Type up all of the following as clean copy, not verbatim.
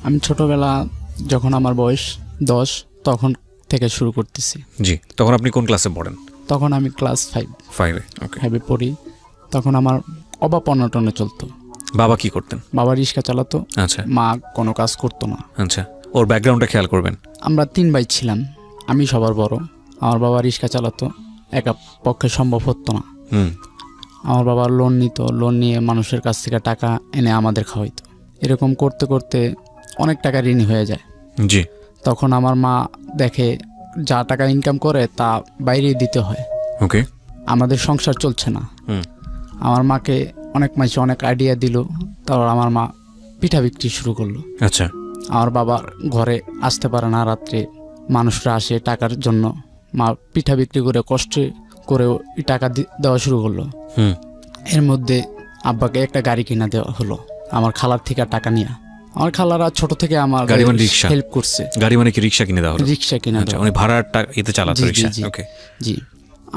আমি ছোটবেলা যখন আমার বয়স 10 তখন থেকে শুরু করতেছি। জি, তখন আপনি কোন ক্লাসে পড়েন? তখন আমি ক্লাস 5-এ। ওকে। 5-এ পড়ি। তখন আমার অভাব অনটনে চলতো। বাবা কি করতেন? বাবা রিক্সা চালাতো। আচ্ছা মা কোনো কাজ করতো না। আচ্ছা, ওর ব্যাকগ্রাউন্ডটা খেয়াল করবেন। আমরা 3 ভাই ছিলাম, আমি সবার বড়। আমার বাবা রিক্সা চালাতো, একা পক্ষে সম্ভব হতো না। আমার বাবা লোন নিত, লোন নিয়ে মানুষের কাছ থেকে টাকা এনে আমাদের খাওয়াইতো। এরকম করতে করতে অনেক টাকা ঋণী হয়ে যায়। জি। তখন আমার মা দেখে যা টাকা ইনকাম করে তা বাইরেই দিতে হয়। ওকে। আমাদের সংসার চলছে না। আমার মাকে অনেক মাসে অনেক আইডিয়া দিল, তারপর আমার মা পিঠা বিক্রি শুরু করলো। আচ্ছা। আমার বাবা ঘরে আসতে পারে না, রাত্রে মানুষরা আসে টাকার জন্য। মা পিঠা বিক্রি করে কষ্টে করে টাকা দেওয়া শুরু করলো। এর মধ্যে আব্বাকে একটা গাড়ি কিনা দেওয়া হলো আমার খালার থেকে টাকা নিয়ে। আমার খালারা ছোট থেকে আমার হেল্প করছে। গাড়ি মানে কি রিক্সা কিনে দেওয়া হলো? রিক্সা কিনা দেওয়া। মানে ভাড়ার এতে চালাতো রিক্সা। ওকে। জি,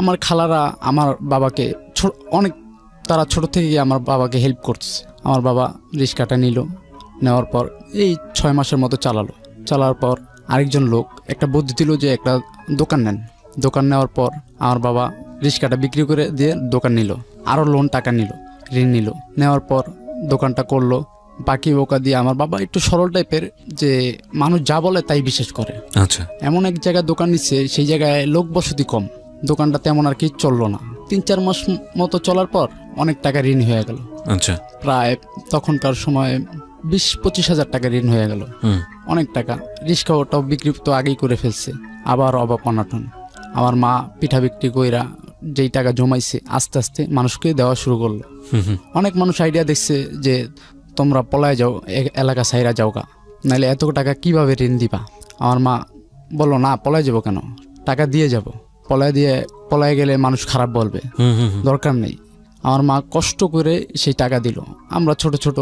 আমার খালারা আমার বাবাকে অনেক, তারা ছোট থেকে আমার বাবাকে হেল্প করছে। আমার বাবা রিক্সাটা নিল, নেওয়ার পর এই 6 মাসের মতো চালালো। চালার পর আরেকজন লোক একটা বুদ্ধি দিল যে একটা দোকান নেন। দোকান নেওয়ার পর আমার বাবা রিক্সাটা বিক্রি করে দিয়ে দোকান নিল, আরও লোন টাকা নিল, ঋণ নিল। নেওয়ার পর দোকানটা করলো। বাকি বোকা দিয়ে আমার বাবা একটু সরল টাইপের, যে মানুষ যা বলে তাই বিশ্বাস করে। আচ্ছা। এমন এক জায়গায় দোকান নিচ্ছে, সেই জায়গায় লোক বসতি কম, দোকানটা তেমন আর কি চললো না। 3-4 মাস মতো চলার পর অনেক টাকা ঋণ হয়ে গেল। আচ্ছা। প্রায় তখনকার সময় 20-25 হাজার টাকা ঋণ হয়ে গেল। অনেক টাকা। রিক্সা ওটাও বিক্রি তো আগেই করে ফেলছে। আবার অভাব অনটন। আমার মা পিঠা বিক্রি কইরা যেই টাকা জমাইছে আস্তে আস্তে মানুষকে দেওয়া শুরু করলো। অনেক মানুষ আইডিয়া দেখছে যে তোমরা পলায় যাও, এলাকা সাইরা যাও গা, নাহলে এত টাকা কিভাবে ঋণ দিবা। আমার মা বললো, না পলায় যাবো কেন, টাকা দিয়ে যাব। পলায় গেলে মানুষ খারাপ বলবে, দরকার নেই। আমার মা কষ্ট করে সেই টাকা দিল। আমরা ছোট ছোট,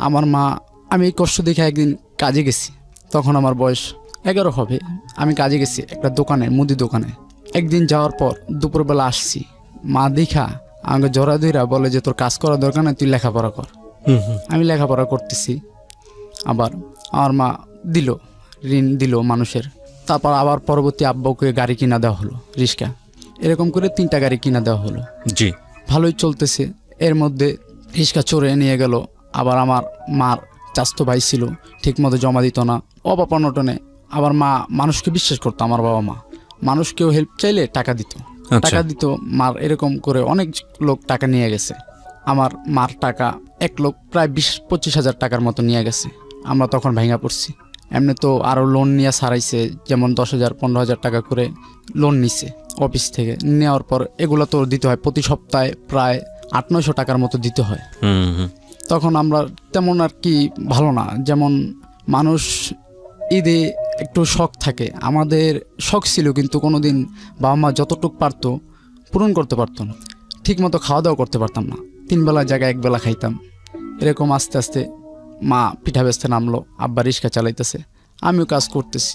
আমার মা, আমি এই কষ্ট দেখে একদিন কাজে গেছি। তখন আমার বয়স 11 হবে। আমি কাজে গেছি একটা দোকানে, মুদি দোকানে। একদিন যাওয়ার পর দুপুরবেলা আসছি, মা দেখা আমাকে জড়া ধইরা বলে যে তোর কাজ করার দরকার নেই, তুই লেখাপড়া কর। আমি লেখাপড়া করতেছি। আবার আমার মা দিল, ঋণ দিল মানুষের। তারপর আবার পরবর্তী আব্বাকে গাড়ি কিনা দেওয়া হলো, রিক্সা। এরকম করে 3টা গাড়ি কিনা দেওয়া হলো। জি। ভালোই চলতেছে। এর মধ্যে রিক্সা চড়ে নিয়ে গেল। আবার আমার মার চাস্তো ভাই ছিল, ঠিক মতো জমা দিত না, অভাব অনটনে। আবার মা মানুষকে বিশ্বাস করতো। আমার বাবা মা মানুষকেও হেল্প চাইলে টাকা দিত, টাকা দিত মার। এরকম করে অনেক লোক টাকা নিয়ে গেছে। আমার মার টাকা এক লোক প্রায় 20-25 হাজার টাকার মতো নিয়ে গেছে। আমরা তখন ভেঙা পড়ছি। এমনি তো আরও লোন নিয়ে সারাইছে, যেমন 10,000-15,000 টাকা করে লোন নিছে অফিস থেকে। নেওয়ার পর এগুলো তো দিতে হয়, প্রতি সপ্তাহে প্রায় 800-900 টাকার মতো দিতে হয়। তখন আমরা তেমন আর কি ভালো না, যেমন মানুষ ঈদে একটু শখ থাকে, আমাদের শখ ছিল, কিন্তু কোনোদিন বাবা মা যতটুকু পারতো পূরণ করতে পারতো না। ঠিক মতো খাওয়া দাওয়া করতে পারতাম না, 3 বেলা জায়গায় 1 বেলা খাইতাম। এরকম আস্তে আস্তে মা পিঠা বেচতে নামলো, আব্বা রিক্সা চালাইতেছে, আমিও কাজ করতেছি,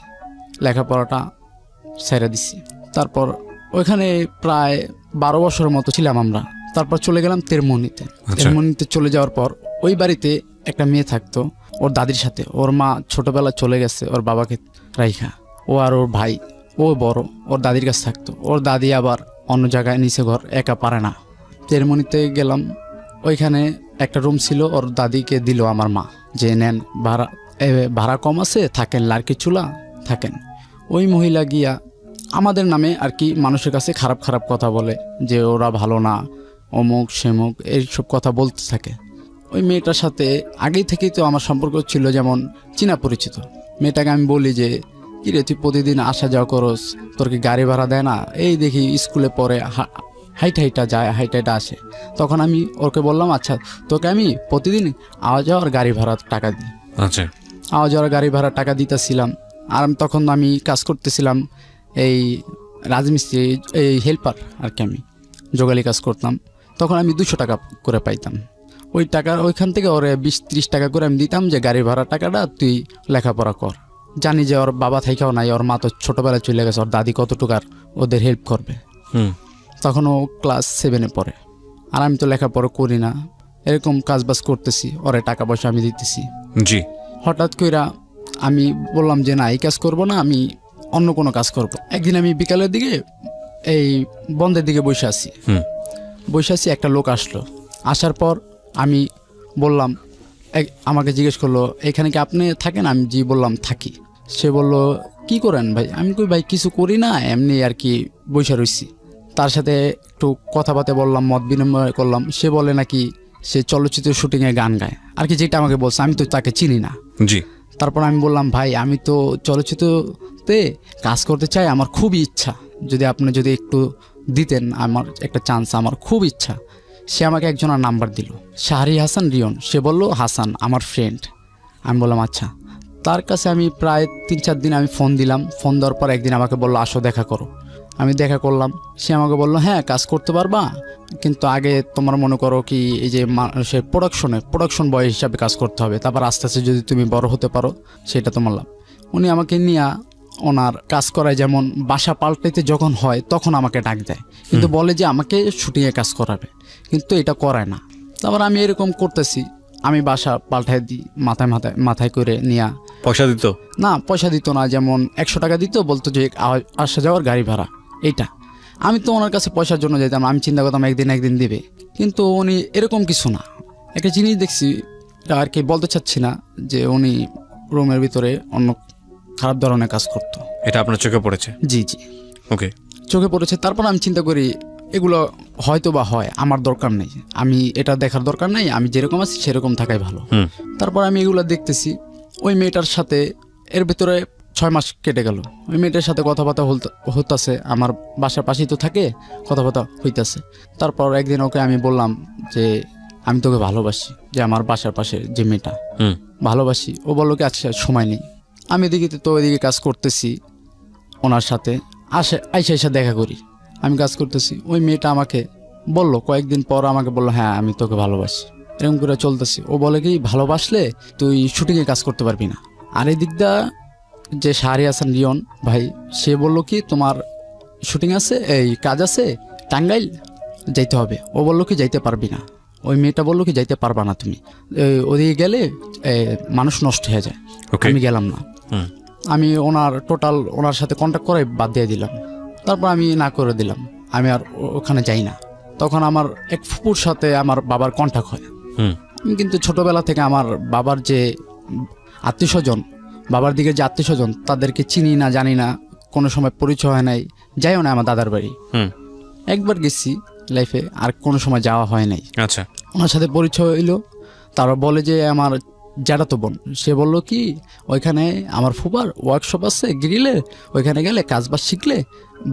লেখাপড়াটা ছেড়ে দিছি। তারপর ওইখানে প্রায় 12 বছরের মতো ছিলাম আমরা। তারপর চলে গেলাম তেরমনিতে। তেরমনিতে চলে যাওয়ার পর ওই বাড়িতে একটা মেয়ে থাকতো ওর দাদির সাথে। ওর মা ছোটবেলা চলে গেছে ওর বাবাকে রাইখা। ও আর ওর ভাই, ও বড়, ওর দাদির কাছে থাকতো। ওর দাদি আবার অন্য জায়গায় নিচে ঘর, একা পারে না। তেরমনিতে গেলাম, ওইখানে একটা রুম ছিল, ওর দাদিকে দিল আমার মা, যে নেন ভাড়া কম আছে, থাকেন, লার্কি চুলা থাকেন। ওই মহিলা গিয়া আমাদের নামে আর কি মানুষের কাছে খারাপ খারাপ কথা বলে, যে ওরা ভালো না, অমুক সেমুক, এইসব কথা বলতে থাকে। ওই মেয়েটার সাথে আগেই থেকেই তো আমার সম্পর্ক ছিল, যেমন চীনা পরিচিত। মেয়েটাকে আমি বলি যে, কিরে তুই প্রতিদিন আসা যাওয়া করস, তোর কি গাড়ি ভাড়া দেয় না? এই দেখি স্কুলে পড়ে হাইটা যায়, হাইটা আসে। তখন আমি ওকে বললাম, আচ্ছা তোকে আমি প্রতিদিন আওয়া যাওয়ার গাড়ি ভাড়া টাকা দিই। আচ্ছা। আওয়া যাওয়ার গাড়ি ভাড়া টাকা দিতেছিলাম। আর তখন আমি কাজ করতেছিলাম এই রাজমিস্ত্রি, এই হেল্পার আর কি, আমি জোগালি কাজ করতাম। তখন আমি 200 টাকা করে পাইতাম। ওই টাকা ওইখান থেকে ওরে 20-30 টাকা করে আমি দিতাম, যে গাড়ি ভাড়া টাকাটা তুই লেখাপড়া কর। জানি যে ওর বাবা থাইকাও নাই, ওর মা তো ছোটোবেলায় চলে গেছে, ওর দাদি কতটুকু আর ওদের হেল্প করবে। তখন ও ক্লাস 7-এ পড়ে, আর আমি তো লেখাপড়া করি না। এরকম কাজবাজ করতেছি, ওরে টাকা পয়সা আমি দিতেছি। জি। হঠাৎ কইরা আমি বললাম যে না, এই কাজ করব না, আমি অন্য কোনো কাজ করব। একদিন আমি বিকালের দিকে এই বন্ধের দিকে বসে আছি, একটা লোক আসলো। আসার পর আমি বললাম, আমাকে জিজ্ঞেস করলো এখানে কি আপনি থাকেন? আমি জি বললাম থাকি। সে বলল কি করেন ভাই? আমি কই ভাই কিছু করি না, এমনি আর কি বসে রইছি। তার সাথে একটু কথাবার্তা বললাম, মত বিনিময় করলাম। সে বলে নাকি সে চলচ্চিত্র শুটিংয়ে গান গায় আর কি, যেটা আমাকে বলছে। আমি তো তাকে চিনি না। জি। তারপর আমি বললাম ভাই আমি তো চলচ্চিত্রতে কাজ করতে চাই, আমার খুবই ইচ্ছা, যদি আপনি যদি একটু দিতেন আমার একটা চান্স, আমার খুব ইচ্ছা। সে আমাকে একজনের নাম্বার দিল, শাহরি হাসান রিয়ন। সে বলল হাসান আমার ফ্রেন্ড। আমি বললাম আচ্ছা। তার কাছে আমি প্রায় 3-4 দিন আমি ফোন দিলাম। ফোন দেওয়ার পর একদিন আমাকে বললো আসো দেখা করো। আমি দেখা করলাম। সে আমাকে বললো হ্যাঁ কাজ করতে পারবা, কিন্তু আগে তোমার মনে করো কি এই যে সে প্রোডাকশন বয় হিসাবে কাজ করতে হবে, তারপর আস্তে আস্তে যদি তুমি বড় হতে পারো সেটা তোমার লাভ। উনি আমাকে নিয়ে ওনার কাজ করায়, যেমন বাসা পাল্টাইতে যখন হয় তখন আমাকে ডাক দেয়, কিন্তু বলে যে আমাকে শুটিংয়ে কাজ করাবে, কিন্তু এটা করায় না। তারপর আমি এরকম করতেছি, আমি বাসা পাল্টাই দিই, মাথায় করে নিয়ে। পয়সা দিত না, পয়সা দিত না, যেমন 100 টাকা দিত, বলতো যে আসা যাওয়ার গাড়ি ভাড়া এইটা। আমি তো ওনার কাছে পয়সার জন্য যেতাম, আমি চিন্তা করতাম একদিন দিবে, কিন্তু উনি এরকম কিছু না। একটা জিনিস দেখছি, এটা আর কি বলতে চাচ্ছি না, যে উনি রুমের ভিতরে অন্য খারাপ ধরনের কাজ করতো। এটা আপনার চোখে পড়েছে? জি। ওকে, চোখে পড়েছে। তারপর আমি চিন্তা করি এগুলো হয়তো বা হয়, আমার দরকার নেই, আমি এটা দেখার দরকার নেই, আমি যেরকম আছি সেরকম থাকাই ভালো। তারপর আমি এগুলো দেখতেছি। ওই মেয়েটার সাথে এর ভিতরে 6 মাস কেটে গেল। ওই মেয়েটার সাথে কথাবার্তা হইতাছে, আমার বাসার পাশেই তো থাকে, কথাবার্তা হইতাছে। তারপর একদিন ওকে আমি বললাম যে আমি তোকে ভালোবাসি, যে আমার বাসার পাশে যে মেয়েটা ভালোবাসি। ও বললো কি আচ্ছা সময় নেই। আমি এদিকে তো ওইদিকে কাজ করতেছি, ওনার সাথে আইসা দেখা করি, আমি কাজ করতেছি। ওই মেয়েটা আমাকে বলল কয়েকদিন পর, আমাকে বললো হ্যাঁ আমি তোকে ভালোবাসি। এরকম করে চলতেছি। ও বলে কি ভালোবাসলে তুই শুটিংয়ে কাজ করতে পারবি না। আর এই দিকটা যে শাহরি হাসান রিয়ন ভাই, সে বলল কি তোমার শুটিং আছে, এই কাজ আছে, টাঙ্গাইল যাইতে হবে। ও বললো কি যাইতে পারবি না। ওই মেয়েটা বললো কি যাইতে পারবা না তুমি, ওদিকে গেলে মানুষ নষ্ট হয়ে যায়। আমি গেলাম না। আমি ওনার সাথে কন্ট্যাক্ট করে বাদ দিয়ে দিলাম। তারপর আমি না করে দিলাম, আমি আর ওখানে যাই না। তখন আমার এক ফুপুর সাথে আমার বাবার কন্ট্যাক্ট হয়। আমি কিন্তু ছোটবেলা থেকে আমার বাবার যে আত্মীয়স্বজন, বাবার দিকে যে আত্মীয়স্বজন, তাদেরকে চিনি না, জানি না, কোনো সময় পরিচয় হয় নাই, যাইও না আমার দাদার বাড়ি। একবার গেছি লাইফে, আর কোনো সময় যাওয়া হয় নাই। আচ্ছা, ওনার সাথে পরিচয় হইলো। তারা বলে যে আমার জ্যাঠাতো বোন। সে বললো কি ওইখানে আমার ফুপার ওয়ার্কশপ আছে গ্রিলের, ওইখানে গেলে কাজবাজ শিখলে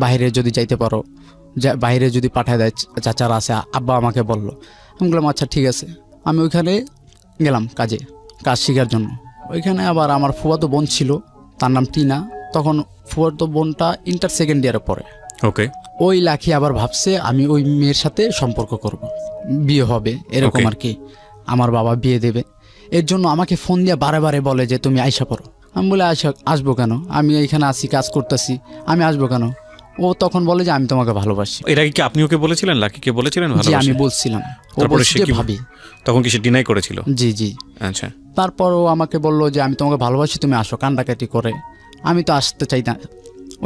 বাইরে যদি যাইতে পারো, বাইরে যদি পাঠায় দেয়, চাচারা আছে, আব্বা আমাকে বললো। আমি বললাম আচ্ছা ঠিক আছে। আমি ওইখানে গেলাম কাজ শেখার জন্য। ওইখানে আবার আমার ফুয়াতো বোন ছিল, তার নাম টিনা। তখন ফুয়াতো বোনটা ইন্টার সেকেন্ড ইয়ারে পড়ে। ওকে। ওই লাখি আবার ভাবছে আমি ওই মেয়ের সাথে সম্পর্ক করব, বিয়ে হবে এরকম আর কি, আমার বাবা বিয়ে দেবে। এর জন্য আমাকে ফোন দিয়ে বারে বলে যে তুমি আইসা পড়ো। আমি বলে আসবো কেন, আমি এইখানে আসি কাজ করতেছি, আমি আসবো কেন? ও তখন বলে যে আমি তোমাকে ভালোবাসি। এটা কি আপনি ওকে বলেছিলেন, লাকিকে বলেছিলেন ভালোবাসি? আমি বলছিলাম। তারপরে সে কি ভাবি, তখন কি সে ডিনাই করেছিল? জি। আচ্ছা। তারপর ও আমাকে বললো যে আমি তোমাকে ভালোবাসি, তুমি আসো, কান্ডাকাটি করে। আমি তো আসতে চাই না।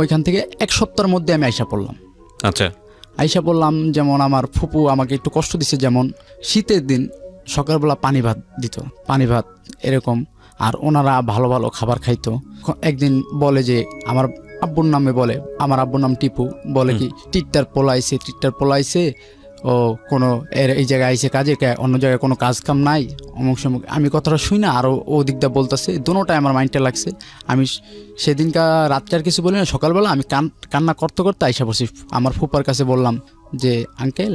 ওইখান থেকে 1 সপ্তাহের মধ্যে আমি আইসা পড়লাম। আচ্ছা। আইসা বললাম, যেমন আমার ফুপু আমাকে একটু কষ্ট দিছে, যেমন শীতের দিন সকালবেলা পানি ভাত এরকম, আর ওনারা ভালো ভালো খাবার খাইতো। একদিন বলে যে আমার আব্বুর নামে বলে, আমার আব্বুর নাম টিপু, বলে কি টিট্টার পোলাইছে ও কোনো এই জায়গায় আইসে কাজে, অন্য জায়গায় কোনো কাজ কাম নাই, অমুক সমুক। আমি কথাটা শুই না, আরও ও দিকটা বলতেছে, দুটোটাই আমার মাইন্ডে লাগছে। আমি সেদিনকার রাত্রে আর কিছু বলি না, সকালবেলা আমি কান্না করতে আইসা পড়ছি। আমার ফুপার কাছে বললাম যে আঙ্কেল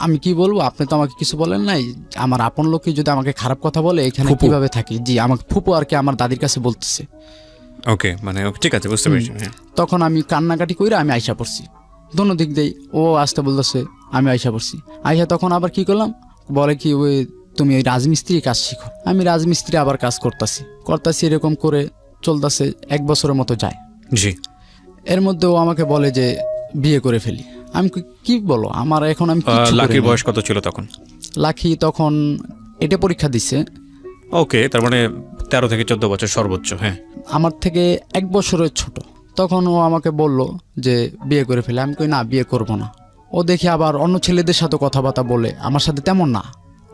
আমি কি বলবো, আপনি তো আমাকে কিছু বলেন নাই, আমার আপন লোকই যদি আমাকে খারাপ কথা বলে এখানে কিভাবে থাকি। জি, আমাকে ফুপু আর কি আমার দাদির কাছে বলতেছে। ওকে, মানে ঠিক আছে, বুঝতে পেরেছি। তখন আমি কান্নাকাটি করে আমি আইসা পড়ছি, দোনো দিক দিয়ে। ও আসতে বলতেছে, আমি আইসা পড়ছি। তখন আবার কি করলাম, বলে কি ওই তুমি ওই রাজমিস্ত্রি কাজ শিখো। আমি রাজমিস্ত্রি আবার কাজ করতেছি, এরকম করে চলতেছে। 1 বছরের মতো যায়। জি। এর মধ্যে ও আমাকে বলে যে বিয়ে করে ফেলি। আমি কি বলো, আমার এখন আমি লাকির বয়স কত ছিল তখন? লাকি তখন এটা পরীক্ষা দিছে। ওকে, তার মানে 13 থেকে 14 বছর সর্বোচ্চ। হ্যাঁ, আমার থেকে 1 বছরের ছোট। তখন ও আমাকে বলল যে বিয়ে করে ফেলে। আমি কই না, বিয়ে করব না। ও দেখি আবার অন্য ছেলেদের সাথে কথাবার্তা বলে, আমার সাথে তেমন না,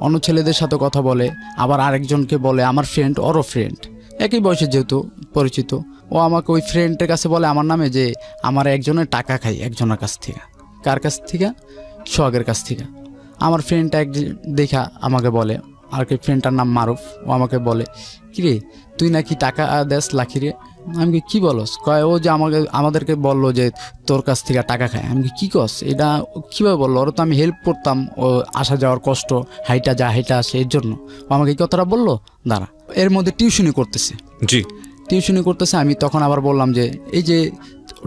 অন্য ছেলেদের সাথে কথা বলে, আবার আরেকজনকে বলে আমার ফ্রেন্ড, ওরও ফ্রেন্ড, একই বয়সে যেহেতু পরিচিত। ও আমাকে ওই ফ্রেন্ডের কাছে বলে আমার নামে যে আমার একজনের টাকা খাই একজনের কাছ থেকে। কার কাছ থেকে? সোহাগের কাছ থেকে। আমার ফ্রেন্ডটা দেখা আমাকে বলে, আর কি ফ্রেন্ডটার নাম মারুফ, ও আমাকে বলে কিরে তুই নাকি টাকা দেস লাখিরে। আমি কি বলস? কয় ও যে আমাদেরকে বললো যে তোর কাছ থেকে টাকা খায়। আমি কি কস? এটা কীভাবে বললো? ওরা তো আমি হেল্প করতাম, ও আসা যাওয়ার কষ্ট, হাইটা যা হাইটা আসে, এর জন্য ও আমাকে এই কথাটা বললো। দাঁড়া, এর মধ্যে টিউশনি করতেছে। জি, টিউশনি করতেছে। আমি তখন আবার বললাম যে এই যে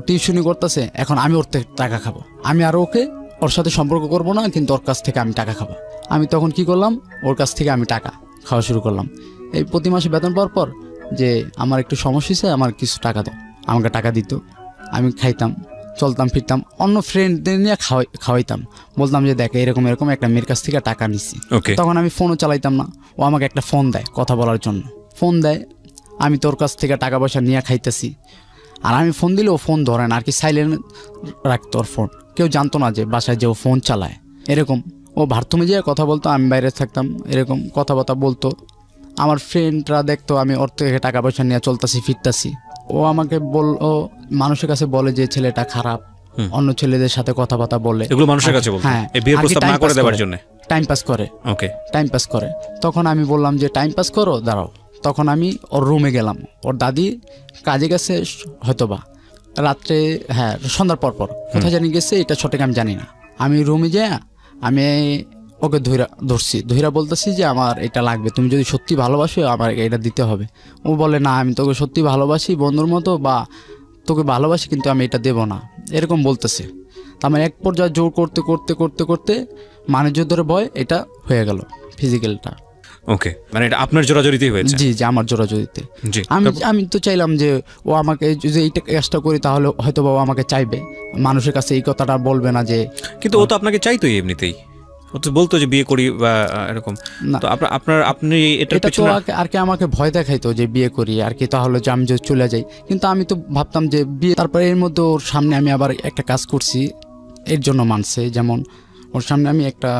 টিউশনি করতেছে, এখন আমি ওর থেকে টাকা খাবো, আমি আর ওকে ওর সাথে সম্পর্ক করবো না, কিন্তু ওর কাছ থেকে আমি টাকা খাবো। আমি তখন কি করলাম, ওর কাছ থেকে আমি টাকা খাওয়া শুরু করলাম। এই প্রতি মাসে বেতন পাওয়ার পর যে আমার একটু সমস্যা হয়েছে, আমার কিছু টাকা দাও, আমাকে টাকা দিত, আমি খাইতাম, চলতাম ফিরতাম, অন্য ফ্রেন্ডদের নিয়ে খাওয়াইতাম, বলতাম যে দেখ এরকম এরকম একটা মেয়ের কাছ থেকে টাকা নিছি। ওকে। তখন আমি ফোনও চালাইতাম না, ও আমাকে একটা ফোন দেয় কথা বলার জন্য, ফোন দেয়, আমি তোর কাছ থেকে টাকা পয়সা নিয়ে খাইতেছি। আর আমি ফোন দিলে ও ফোন ধরে না, আর কি সাইলেন্ট রাখতো ওর ফোন, কেউ জানতো না যে বাসায় যে ও ফোন চালায়। এরকম ও বাথরুমে যেয়ে কথা বলতো, আমি বাইরে থাকতাম, এরকম কথাবার্তা বলতো। আমার ফ্রেন্ডরা দেখতো আমি ওর থেকে টাকা পয়সা নিয়ে চলতেছি ফিরতাছি। ও আমাকে ও মানুষের কাছে বলে যে ছেলেটা খারাপ, অন্য ছেলেদের সাথে কথাবার্তা বলে, এগুলো মানুষের কাছে বলতো হ্যাঁ, এই বিয়ের প্রস্তাব না করে দেওয়ার জন্য। টাইম পাস করে। ওকে, টাইম পাস করে। তখন আমি বললাম যে টাইম পাস করো, দাঁড়াও। তখন আমি ওর রুমে গেলাম, ওর দাদি কাজে গেছে হয়তোবা রাত্রে, হ্যাঁ সন্ধ্যার পর পর, কোথায় জানি গেছে, এটা সঠিক আমি জানি না। আমি রুমে যাই, আমি ওকে ধইরা বলতেছি যে আমার এটা লাগবে, তুমি যদি সত্যি ভালোবাসো আমার এটা দিতে হবে। ও বলে না, আমি তোকে সত্যি ভালোবাসি বন্ধুর মতো, বা তোকে ভালোবাসি, কিন্তু আমি এটা দেবো না, এরকম বলতেছে। আমার এক পর্যায়ে জোর করতে করতে করতে করতে মানুষের ধরে ভয় এটা হয়ে গেল ফিজিক্যালটা। ওকে, মানে এটা আপনার জোরাজোরিতেই হয়েছে? জি জি, আমার জোরাজোরিতে। জি, আমি তো চাইলাম যে ও আমাকে যদি এইটা কাজটা করি তাহলে হয়তো বাবা আমাকে চাইবে, মানুষের কাছে এই কথাটা বলবে না যে। কিন্তু ও তো আপনাকে চাইতোই এমনিতেই, ও তো বলতো যে বিয়ে করি বা এরকম। তো আপনি এটা তো আর কি আমাকে ভয় দেখাইতো যে বিয়ে করি আর কি, তাহলে যে আমি যদি চলে যাই। কিন্তু আমি তো ভাবতাম যে বিয়ে, তারপরে এর মধ্যে ওর সামনে আমি আবার একটা কাজ করছি, এর জন্য মানছে। যেমন ওর সামনে আমি একটা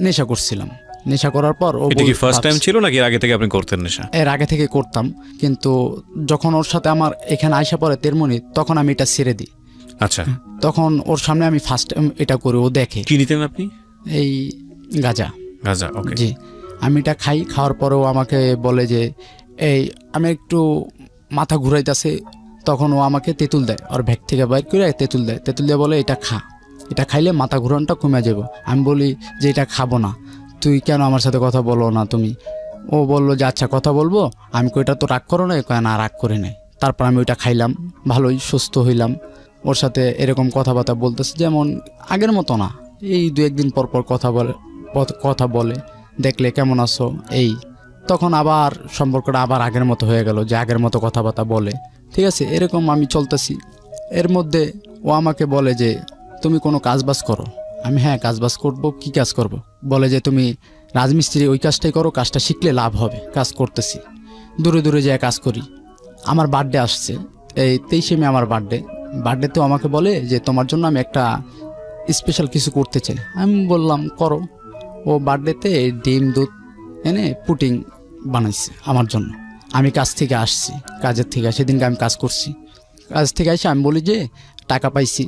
নেশা করছিলাম, নেশা করার পর ও, এটা কি ফার্স্ট টাইম ছিল নাকি আগে থেকে আপনি করতেন নেশা? এর আগে থেকে করতাম, কিন্তু যখন ওর সাথে আমার এখানে আইসা পড়ে তেরমনি, তখন আমি এটা ছেড়ে দিই। আচ্ছা, তখন ওর সামনে আমি ফার্স্ট টাইম এটা করি, ও দেখে। কি নিতেন আপনি? এই গাঁজা। ওকে। জি, আমি এটা খাওয়ার পরেও আমাকে বলে যে এই, আমি একটু মাথা ঘুরাইতেছে, তখন ও আমাকে তেঁতুল দেয়, ওর ব্যাগ থেকে বাইর করে তেঁতুল দেয়, তেঁতুল দিয়ে বলে এটা খা, এটা খাইলে মাথা ঘুরানটা কমে যাব। আমি বলি যে এটা খাবো না, তুই কেন আমার সাথে কথা বলো না তুমি? ও বললো যে আচ্ছা কথা বলবো। আমি কইটা তো রাগ করো না? কয় না, রাগ করে নাই। তারপর আমি ওইটা খাইলাম, ভালোই সুস্থ হইলাম। ওর সাথে এরকম কথাবার্তা বলতেছে, যেমন আগের মতো না, এই 2-1 দিন পর পর কথা বলে, দেখলে কেমন আছো এই। তখন আবার সম্পর্কটা আবার আগের মতো হয়ে গেল, যে আগের মতো কথাবার্তা বলে। ঠিক আছে, এরকম আমি চলতেছি। এর মধ্যে ও আমাকে বলে যে তুমি কোনো কাজবাজ করো। আমি হ্যাঁ কাজবাজ করব। কি কাজ করব? বলে যে তুমি রাজমিস্ত্রি, ওই কাজটাই করো, কাজটা শিখলে লাভ হবে। কাজ করতেছি, দূরে দূরে যেয়ে কাজ করি। আমার বার্থডে আসছে, এই 23শে মে আমার বার্থডেতেও আমাকে বলে যে তোমার জন্য আমি একটা স্পেশাল কিছু করতে চাই। আমি বললাম করো। ও বার্থডেতে ডিম দুধ এনে পুটিং বানাইছে আমার জন্য। আমি কাজ থেকে আসছি, কাজের থেকে সেদিনকে আমি কাজ করছি। কাজ থেকে এসে আমি বলি যে টাকা পাইছি,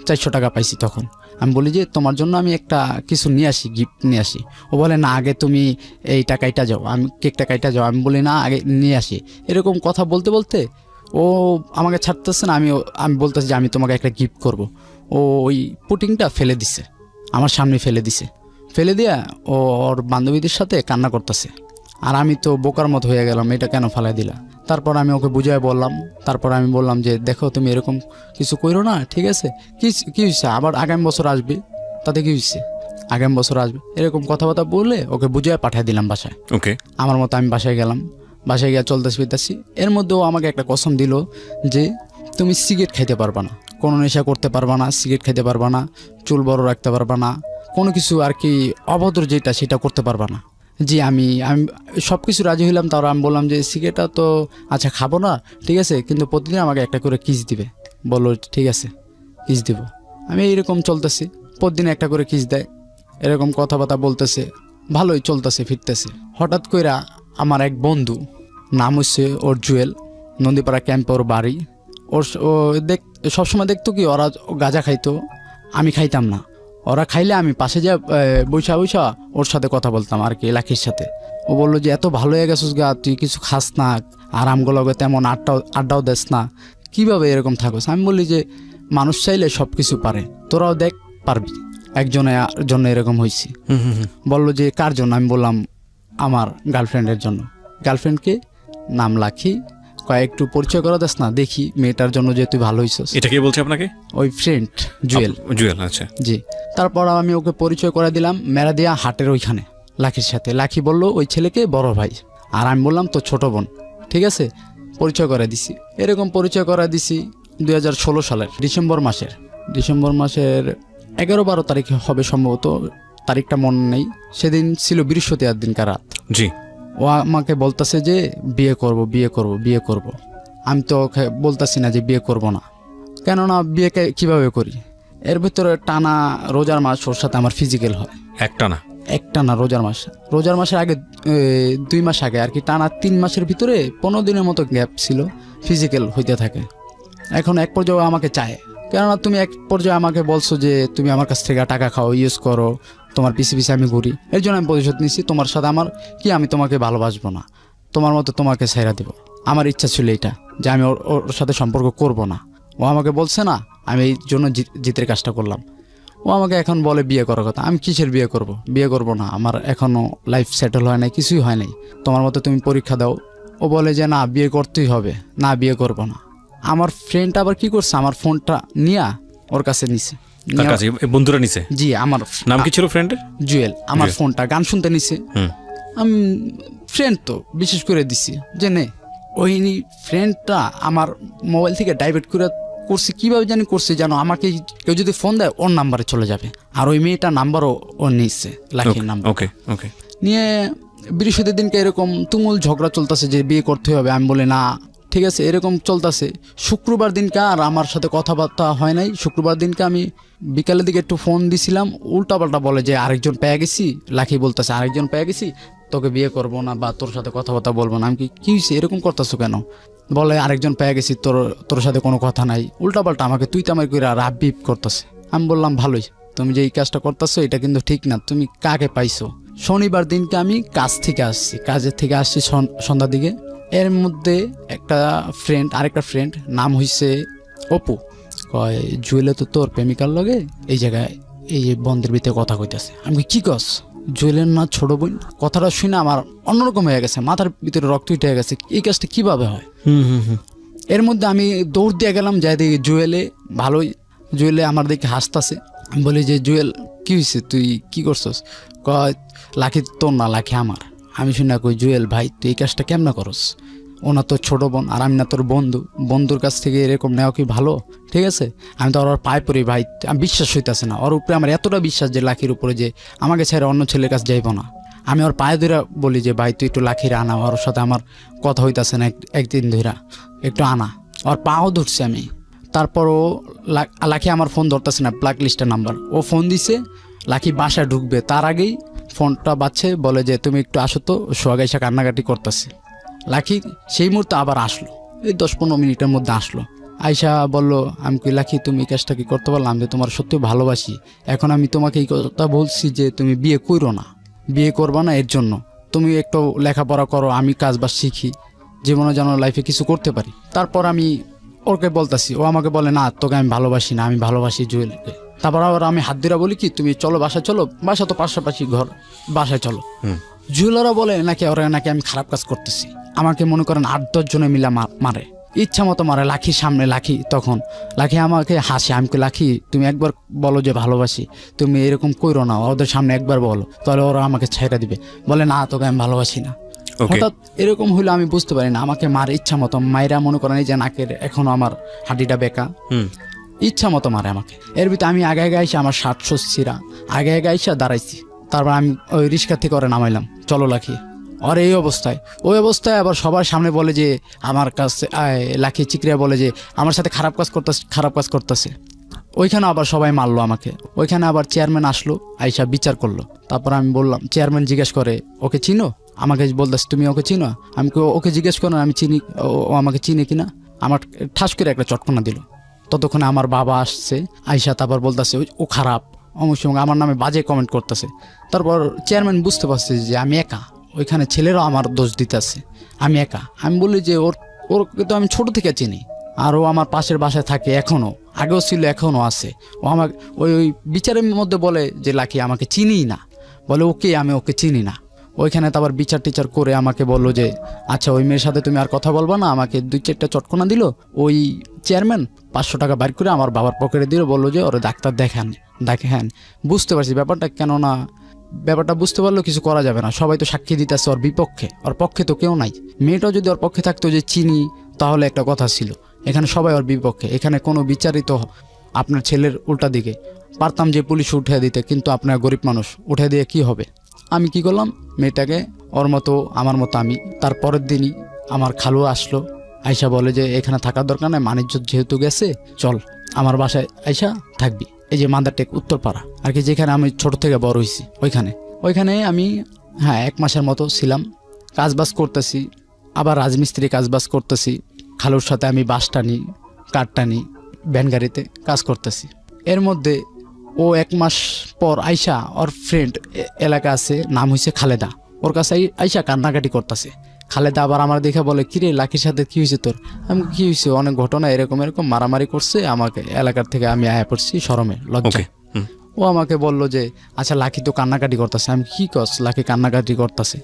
400 টাকা পাইছি। তখন আমি বলি যে তোমার জন্য আমি একটা কিছু নিয়ে আসি, গিফট নিয়ে আসি। ও বলে না, আগে তুমি এইটা কাইটা যাও, আমি কেকটা কাইটা যাও। আমি বলি না, আগে নিয়ে আসি। এরকম কথা বলতে বলতে ও আমাকে ছাড়তেছে না। আমি বলতেছি যে আমি তোমাকে একটা গিফট করব। ও ওই পুটিংটা ফেলে দিছে, আমার সামনে ফেলে দিছে। ফেলে দিয়া ও ওর বান্ধবীদের সাথে কান্না করতেছে। আর আমি তো বোকার মতো হয়ে গেলাম, এটা কেন ফালাই দিলা? তারপর আমি ওকে বুঝায় বললাম। তারপর আমি বললাম যে দেখো তুমি এরকম কিছু করো না, ঠিক আছে? কি হয়েছে? আবার আগামী বছর আসবে, তাতে কি হয়েছে? আগামী বছর আসবে, এরকম কথাবার্তা বললে ওকে বুঝায় পাঠিয়ে দিলাম বাসায়। ওকে, আমার মতো আমি বাসায় গেলাম। বাসায় গিয়ে চলতেছি। এর মধ্যেও আমাকে একটা কসম দিল যে তুমি সিগারেট খাইতে পারবা না, কোনো নেশা করতে পারবা না, সিগারেট খাইতে পারবা না, চুল বড় রাখতে পারবা না, কোনো কিছু আর কি অভদ্র যেটা সেটা করতে পারবা না। জি আমি আমি সব কিছু রাজি হইলাম, তারপর আমি বললাম যে সিগারেটটা তো আচ্ছা খাবো না, ঠিক আছে, কিন্তু প্রতিদিন আমাকে একটা করে কিস দিবে। বললো ঠিক আছে কিস দিব। আমি এইরকম চলতেছি, প্রতিদিন একটা করে কিস দেয়, এরকম কথাবার্তা বলতেছে, ভালোই চলতেছে ফিরতেছে। হঠাৎ কইরা আমার এক বন্ধু, নাম হচ্ছে ওর জুয়েল, নন্দীপাড়া ক্যাম্পে ওর বাড়ি। ও সবসময় দেখতো কি ওরা গাঁজা খাইতো, আমি খাইতাম না। ওরা খাইলে আমি পাশে যা বৈশা বৈশা ওর সাথে কথা বলতাম আর কি, লাখির সাথে। ও বললো যে এত ভালো হয়ে গেছিস গা, তুই কিছু খাস না, আরামগুলোকে তেমন আড্ডাও দেস না, কিভাবে এরকম থাকোস? আমি বলি যে মানুষ চাইলে সব কিছু পারে, তোরাও দেখ পারবি। একজনের জন্য এরকম হয়েছি। বললো যে কার জন্য? আমি বললাম আমার গার্লফ্রেন্ডের জন্য। গার্লফ্রেন্ডকে নাম লাখি, একটু পরিচয় করা দেস না, দেখি মেয়েটার জন্য যে তুই ভালো হইছিস। এটা কে বলছে আপনাকে? ওই ফ্রেন্ড জুয়েল। জুয়েল, আচ্ছা জি। তারপর আমি ওকে পরিচয় করে দিলাম মেরাদিয়া হাটের ওইখানে লাখির সাথে। লাখি বলল ওই ছেলেকে বড় ভাই, আর আমি বললাম তো ছোট বোন। ঠিক আছে, পরিচয় করে দিছি। এরকম পরিচয় করে দিছি 2016 সালের ডিসেম্বর মাসের 11-12 তারিখে হবে সম্ভবত, তারিখটা মনে নেই। সেদিন ছিল বৃহস্পতিবার দিনকার রাত। জি। ও আমাকে বলতেছে যে বিয়ে করব বিয়ে করব বিয়ে করব। আমি তো ওকে বলতেছি না যে বিয়ে করব না, কেননা বিয়েকে কিভাবে করি। এর ভিতরে টানা রোজার মাস ওর সাথে আমার ফিজিক্যাল হয়। একটা না রোজার মাসের আগে 2 মাস আগে আর কি, টানা 3 মাসের ভিতরে 15 দিনের মতো গ্যাপ ছিল, ফিজিক্যাল হইতে থাকে। এখন এক পর্যায়ে আমাকে চায়, কেননা তুমি এক পর্যায়ে আমাকে বলছো যে তুমি আমার কাছ থেকে টাকা খাও, ইউজ করো, তোমার পিছে পিছে আমি ঘুরি। এর জন্য আমি প্রতিশোধ নিচ্ছি। তোমার সাথে আমার কি, আমি তোমাকে ভালোবাসবো না, তোমার মতো তোমাকে ছেড়ে দেবো। আমার ইচ্ছা ছিল এটা, যে আমি ওর সাথে সম্পর্ক করব না। ও আমাকে বলছে না, আমি এই জন্য জিতের কাজটা করলাম। ও আমাকে এখন বলে বিয়ে করার কথা। আমি কিসের বিয়ে করব? বিয়ে করব না, আমার এখনও লাইফ সেটেল হয় নাই, কিছুই হয় নাই, তোমার মতো তুমি পরীক্ষা দাও। ও বলে যে না বিয়ে করতেই হবে, না বিয়ে করব না। আমার ফ্রেন্ড আবার কি করছে, আমার ফোনটা নিয়ে ওর কাছে নিছে। বন্ধুরা নিছে? জি। আমার নাম কি ছিল ফ্রেন্ডের? জুয়েল। আমার ফোনটা গান শুনতে নিছে। আমি ফ্রেন্ড তো বিশেষ করে দিছি যে নে। ওই ফ্রেন্ডটা আমার মোবাইল থেকে ডাইভার্ট করছে, কীভাবে জানি করছে, জানো আমাকে কেউ যদি ফোন দেয় ওর নাম্বারে চলে যাবে। আর ওই মেয়েটার নাম্বারও ও নিচ্ছে, লাখির নাম্বার। ওকে ওকে। নিয়ে বৃহস্পতির দিনকে এরকম তুমুল ঝগড়া চলতেছে যে বিয়ে করতে হবে। আমি বলি না, ঠিক আছে, এরকম চলতেছে। শুক্রবার দিনকে আর আমার সাথে কথাবার্তা হয় নাই। শুক্রবার দিনকে আমি বিকালের দিকে একটু ফোন দিছিলাম, উল্টাপাল্টা বলে যে আরেকজন পেয়ে গেছি। লাখি বলতেছে আরেকজন পেয়ে গেছি, তোকে বিয়ে করব না বা তোর সাথে কথাবার্তা বলবো না। আমি কি হয়েছে, এরকম করতেছো কেন? বলে আরেকজন পেয়ে গেছি, তোর সাথে কোনো কথা নাই। উল্টাপাল্টা আমাকে তুই তো আমার করে রাব বিপ করতেছে। আমি বললাম ভালোই, তুমি যে এই কাজটা করতেছো এটা কিন্তু ঠিক না, তুমি কাকে পাইছো? শনিবার দিনকে আমি কাজের থেকে আসছি সন্ধ্যার দিকে। এর মধ্যে আরেকটা ফ্রেন্ড নাম হইছে অপু, কয় জুয়েলে তো তোর প্রেমিকার লগে এই জায়গায় এই যে বন্ধের ভিতরে কথা কইতেছে। আমি কি কস? জুয়েলের না ছোট বোন? কথাটা শুনে আমার অন্যরকম হয়ে গেছে, মাথার ভিতরে রক্ত উঠে গেছে, এই কাজটা কিভাবে হয়। এর মধ্যে আমি দৌড় দিয়ে গেলাম, যাই দেখি জুয়েলে আমার দিকে হাসতেছে। আমি বলি যে জুয়েল কি হয়েছে, তুই কি করছস? কয় লাখি তোর না, লাখি আমার। আমি শুনে কই জুয়েল ভাই তুই এই কাজটা কেমন করস? ও না তোর ছোট বোন আর আমি না তোর বন্ধুর কাছ থেকে এরকম নেওয়া কি ভালো? ঠিক আছে, আমি তো ওর পায়ে পড়ি ভাই, আমি বিশ্বাস হইতেছে না ওর উপরে আমার এতটা বিশ্বাস যে লাখির উপরে যে আমাকে ছেড়ে অন্য ছেলের কাছে যাইব না। আমি ওর পায়ে ধরে বলি যে ভাই তুই একটু লাখির আনা, ওর সাথে আমার কথা হইতেছে না, একদিন ধরে একটু আনা। ওর পাও ধরছি আমি। তারপরও লাখি আমার ফোন ধরতেছে না, ব্ল্যাক লিস্টের নাম্বার। ও ফোন দিছে, লাখি বাসায় ঢুকবে তার আগেই ফোনটা বাজছে, বলে যে তুমি একটু আসো তো, সোহাগ এসে কান্নাকাটি করতেছে। লাখি সেই মুহূর্তে আবার আসলো, এই 10-15 মিনিটের মধ্যে আসলো। আয়শা বলল, আমি কি লাখি তুমি এই কাজটা কি করতে পারলাম, যে তোমার সত্যি ভালোবাসি, এখন আমি তোমাকে এই কথা বলছি যে তুমি বিয়ে করো না, বিয়ে করবা না, এর জন্য তুমি একটু লেখাপড়া করো, আমি কাজবাজ শিখি, জীবনে যেন লাইফে কিছু করতে পারি। তারপর আমি ওকে বলতেছি, ও আমাকে বলে না তোকে আমি ভালোবাসি না, আমি ভালোবাসি জুয়েলকে। তারপর আবার আমি হাত ধরে বলি কি তুমি চলো বাসায় চলো, বাসা তো পাশাপাশি ঘর, বাসায় চলো। জুয়েলরা বলে নাকি ওরা নাকি আমি খারাপ কাজ করতেছি। আমাকে মনে করেন 8-10 জনে মিলে মারে, ইচ্ছা মতো মারে। লাখির সামনে লাখি আমাকে হাসে। আমি লাখি তুমি একবার বলো যে ভালোবাসি, তুমি এরকম কইরো না, ওদের সামনে একবার বলো, তাহলে ওরা আমাকে ছেড়ে দিবে। বলে না তোকে আমি ভালোবাসি না। হঠাৎ এরকম হইলো আমি বুঝতে পারি না, আমাকে মারে ইচ্ছা মতো। মায়েরা মনে করেন এই যে নাকের এখনো আমার হাঁটিটা বেঁকা, ইচ্ছা মতো মারে আমাকে। এর ভিতরে আমি আগে আইসা আমার 700 ছিঁড়া, আগে আইসা দাঁড়াইছি, তারপর আমি ওই রিক্সা থেকে ওরে নামাইলাম, চলো লাখি। আর এই অবস্থায়, ওই অবস্থায় আবার সবার সামনে বলে যে আমার কাছে লাখি চিকরিয়া বলে যে আমার সাথে খারাপ কাজ করতেছে। ওইখানে আবার সবাই মারলো আমাকে। ওইখানে আবার চেয়ারম্যান আসলো, আইসা বিচার করলো। তারপর আমি বললাম, চেয়ারম্যান জিজ্ঞেস করে ওকে চিনো? আমাকে বলতেছে তুমি ওকে চিনো? আমি ওকে জিজ্ঞেস করো আমি চিনি, ও আমাকে চিনে কিনা। আমার ঠাস করে একটা চটকনা দিল। ততক্ষণে আমার বাবা আসছে, আইসা তারপর বলতেছে ও খারাপ, অমুক সঙ্গে আমার নামে বাজে কমেন্ট করতেছে। তারপর চেয়ারম্যান বুঝতে পারছে যে আমি একা, ওইখানে ছেলেরাও আমার দোষ দিতেছে, আমি একা। আমি বলি যে ওরকে তো আমি ছোট থেকে চিনি, আর ও আমার পাশের বাসায় থাকে এখনও, আগেও ছিল এখনও আছে। ও আমাকে ওই বিচারের মধ্যে বলে যে লাকি আমাকে চিনিই না, বলে ওকে আমি ওকে চিনি না। ওইখানে তারপর বিচার টিচার করে আমাকে বললো যে আচ্ছা ওই মেয়ের সাথে তুমি আর কথা বলবা না। আমাকে 2-4টা চটকনা দিল। ওই চেয়ারম্যান 500 টাকা বাইর করে আমার বাবার পকেটে দিল, বললো যে ওরা ডাক্তার দেখেন। বুঝতে পারছি ব্যাপারটা, কেননা ব্যাপারটা বুঝতে পারলেও কিছু করা যাবে না। সবাই তো সাক্ষী দিতেছে ওর বিপক্ষে, ওর পক্ষে তো কেউ নাই। মেয়েটাও যদি ওর পক্ষে থাকতো যে চিনি, তাহলে একটা কথা ছিল। এখানে সবাই ওর বিপক্ষে, এখানে কোনো বিচারিত আপনার ছেলের উল্টা দিকে। পারতাম যে পুলিশ উঠে দিতে, কিন্তু আপনার গরিব মানুষ উঠে দিয়ে কি হবে। আমি কি করলাম, মেয়েটাকে ওর মতো আমার মতো আমি। তারপরের দিনই আমার খালু আসলো, আয়সা বলে যে এখানে থাকার দরকার নাই, মানিজ্জত যেহেতু গেছে চল আমার বাসায় আয়সা থাকবি। এই যে মাদারটেক উত্তরপাড়া আর কি, যেখানে আমি ছোট থেকে বড় হয়েছি, ওইখানে আমি 1 মাসের মতো ছিলাম। কাজবাজ করতেছি, আবার রাজমিস্ত্রি কাজবাজ করতেছি। খালুর সাথে আমি বাস টানি, কাঠ টানি, ভ্যান গাড়িতে কাজ করতেছি। এর মধ্যে ও 1 মাস পর আইসা ওর ফ্রেন্ড এলাকা আছে, নাম হয়েছে খালেদা, ওর কাছে আইসা কান্নাকাটি করতেছে। খালেদা আবার আমার দেখে বলে কিরে লাকির সাথে কি হয়েছে তোর? আমি কি হয়েছে, অনেক ঘটনা এরকম মারামারি করছে আমাকে এলাকার থেকে, আমি আয়া পড়ছি শরমে লজ্জায়। ও আমাকে বলল যে আচ্ছা লাকি তো কান্নাকাটি করতেছে। আমি কি কস, লাকি কান্নাকাটি করতেছে?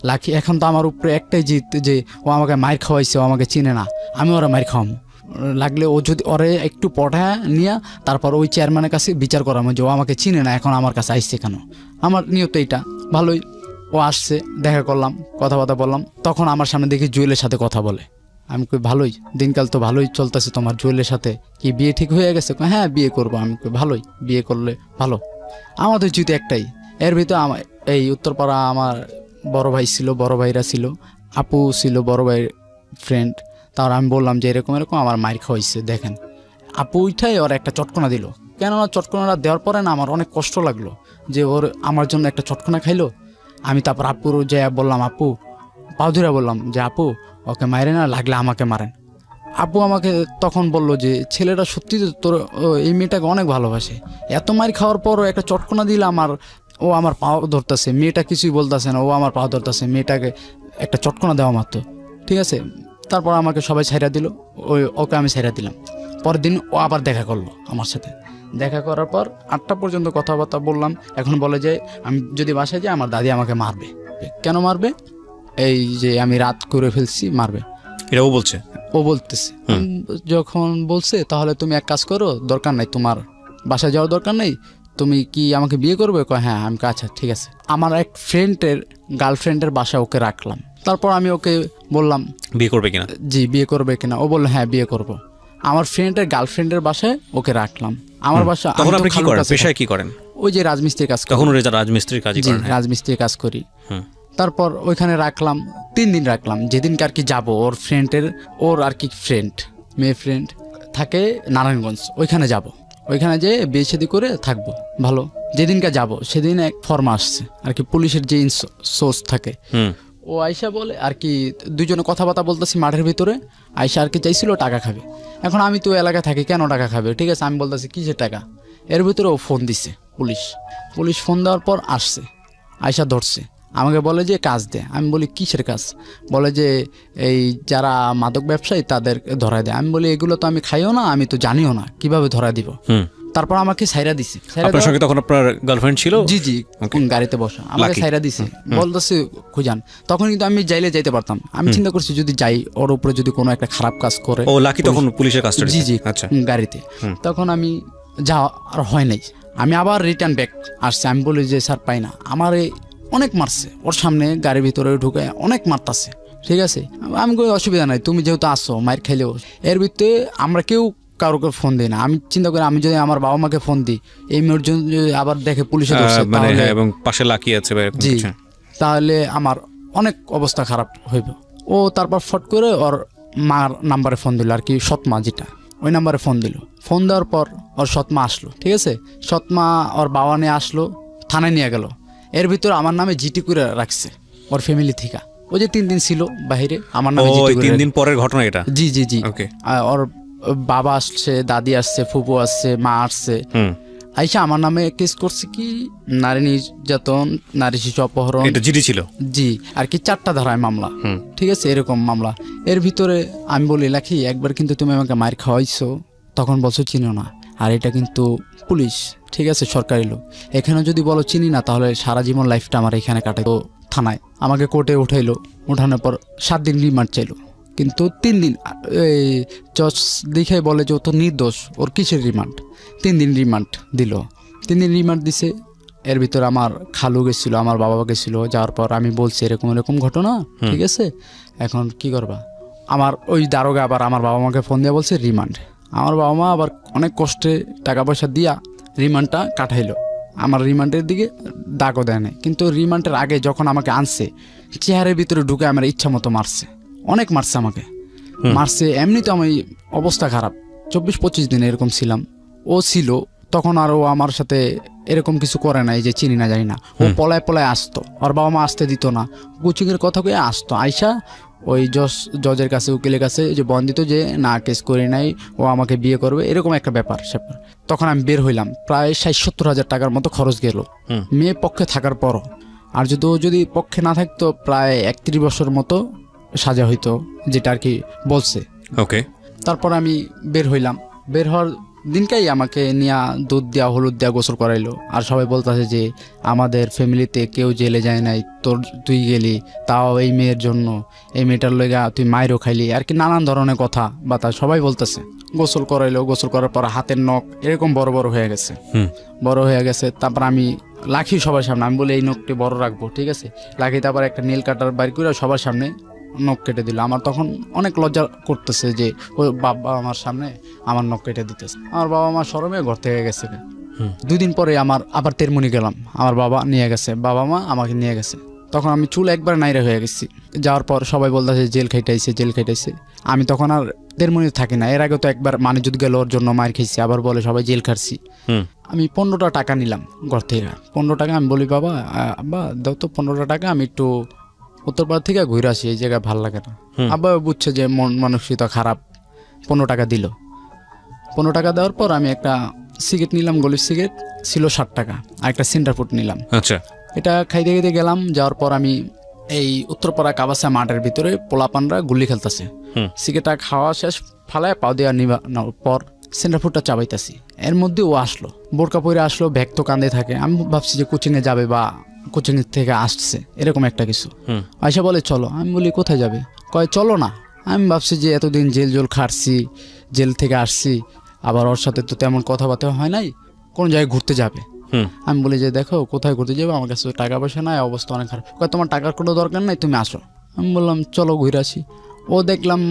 লাকি এখন তো আমার উপরে একটাই জিত যে ও আমাকে মাইর খাওয়াইছে, ও আমাকে চিনে না, আমি ওরা মাইর খাওয়াবো। লাগলে ও যদি ওরে একটু পঠায় নিয়ে তারপর ওই চেয়ারম্যানের কাছে বিচার করাবো যে ও আমাকে চিনে না, এখন আমার কাছে আসছে কেন। আমার নিয়ত এইটা ভালোই। ও আসছে, দেখা করলাম, কথাবার্তা বললাম। তখন আমার সামনে দেখি জুয়েলের সাথে কথা বলে। আমি কই ভালোই, দিনকাল তো ভালোই চলতেছে তোমার, জুয়েলের সাথে কি বিয়ে ঠিক হয়ে গেছে? হ্যাঁ বিয়ে করবো। আমি কই ভালোই, বিয়ে করলে ভালো। আমাদের যদি একটাই, এর ভিতরে আমার এই উত্তরপাড়া আমার বড় ভাই ছিল, বড় ভাইরা ছিল, আপু ছিল বড় ভাইয়ের ফ্রেন্ড। তার আমি বললাম যে এরকম আমার মাইর খাওয়াইছে দেখেন। আপু উঠাই ওর একটা চটকনা দিল। কেননা চটকনাটা দেওয়ার পরে না আমার অনেক কষ্ট লাগলো যে ওর আমার জন্য একটা চটকনা খাইলো। আমি তারপর আপুর যে বললাম, আপু পাও ধরে বললাম যে আপু ওকে মারে না, লাগলে আমাকে মারেন। আপু আমাকে তখন বলল যে ছেলেটা সত্যি তো তোর এই মেয়েটাকে অনেক ভালোবাসে, এত মার খাওয়ার পরও একটা চটকনা দিলে ও আমার পাও ধরতেছে। মেয়েটা কিছুই বলতেছে না, ও আমার পাও ধরতেছে, মেয়েটাকে একটা চটকনা দেওয়া মাত্র, ঠিক আছে। তারপর আমাকে সবাই ছাইরা দিল, ওকে আমি ছাইরা দিলাম। পরের দিন ও আবার দেখা করলো আমার সাথে। দেখা করার পর 8টা পর্যন্ত কথাবার্তা বললাম। এখন বলে যে আমি যদি বাসায় যাই আমার দাদি আমাকে মারবে। কেন মারবে? এই যে আমি রাত করে ফেলছি, মারবে। এটাও বলছে, ও বলতেছে। যখন বলছে তাহলে তুমি এক কাজ করো, দরকার নাই তোমার বাসায় যাওয়ার দরকার নেই, তুমি কি আমাকে বিয়ে করবে? হ্যাঁ। আমি আচ্ছা ঠিক আছে। আমার এক ফ্রেন্ডের গার্লফ্রেন্ডের বাসায় ওকে রাখলাম। তারপর আমি ওকে বললাম বিয়ে করবে কিনা। জি বিয়ে করবে কিনা। ও বললো হ্যাঁ বিয়ে করব। আমার ফ্রেন্ডের গার্লফ্রেন্ডের বাসায় ওকে রাখলাম। আমার বাসা। তখন আপনি কি করেন, পেশায় কি করেন? ওই যে রাজমিস্ত্রির কাজ। তখন রাজমিস্ত্রির কাজ করেন? রাজমিস্ত্রির কাজ করি। তারপর ওইখানে রাখলাম 3 দিন রাখলাম। যেদিনকে আর কি যাবো, ওর আর কি ফ্রেন্ড, মেয়ে ফ্রেন্ড থাকে নারায়ণগঞ্জ, ওইখানে যাব। ওইখানে যেয়ে বিয়ে শাদী করে থাকবো ভালো। যেদিনকে যাব সেদিন এক ফর্ম আসছে আর কি, পুলিশের যে সোর্স থাকে। ও আয়সা বলে আর কি, দুজনে কথাবার্তা বলতেছি মাঠের ভিতরে। আয়সা আর কি চাইছিল টাকা খাবে। এখন আমি তো এলাকায় থাকি, কেন টাকা খাবে? ঠিক আছে আমি বলতেছি কিসের টাকা। এর ভিতরে ও ফোন দিছে, পুলিশ ফোন দেওয়ার পর আসছে, আয়সা ধরছে, আমাকে বলে যে কাজ দে। আমি বলি কিসের কাজ? বলে যে এই যারা মাদক ব্যবসায়ী তাদের ধরায় দেয়। আমি বলি এগুলো তো আমি খাইও না, আমি তো জানিও না, কিভাবে ধরা দিব। তারপর আমাকে সাইরা দিছে। আপনার সঙ্গে তখন আপনার গার্লফ্রেন্ড ছিল? জি গাড়িতে বসা, আমাকে সাইরা দিছে, বলতেছে খুঁজান। তখন কিন্তু আমি যাইলে যাইতে পারতাম। আমি চিন্তা করছি যদি যাই, ওর উপরে যদি কোনো একটা খারাপ কাজ করে। ও লাকি তখন পুলিশের কাস্টডি? জি আচ্ছা গাড়িতে। তখন আমি যাওয়া আর হয় নাই, আমি আবার রিটার্ন ব্যাক আসছে। আমি বলি যে স্যার পাই না, আমার অনেক মারছে, ওর সামনে গাড়ির ভিতরে ঢুকে অনেক মারতাছে। ঠিক আছে আমি কোনো অসুবিধা নাই, তুমি যেহেতু আসো মায়ের খাইলেও। এর ভিতরে আমরা কেউ কারোকে ফোন দিই না। আমি চিন্তা করি আমি যদি আমার বাবা মাকে ফোন দিই, এই মেয়ের জন্য যদি আবার দেখে পুলিশে ধরছে, মানে তাহলে এবং পাশে লাকিয়ে আছে বা এরকম জি, কিছু। তাহলে আমার অনেক অবস্থা খারাপ হইব। ও তারপর ফট করে ওর মার নাম্বারে ফোন দিল, আর কি সৎমা যেটা, ওই নাম্বারে ফোন দিল। ফোন দেওয়ার পর ওর সৎমা আসলো, ঠিক আছে, সৎমা ওর বাবা নিয়ে আসলো, থানায় নিয়ে গেল। এর ভিতরে আমার নামে জিটি করে রাখছে ওর ফ্যামিলি থেকে। ও যে 3 দিন ছিল বাইরে, আমার নামে জিটি করে 3 দিন পরের ঘটনা এটা। জি জি জি। ওকে। ওর বাবা আসছে, দাদি আসছে, ফুপু আসছে, মা আসছে, আইসা আমার নামে কেস করছে কি নারী নির্যাতন, নারী শিশু অপহরণ, এটা জিডি ছিল। জি, আর কি 4টা ধারায় মামলা, ঠিক আছে, এরকম মামলা। এর ভিতরে আমি বলি লাখি, একবার কিন্তু তুমি আমাকে মার খাওয়াইছো, তখন বলছো চিনো না, আর এটা কিন্তু পুলিশ, ঠিক আছে, সরকারি লোক, এখানে যদি বলো চিনি না তাহলে সারা জীবন লাইফটা আমার এখানে কাটে। তো থানায় আমাকে কোর্টে উঠাইলো, উঠানোর পর 7 দিন রিমান্ড চাইলো, কিন্তু 3 দিন এই জজ দেখে বলে যে ও তো নির্দোষ, ওর কিসের রিমান্ড, 3 দিন রিমান্ড দিল। 3 দিন রিমান্ড দিছে। এর ভিতরে আমার খালু গেছিল, আমার বাবা গেছিল, যাওয়ার পর আমি বলছি এরকম এরকম ঘটনা, ঠিক আছে, এখন কি করবা। আমার ওই দারোগা আবার আমার বাবা মাকে ফোন দিয়ে বলছে রিমান্ড। আমার বাবা মা আবার অনেক কষ্টে টাকা পয়সা দিয়া রিমান্ডটা কাটাইলো। আমার রিমান্ডের দিকে দাগও দেয় নাই, কিন্তু রিমান্ডের আগে যখন আমাকে আনছে, চেহারের ভিতরে ঢুকে আমার ইচ্ছা মতো মারছে, অনেক মারছে আমাকে, মারছে। এমনি তো আমি অবস্থা খারাপ, 24-25 দিন এরকম ছিলাম। ও ছিল তখন, আর ও আমার সাথে এরকম কিছু করে নাই যে চিনি না জানি না। ও পলায় পলায় আসতো, ওর বাবা মা আসতে দিত না, কোচিংয়ের কথা কয়ে আসতো, আইসা ওই জজের কাছে, উকিলের কাছে যে বন্দিত যে না কেস করি নাই, ও আমাকে বিয়ে করবে, এরকম একটা ব্যাপার স্যাপার। তখন আমি বের হইলাম, প্রায় 60-70 হাজার টাকার মতো খরচ গেল মেয়ে পক্ষে থাকার পরও। আর যদি ও যদি পক্ষে না থাকতো, প্রায় 31 বছর মতো সাজা হইতো, যেটা আর কি বলছে। ওকে। তারপর আমি বের হইলাম, বের হওয়ার দিনকেই আমাকে নিয়ে দুধ দেওয়া, হলুদ দেওয়া, গোসল করাইলো। আর সবাই বলতেছে যে আমাদের ফ্যামিলিতে কেউ জেলে যায় নাই, তুই গেলি, তাও এই মেয়ের জন্য, এই মেয়েটার লেগা তুই মায়েরও খাইলি, আর কি নানান ধরনের কথা বাতা সবাই বলতেছে। গোসল করাইলো, গোসল করার পর হাতের নখ এরকম বড় বড় হয়ে গেছে, বড় হয়ে গেছে। তারপর আমি লাখি সবার সামনে, আমি বলি এই নখটি বড় রাখবো, ঠিক আছে, লাখি তারপর একটা নীল কাটার বাইর করে সবার সামনে নখ কেটে দিল। আমার তখন অনেক লজ্জা করতেছে যে ওই বাবা আমার সামনে আমার নখ কেটে দিতেছে। আমার বাবা মা শরমে ঘর থেকে গেছে। 2 দিন পরে আমার আবার তেরমুনি গেলাম, আমার বাবা নিয়ে গেছে, বাবা মা আমাকে নিয়ে গেছে। তখন আমি চুল একবার নাইরা হয়ে গেছি। যাওয়ার পর সবাই বলতেছে জেল খাইটাইছে, জেল খাইটাইছে। আমি তখন আর তেরমুনি থাকি না। এর আগে তো একবার মানিজুদ গেল, ওর জন্য মার খেয়েছি, আবার বলে সবাই জেল খাচ্ছি। আমি 15টা টাকা নিলাম ঘর থেকে, 15 টাকা। আমি বলি বাবা দাও তো 15টা টাকা, আমি একটু উত্তরপাড়া থেকে ঘুরে আসি, এই জায়গায় ভালো লাগে না। আব্বা বুঝছে যে মন মানসিকতা খারাপ, 15 টাকা দিল। 15 টাকা দেওয়ার পর আমি একটা সিগারেট নিলাম, গলির সিগারেট ছিল 60 টাকা, আর একটা সেন্টার ফুড নিলাম। আচ্ছা। এটা খাইতে খাইতে গেলাম। যাওয়ার পর আমি এই উত্তরপাড়া কাবাসা মাঠের ভিতরে পোলাপানরা গুলি খেলতেছে। সিগারেটটা খাওয়া শেষ, ফালায় পাও দেওয়া নিবার পর সেন্টার ফুডটা চাবাইতেছি। এর মধ্যে ও আসলো, বোরকা পরে আসলো, ব্যাগ তো কাঁধে থাকে। আমি ভাবছি যে কোচিংয়ে যাবে বা কোচিং থেকে আসছে, এরকম একটা কিছু। আয়সা বলে চলো। আমি বলি কোথায় যাবে? কয় চলো না। আমি ভাবছি যে এতদিন জেল খাটছি, জেল থেকে আসছি, আবার ওর সাথে তো তেমন কথাবার্তা হয় নাই, কোন জায়গায় ঘুরতে যাবে। আমি বলি যে দেখো কোথায় ঘুরতে যাবো, আমার কাছে টাকা পয়সা নাই, অবস্থা অনেক খারাপ। কয় তোমার টাকার কোনো দরকার নাই, তুমি আসো। আমি বললাম চলো ঘুরে আসি। ও দেখলাম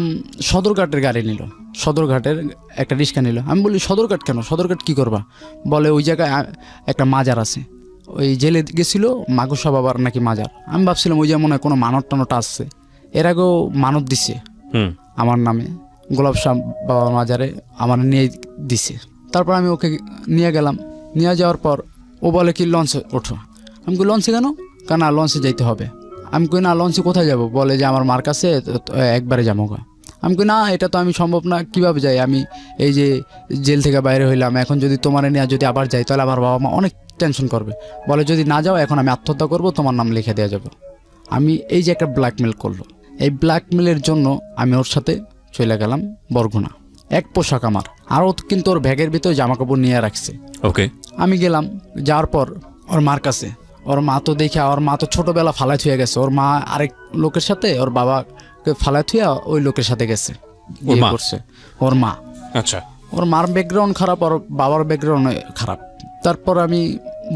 সদরঘাটের গাড়ি নিল, সদরঘাটের একটা রিক্সা নিল। আমি বলি সদরঘাট কেন, সদরঘাট কি করবা? বলে ওই জায়গায় একটা মাজার আছে, ওই জেলে গেছিল মাগুসা বাবার নাকি মাজার। আমি ভাবছিলাম ওই যে মনে হয় কোনো মানত টানটা আসছে, এর আগেও মানত দিছে আমার নামে, গোলাপ শাহ বাবার মাজারে আমার নিয়ে দিছে। তারপর আমি ওকে নিয়ে গেলাম। নিয়ে যাওয়ার পর ও বলে কি লঞ্চে ওঠো। আমি কই লঞ্চে কেন? কেন লঞ্চে যাইতে হবে। আমি কই না লঞ্চে কোথায় যাব? বলে যে আমার মার কাছে, একবারে যাবো গা। আমি কই না, এটা তো আমি সম্ভব না, কিভাবে যাই আমি, এই যে জেল থেকে বাইরে হইলাম, এখন যদি তোমার নিয়ে যদি আবার যাই তাহলে আমার বাবা মা অনেক টেনশন করবে। বলে যদি না যাও এখন আমি আত্মহত্যা করব, তোমার নাম লিখে দেওয়া যাবে। আমি এই যে একটা ব্ল্যাকমেল করলো, এই ব্ল্যাকমেলের জন্য আমি ওর সাথে চলে গেলাম বরগুনা। এক পোশাক আমার, আরও কিন্তু ওর ব্যাগের ভিতরে জামা কাপড় নিয়ে রাখছে। ওকে। আমি গেলাম, যাওয়ার পর ওর মার কাছে, ওর মা তো দেখে, ওর মা তো ছোটবেলা ফালাই থুয়ে গেছে, ওর মা আরেক লোকের সাথে ওর বাবাকে ফালাই থুয়া ওই লোকের সাথে গেছে, বিয়ে করছে ওর মা। আচ্ছা। ওর মার ব্যাকগ্রাউন্ড খারাপ, ওর বাবার ব্যাকগ্রাউন্ড খারাপ। তারপর আমি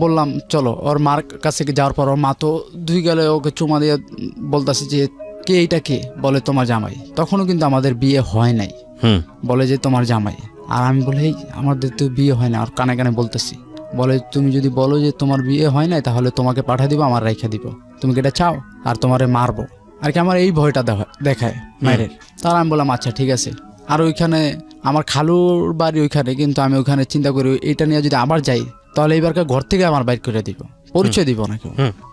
বললাম চলো। ওর মার কাছে যাওয়ার পর ওর মা তো দুই গেলে ওকে চুমা দিয়ে বলতেছে যে কে এইটা কে? বলে তোমার জামাই। তখনও কিন্তু আমাদের বিয়ে হয় নাই। বলে যে তোমার জামাই। আর আমি বলি এই আমাদের তো বিয়ে হয় না, আর কানে কানে বলতেছি। বলে তুমি যদি বলো যে তোমার বিয়ে হয় না তাহলে তোমাকে পাঠিয়ে দিব, আমার রেখে দিব, তুমি কি এটা চাও, আর তোমারে মারবো আর কি, আমার এই ভয়টা দেখায় মায়ের। তার আমি বললাম আচ্ছা ঠিক আছে। আর ওইখানে আমার খালুর বাড়ি ওইখানে, কিন্তু আমি ওইখানে চিন্তা করি এটা নিয়ে যদি আবার যাই তাহলে এইবারকার ঘর থেকে আমার বাইর করে দিব, পরিচয় দিব না কেউ।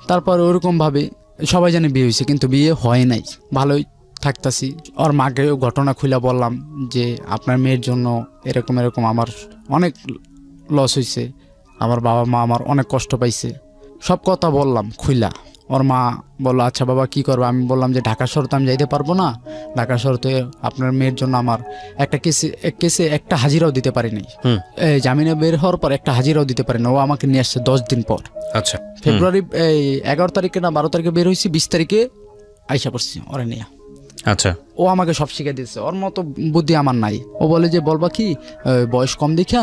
তারপর ওরকম ভাবে সবাই জানে বিয়ে হয়েছে, কিন্তু বিয়ে হয় নাই। ভালোই থাকতাছি। ওর মাকে ঘটনা খুলে বললাম যে আপনার মেয়ের জন্য এরকম এরকম আমার অনেক লস হয়েছে, আমার বাবা মা আমার অনেক কষ্ট পাইছে, সব কথা বললাম খুইলা। ওর মা বললো আচ্ছা বাবা কি করবো। আমি বললাম যে ঢাকা শহর তো আমি যাইতে পারবো না, ঢাকা শহরতে আপনার মেয়ের জন্য আমার একটা কেসে একটা হাজিরাও দিতে পারি নাই। এই জামিনে বের হওয়ার পর একটা হাজিরাও দিতে পারি না। ও আমাকে নিয়ে আসছে 10 দিন পর। আচ্ছা, ফেব্রুয়ারি 11 তারিখে না 12 তারিখে বের হয়েছি, 20 তারিখে আইসা পড়ছি ওরে নিয়ে। আচ্ছা, ও আমাকে সব শিখে দিচ্ছে, ওর মতো বুদ্ধি আমার নাই। ও বলে যে বলবা কি বয়স কম দেখা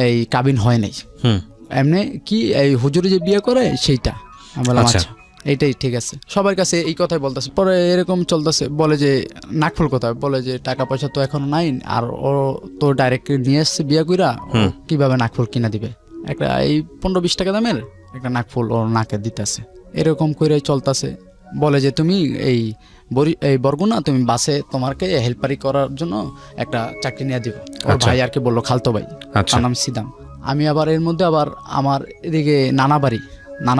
এই কাবিন হয় নাই, এমনি কি এই হুজুরে যে বিয়ে করে সেইটা। আমি বললাম আচ্ছা এইটাই ঠিক আছে। সবার কাছে এই কথাই বলতেছে। পরে এরকম চলতেছে, বলে যে নাকফুল কথা, বলে যে টাকা পয়সা তো এখন নাই, আর ও তো ডাইরেক্ট নিয়ে আসছে বিয়ে কইরা, কিভাবে নাকফুল কিনা দিবে। একটা এই 15-20 টাকা দামের একটা নাকফুল ওর নাকে দিতেছে। এরকম করে চলতেছে। বলে যে তুমি এই বরগুনা তুমি বাসে তোমাকে হেল্পারি করার জন্য একটা চাকরি নিয়ে দিব। ওর ভাই আর কি বললো, খালতো ভাই, তার নাম সিদাম। আমি আবার এর মধ্যে আবার আমার এদিকে নানা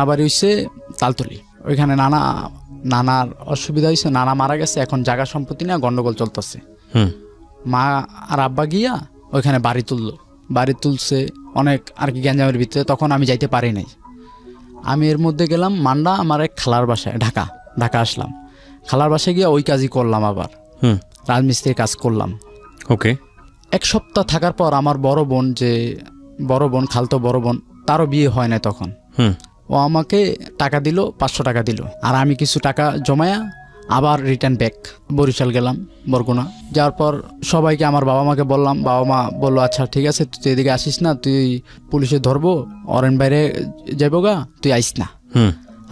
বাড়ি হইছে তালতলি। ওইখানে নানার অসুবিধা হয়েছে, নানা মারা গেছে, এখন জায়গা সম্পত্তি নিয়ে গন্ডগোল চলতেছে। মা আর আব্বা গিয়া ওইখানে বাড়ি তুলছে অনেক আর কি গ্যাঞ্জামের ভিতরে। তখন আমি যাইতে পারি নাই। আমি এর মধ্যে গেলাম মান্ডা, আমার এক খালার বাসায়, ঢাকা আসলাম। খালার বাসায় গিয়ে ওই কাজই করলাম, আবার রাজমিস্ত্রির কাজ করলাম। ওকে। 1 সপ্তাহ থাকার পর আমার খালতো বড় বোন, তারও বিয়ে হয় না তখন। ও আমাকে টাকা দিল, 500 টাকা দিল। আর আমি কিছু টাকা জমায়া আবার রিটার্ন ব্যাক বরিশাল গেলাম, বরগুনা। যাওয়ার পর সবাইকে, আমার বাবা মাকে বললাম। বাবা মা বললো আচ্ছা ঠিক আছে, তুই এদিকে আসিস না, তুই পুলিশে ধরবো, অরেন বাইরে যাবো গা, তুই আইস না।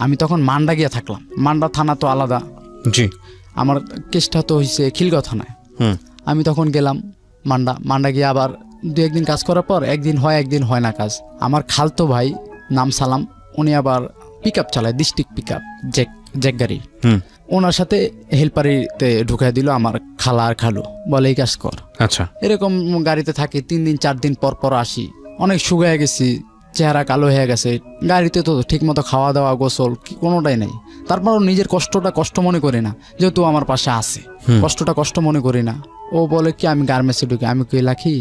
আমি তখন মান্ডা গিয়া থাকলাম। মান্ডা থানা তো আলাদা। জি। আমার কেসটা তো হয়েছে খিলগাঁও থানায়। আমি তখন গেলাম মান্ডা গিয়ে আবার 2-1 দিন কাজ করার পর একদিন হয় না কাজ। আমার খালতো ভাই নাম সালাম, উনি আবার পিক আপ চালায়, ডিস্ট্রিক্ট পিক আপ, জ্যাক গাড়ি। ওনার সাথে হেল্পারিতে ঢুকাই দিল আমার খালা আর খালু, বলে এই কাজ কর। আচ্ছা। এরকম গাড়িতে থাকি 3 দিন 4 দিন পর আসি। অনেক শুকায় গেছি, চেহারা কালো হয়ে গেছে। গাড়িতে তো ঠিক মতো খাওয়া দাওয়া গোসল কোনোটাই নেই। তারপরও নিজের কষ্টটা কষ্ট মনে করি না, যেহেতু আমার পাশে আছে, কষ্টটা কষ্ট মনে করি না। ও বলে কি আমি গার্মেন্টসে ঢুকি। আমি কই লাখি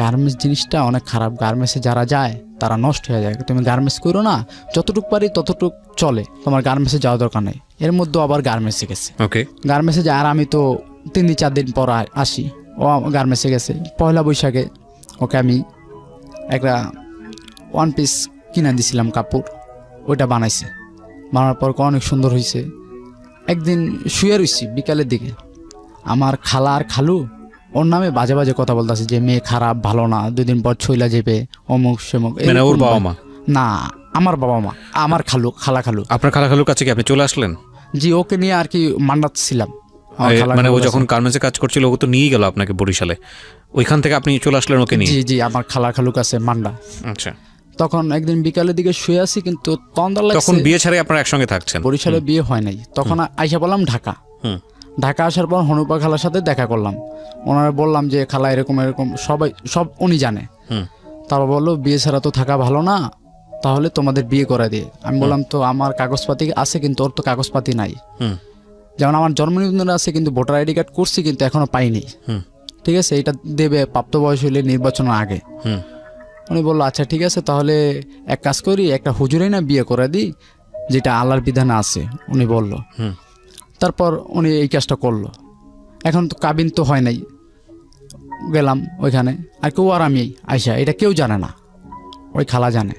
গার্মেন্টস জিনিসটা অনেক খারাপ, গার্মেন্টসে যারা যায় তারা নষ্ট হয়ে যায়, তুমি গার্মেন্টস করো না, যতটুক পারি ততটুক চলে, তোমার গার্মেন্টসে যাওয়া দরকার নেই। এর মধ্যে আবার গার্মেন্টসে গেছে। ওকে। গার্মেন্টসে যায়, আর আমি তো 3 দিন 4 দিন পর আসি। ও গার্মেন্টসে গেছে। পয়লা বৈশাখে ওকে আমি একটা 1 পিস কিনে দিছিলাম কাপড়, ওইটা বানাইছে। বানানোর পর অনেক সুন্দর হয়েছে। একদিন শুয়ে রইছি বিকালের দিকে, আমার খালা আর খালু ওর নামে বাজে বাজে কথা বলতেছে যে মেয়ে খারাপ, ভালো না, 2 দিন পর ছইলা যাবে, অমুক সেমুক। ওর বাবা মা না, আমার বাবা মা, আমার খালা খালু। আপনার খালা খালুর কাছে কি আপনি চলে আসলেন? জি, ওকে নিয়ে আর কি মান্ডাত ছিলাম। মানে ও যখন গার্মেন্টসে কাজ করছিল ও তো নিয়ে গেল আপনাকে বরিশালে, ওইখান থেকে আপনি চলে আসলেন ওকে নিয়ে? জি, আমার খালা খালুর কাছে মান্ডা। আচ্ছা। তখন একদিন বিকালের দিকে শুয়ে আছি, কিন্তু তন্দার লাগছে। তখন বিয়ে ছাড়াই আপনারা একসঙ্গে থাকছেন? বরিশালে বিয়ে হয় নাই তখন। আইসা বললাম ঢাকা আসার পর হনুপা খালার সাথে দেখা করলাম। ওনারা বললাম যে খালা এরকম সব উনি জানে। তারপর বললো বিয়ে ছাড়া তো থাকা ভালো না, তাহলে তোমাদের বিয়ে করে দিয়ে। আমি বললাম তো আমার কাগজপাতি আছে, কিন্তু ওর তো কাগজপাতি নাই। যেমন আমার জন্ম নিবন্ধন আছে, কিন্তু ভোটার আইডি কার্ড করছি, কিন্তু এখনো পাইনি। ঠিক আছে, এটা দেবে প্রাপ্ত বয়স হইলে নির্বাচনের আগে। উনি বললো আচ্ছা ঠিক আছে, তাহলে এক কাজ করি, একটা হুজুরে না বিয়ে করে দিই, যেটা আল্লাহর বিধানে আছে, উনি বলল। তারপর উনি এই কাজটা করলো। এখন তো কাবিন তো হয় নাই। গেলাম ওইখানে, আর কেউ আর আমি আইসা, এটা কেউ জানে না, ওই খালা জানে।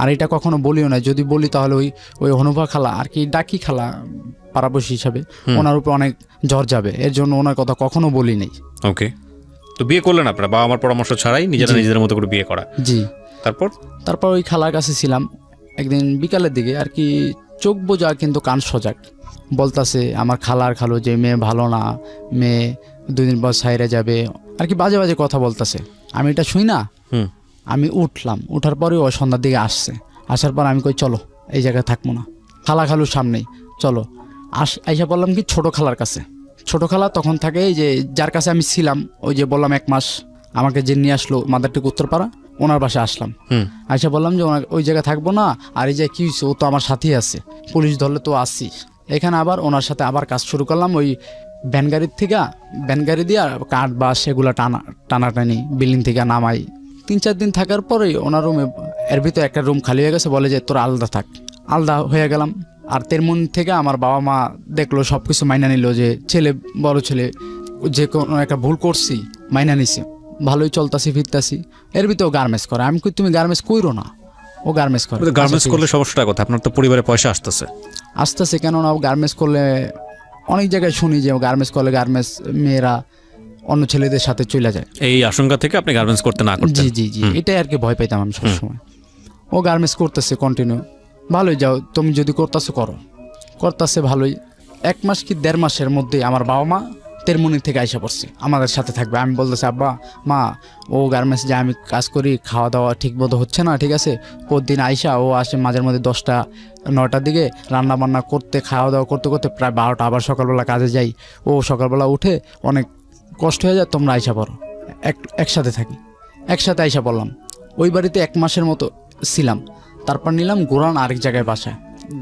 আর এটা কখনো বলিও না, যদি বলি তাহলে ওই হনুভা খালা আর কি ডাকি খালা পাড়াপড়শি হিসাবে, ওনার উপর অনেক জ্বর যাবে, এর জন্য ওনার কথা কখনো বলি নাই। ওকে। তো বিয়ে করলেন আপনারা বাবা আমার পরামর্শ ছাড়াই, নিজেদের মতো করে বিয়ে করা? জি। তারপর ওই খালার কাছে ছিলাম একদিন বিকালের দিকে, আর কি চোখ বোঝা কিন্তু কান সজাগ। বলতাছে আমার খালার খালু যে মেয়ে ভালো না, মেয়ে 2 দিন পর সাইরে যাবে, আর কি বাজে বাজে কথা বলতাছে। আমি এটা শুই না। হুম। আমি উঠলাম, উঠার পরে ও সন্ধ্যার দিকে আসছে, আসার পর আমি কই চলো এই জায়গায় থাকবো না, খালুর সামনেই চলো। আইসা বললাম কি ছোট খালার কাছে। ছোট খালা তখন থাকে এই যে যার কাছে আমি ছিলাম, ওই যে বললাম 1 মাস আমাকে যে নিয়ে আসলো মাদারটেক উত্তরপাড়া, ওনার বাসায় আসলাম। আইসা বললাম যে ওই জায়গায় থাকবো না, আর এই যে কি হয়েছে, ও তো আমার সাথেই আছে, পুলিশ ধরলে তো আসিস। এখানে আবার ওনার সাথে আবার কাজ শুরু করলাম, ওই ভ্যানগাড়ি দিয়ে কাঠ বা সেগুলা টানাটানি বিল্ডিং থেকে নামাই। 3-4 দিন থাকার পরেই ওনার রুমে, এর ভিতরে একটা রুম খালি হয়ে গেছে, বলে যে তোরা আলাদা থাক। আলাদা হয়ে গেলাম। আর তের মন থেকে আমার বাবা মা দেখলো, সব কিছু মাইনা নিল, যে বড় ছেলে যে কোনো একটা ভুল করছি মাইনা নিছে, ভালোই চলতাছি ফিরতাছি। এর ভিতরেও গার্মেন্টস করে। আমি কই তুমি গার্মেন্টস কইরো না, ও গার্মেন্টস করে। গার্মেন্টস করলে সমস্যাটা কথা, আপনার তো পরিবারে পয়সা আসতেছে, কেননা ও গার্মেন্টস করলে অনেক জায়গায় শুনি যে গার্মেন্টস করলে গার্মেন্টস মেয়েরা অন্য ছেলেদের সাথে চলে যায়। এই আশঙ্কা থেকে আপনি গার্মেন্টস করতে না করতেন? জি এটাই আর কি ভয় পাইতাম আমি সবসময়। ও গার্মেন্টস করতেছে কন্টিনিউ, ভালোই, যাও তুমি যদি করতেছো করতেছে ভালোই। 1 মাস কি 1.5 মাসের মধ্যে আমার বাবা মা তেরমুনি থেকে আইসা পড়ছে, আমাদের সাথে থাকবে। আমি বলতেছি আব্বা মা, ও গার্মেন্টস যে আমি কাজ করি, খাওয়া দাওয়া ঠিক মতো হচ্ছে না, ঠিক আছে। প্রতিদিন আইসা ও আসে মাঝের মধ্যে 10টা-9টার দিকে, রান্না বান্না করতে খাওয়া দাওয়া করতে করতে প্রায় 12টা। আবার সকালবেলা কাজে যাই, ও সকালবেলা উঠে অনেক কষ্ট হয়ে যায়, তোমরা আইসা পড়ো, একসাথে থাকি। একসাথে আইসা পড়লাম। ওই বাড়িতে 1 মাসের মতো ছিলাম। তারপর নিলাম গোরান আরেক জায়গায় বাসা,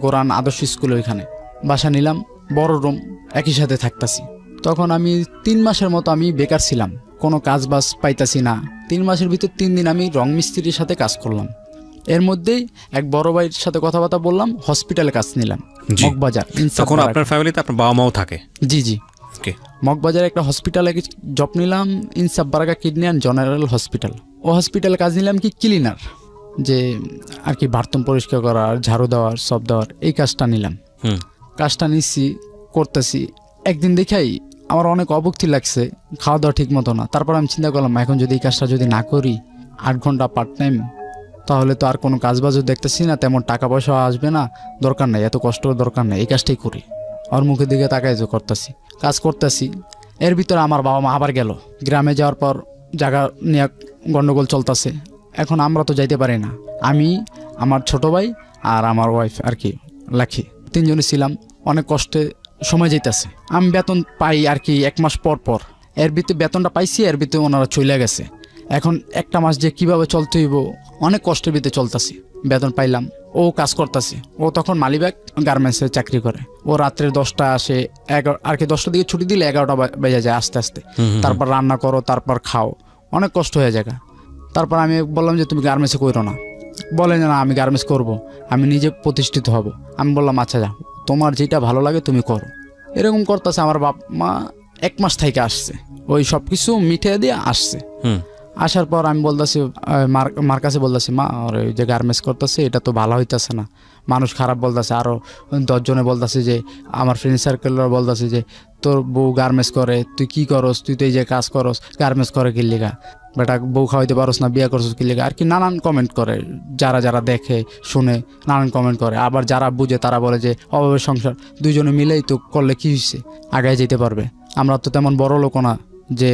গোরান আদর্শ স্কুল, ওইখানে বাসা নিলাম, বড় রুম, একই সাথে থাকতাছি। তখন আমি 3 মাসের মতো আমি বেকার ছিলাম, কোনো কাজ বাজ পাইতাছি না। 3 মাসের ভিতর 3 দিন আমি রং মিস্ত্রির সাথে কাজ করলাম। এর মধ্যেই এক বড় ভাইয়ের সাথে কথাবার্তা বললাম, হসপিটালে কাজ নিলাম মগবাজার। তখন আপনার ফ্যামিলিতে আপনার বাবা মাও থাকে? জি মগবাজারে একটা হসপিটালে জব নিলাম, ইনসাফ বারাকা কিডনি অ্যান্ড জেনারেল হসপিটাল। ও হসপিটালে কাজ নিলাম কি ক্লিনার, যে আর কি বাথরুম পরিষ্কার করার, ঝাড়ু দেওয়ার, সব দেওয়ার, এই কাজটা নিলাম। কাজটা নিচ্ছি, করতেছি। একদিন দেখাই আমার অনেক অভুক্তি লাগছে, খাওয়া দাওয়া ঠিক মতো না। তারপর আমি চিন্তা করলাম, এখন যদি এই কাজটা যদি না করি 8 ঘন্টা পার্ট টাইম, তাহলে তো আর কোনো কাজবাজও দেখতেছি না, তেমন টাকা পয়সা আসবে না, দরকার নেই, এত কষ্ট দরকার নেই, এই কাজটাই করি। আর মুখের দিকে তাকাই যে কাজ করতেছি। এর ভিতরে আমার বাবা মা আবার গেল গ্রামে, যাওয়ার পর জায়গা নিয়ে গন্ডগোল চলতেছে। এখন আমরা তো যাইতে পারি না, আমি, আমার ছোট ভাই আর আমার ওয়াইফ আর কি লাখি, 3 জনে ছিলাম। অনেক কষ্টে সময় যাইতেছে। আমি বেতন পাই আর কি 1 মাস পর। এর ভিতরে বেতনটা পাইছি, এর ভিতরে ওনারা চলে গেছে। এখন একটা মাস যে কিভাবে চলতে হইব, অনেক কষ্টের ভিতরে চলতেছি। বেতন পাইলাম, ও কাজ করতেছে। ও তখন মালিবাগ গার্মেন্টসে চাকরি করে। ও রাত্রে 10টা আসে, 11 আর কি 10টার দিকে ছুটি দিলে 11টা বেজে যায় আস্তে আস্তে। তারপর রান্না করো, তারপর খাও, অনেক কষ্ট হয়ে যায়। তারপর আমি বললাম যে তুমি গার্মেন্টসে করো না। বলে না আমি গার্মেন্টস করব, আমি নিজে প্রতিষ্ঠিত হব। আমি বললাম আচ্ছা যাও, তোমার যেটা ভালো লাগে তুমি করো। এরকম করতেছে। আমার বাপ মা 1 মাস থেকে আসছে, ওই সব কিছু মিটিয়ে দিয়ে আসছে। আসার পর আমি বলতেছি, মার কাছে বলতেছি, মা আর ওই যে গার্মেন্টস করতেছে এটা তো ভালো হইতেছে না, মানুষ খারাপ বলতেছে। আরও 10 জনে বলতেছে, যে আমার ফ্রেন্ড সার্কেলরা বলতেছে যে তোর বউ গার্মেন্টস করে, তুই কি করস, তুই তো এই যে কাজ করস, গার্মেন্টস করে কি লিগা, বেটা বউ খাওয়াইতে পারস না, বিয়ে করছিস কি লিগা, আর কি নানান কমেন্ট করে। যারা দেখে শুনে নানান কমেন্ট করে। আবার যারা বুঝে তারা বলে যে অভাবের সংসার, 2 জনে মিলেই তো করলে কি হয়েছে, আগায় যেতে পারবে। আমরা তো তেমন বড় লোক না যে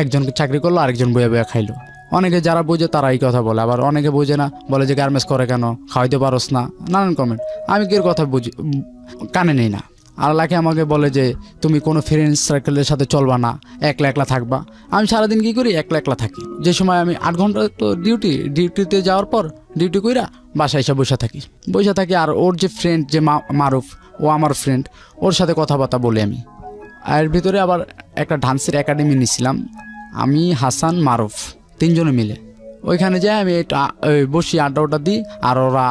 একজনকে চাকরি করলো আরেকজন বইয়া খাইলো। অনেকে যারা বোঝে তারা এই কথা বলে, আবার অনেকে বোঝে না, বলে যে গার্মেন্টস করে কেন, খাওয়াইতে পারস না, নানান কমেন্ট। আমি কি কথা বুঝি, কানে নেই না। আর লাখে আমাকে বলে যে তুমি কোনো ফ্রেন্ড সার্কেলের সাথে চলবা না, একলা থাকবা। আমি সারাদিন কি করি, একলা থাকি। যে সময় আমি 8 ঘন্টা তো ডিউটিতে যাওয়ার পর ডিউটি কইরা বাসায় এসে বসে থাকি। আর ওর যে ফ্রেন্ড যে মারুফ, ও আমার ফ্রেন্ড, ওর সাথে কথাবার্তা বলি আমি। এর ভিতরে আবার একটা ডান্সের একাডেমি নিয়েছিলাম, আমি, হাসান, মারুফ 3 জনে মিলে। ওইখানে যাই আমি বসি, আড্ডা দিই। আর ওরা,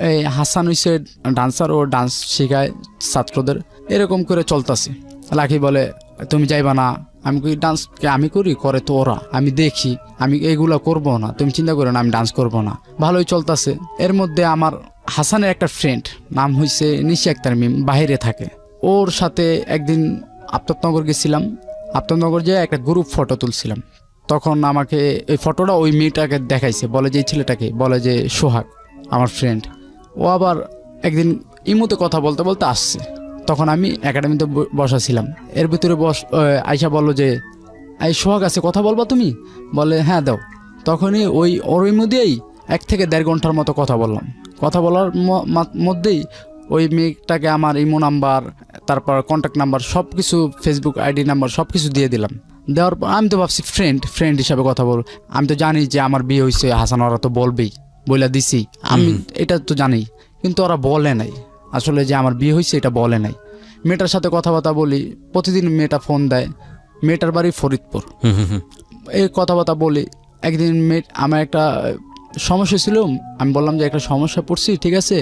এই হাসান হইছে ডান্সার, ও ডান্স শেখায় ছাত্রদের। এরকম করে চলতেছে। লাকি বলে তুমি যাইবা না। আমি কই ডান্স আমি করি, করে তো ওরা, আমি দেখি, আমি এইগুলো করবো না, তুমি চিন্তা করো না, আমি ডান্স করবো না। ভালোই চলতেছে। এর মধ্যে আমার হাসানের একটা ফ্রেন্ড, নাম হইছে নিশি আক্তার মিম, বাহিরে থাকে। ওর সাথে একদিন আফতাবনগর গেছিলাম। আফতাবনগর যেয়ে একটা গ্রুপ ফটো তুলছিলাম। তখন আমাকে এই ফটোটা ওই মেয়েটাকে দেখাইছে, বলে যে এই ছেলেটাকে, বলে যে সোহাগ আমার ফ্রেন্ড। ও আবার একদিন ইমোতে কথা বলতে বলতে আসছে। তখন আমি একাডেমিতে বসাছিলাম। এর ভিতরে আইসা বললো যে এই সোহাগ আছে, কথা বলবা তুমি? বলে হ্যাঁ দাও। তখনই ওর মধ্যেই 1 থেকে 1.5 ঘন্টার মতো কথা বললাম। কথা বলার মধ্যেই ওই মেয়েটাকে আমার ইমো নাম্বার, তারপর কন্ট্যাক্ট নাম্বার, সব কিছু, ফেসবুক আইডি নাম্বার সব কিছু দিয়ে দিলাম। দেওয়ার পর আমি তো ভাবছি ফ্রেন্ড হিসাবে কথা বল, আমি তো জানি যে আমার বিয়ে হয়েছে, হাসান ওরা তো বলবেই, বইলা দিছি আমি, এটা তো জানি। কিন্তু ওরা বলে নাই আসলে যে আমার বিয়ে হয়েছে, এটা বলে নাই। মেয়েটার সাথে কথাবার্তা বলি, প্রতিদিন মেয়েটা ফোন দেয়, মেয়েটার বাড়ি ফরিদপুর। এই কথাবার্তা বলি। একদিন আমার একটা সমস্যা ছিল, আমি বললাম যে একটা সমস্যা পড়ছি, ঠিক আছে,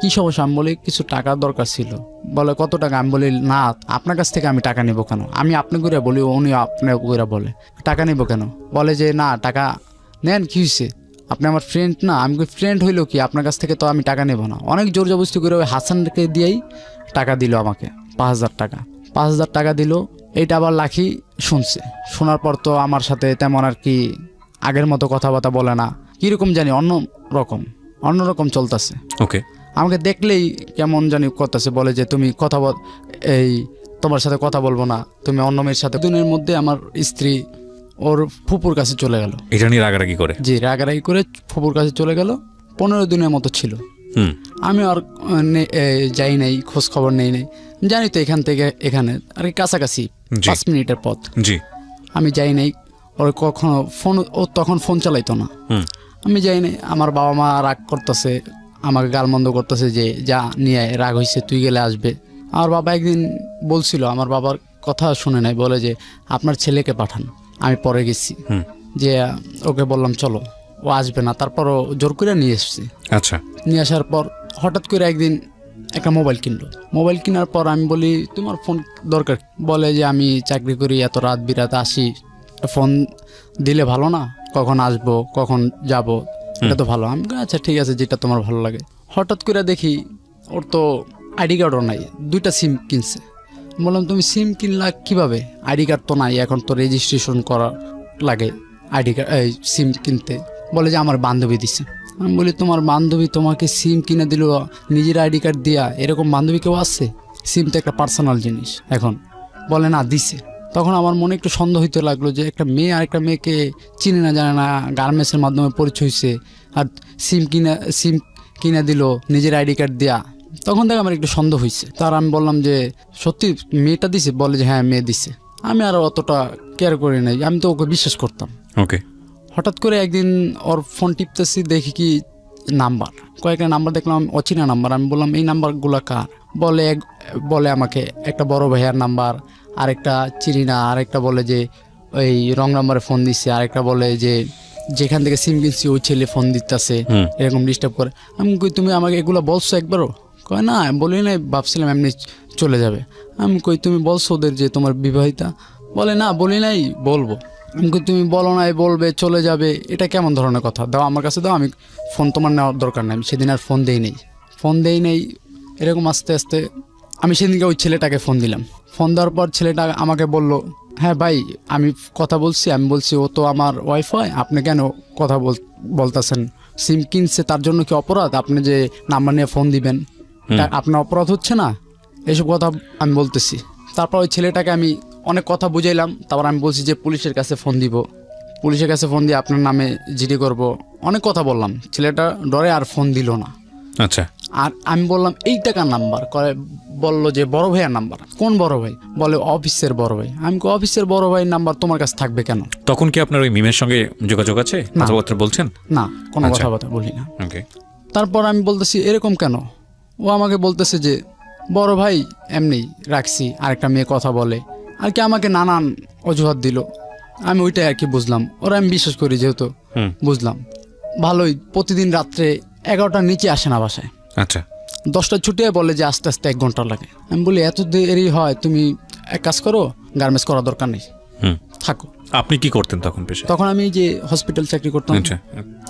কি সমস্যা? আমি বলি কিছু টাকার দরকার ছিল। বলে কত টাকা? আমি বলি না, আপনার কাছ থেকে আমি টাকা নিব কেন? আমি আপনি করে বলি, উনি আপনি করে বলে, টাকা নিব কেন? বলে যে না, টাকা নেন, কি হয়েছে, আপনি আমার ফ্রেন্ড না? আমি ফ্রেন্ড হইলো কি, আপনার কাছ থেকে তো আমি টাকা নেব না। অনেক জোর জবরদস্তি করে ওই হাসানকে দিয়েই টাকা দিল আমাকে, 5,000 টাকা। 5,000 টাকা দিল। এইটা আবার লাখি শুনছে। শোনার পর তো আমার সাথে তেমন আর কি আগের মতো কথাবার্তা বলে না, কীরকম জানি অন্যরকম চলতেছে। ওকে। আমাকে দেখলেই কেমন জানি করতেছে, বলে যে তুমি কথা তোমার সাথে কথা বলবো না, তুমি অন্য মেয়ের সাথে। দিনের মধ্যে আমার স্ত্রী ওর ফুপুর কাছে চলে গেল। এটা নিয়ে রাগারাগি করে? জি, রাগারাগি করে ফুপুর কাছে চলে গেল। 15 দিনের মতো ছিল। আমি আর যাই নাই, খোঁজ খবর নেই নাই। জানি তো এখান থেকে এখানে আর কি কাছাকাছি 5 মিনিটের পথ। জি। আমি যাই নাই। ওর কখনো ফোন, ও তখন ফোন চালাইতো না। আমি যাই নাই। আমার বাবা মা রাগ করতেছে, আমাকে গালমন্দ করতেছে যে যা নিয়ে রাগ হয়েছে, তুই গেলে আসবে। আমার বাবা একদিন বলছিল, আমার বাবার কথা শুনে নাই, বলে যে আপনার ছেলেকে পাঠান। আমি পরে গেছি, যে ওকে বললাম চলো, ও আসবে না, তারপরও জোর করে নিয়ে এসছি। আচ্ছা। নিয়ে আসার পর হঠাৎ করে একদিন একটা মোবাইল কিনলো। মোবাইল কেনার পর আমি বলি তোমার ফোন দরকার? বলে যে আমি চাকরি করি, এত রাত বিরাত আসি, ফোন দিলে ভালো না? কখন আসবো, কখন যাব, এটা তো ভালো। আমি আচ্ছা ঠিক আছে, যেটা তোমার ভালো লাগে। হঠাৎ করে দেখি ওর তো আইডি কার্ডও নাই, 2টা সিম কিনছে। বললাম তুমি সিম কিনলা কিভাবে? আইডি কার্ড তো নাই, এখন তো রেজিস্ট্রেশন করা লাগে আইডি কার্ড, সিম কিনতে। বলে যে আমার বান্ধবী দিছে। আমি বলি তোমার বান্ধবী তোমাকে সিম কিনে দিল নিজের আইডি কার্ড দিয়া? এরকম বান্ধবী কেউ আছে? সিম তো একটা পার্সোনাল জিনিস। এখন বলে না, দিছে। তখন আমার মনে একটু সন্দেহ হইতে লাগলো যে একটা মেয়ে আর একটা মেয়েকে চিনে না জানে না, গার্মেন্টসের মাধ্যমে পরিচয় হয়েছে, আর সিম কিনে দিল নিজের আইডি কার্ড দিয়া। তখন থেকে আমার একটু সন্দেহ হয়েছে। তার আমি বললাম যে সত্যি মেয়েটা দিছে? বলে যে হ্যাঁ, মেয়ে দিছে। আমি আর অতটা কেয়ার করি নাই, আমি তো ওকে বিশ্বাস করতাম। ওকে। হঠাৎ করে একদিন ওর ফোন টিপতেছি, দেখি কি নাম্বার, কয়েকটা নাম্বার দেখলাম অচেনা নাম্বার। আমি বললাম এই নাম্বারগুলো কার? বলে আমাকে একটা বড় ভাইয়ার নাম্বার, আরেকটা চিনি না, আরেকটা বলে যে ওই রং নাম্বারে ফোন দিচ্ছে, আরেকটা বলে যে যেখান থেকে সিম কিনছি ওই ছেলে ফোন দিতেছে, এরকম ডিস্টার্ব করে। আমি কই তুমি আমাকে এগুলো বলছো একবারও? কয় না, বলি নাই, ভাবছিলাম এমনি চলে যাবে। আমি কই তুমি বলছো ওদের যে তোমার বিবাহিতা? বলে না, বলি নাই, বলবো। আমি কই তুমি বলো নাই বলবে, চলে যাবে, এটা কেমন ধরনের কথা? দাও আমার কাছে দাও, আমি ফোন তোমার নেওয়ার দরকার নাই। আমি সেদিন আর ফোন দেই নেই। এরকম আস্তে আস্তে আমি সেদিনকে ওই ছেলেটাকে ফোন দিলাম। ফোন দেওয়ার পর ছেলেটা আমাকে বলল, হ্যাঁ ভাই আমি কথা বলছি। আমি বলছি ও তো আমার ওয়াইফ হয়, আপনি কেন কথা বলতেছেন? সিম কিনছে তার জন্য কি অপরাধ? আপনি যে নাম্বার নিয়ে ফোন দিবেন, আপনার অপরাধ হচ্ছে না? এইসব কথা আমি বলতেছি। তারপর ওই ছেলেটাকে আমি অনেক কথা বুঝাইলাম। তারপর আমি বলছি যে পুলিশের কাছে ফোন দিব, পুলিশের কাছে ফোন দিয়ে আপনার নামে জিডি করব, অনেক কথা বললাম। ছেলেটা ডরে আর ফোন দিল না। আচ্ছা। আর আমি বললাম এই টাকার নাম্বার, বললো যে বড় ভাইয়ের নাম্বার। কোন বড় ভাই? বলে অফিসের বড় ভাই। আমি অফিসের বড় ভাইয়ের নাম্বার তোমার কাছে থাকবে কেন? তখন কি আপনার ওই মিমের সঙ্গে যোগাযোগ আছে? কথাবার্তা বলছেন? না, কোনো কথাবার্তা বলি না। ওকে। তারপর আমি বলতেছি এরকম কেন? ও আমাকে বলতেছে যে বড় ভাই এমনি রাখছি, আরেকটা মেয়ে কথা বলে আর কি, আমাকে নানান অজুহাত দিল। আমি ওইটাই আর কি বুঝলাম, ওরা আমি বিশ্বাস করি যেহেতু বুঝলাম। ভালোই, প্রতিদিন রাত্রে 11টার নিচে আসে না বাসায়। আচ্ছা। 10টা ছুটে বলে যে আস্তে আস্তে 1 ঘন্টা লাগে। আমি বলি এত দেরি হয়, তুমি এক কাজ করো, গার্মেন্টস করার দরকার নেই, থাকো। আপনি কি করতেন তখন পেশা? তখন আমি যে হসপিটাল চাকরি করতাম। আচ্ছা।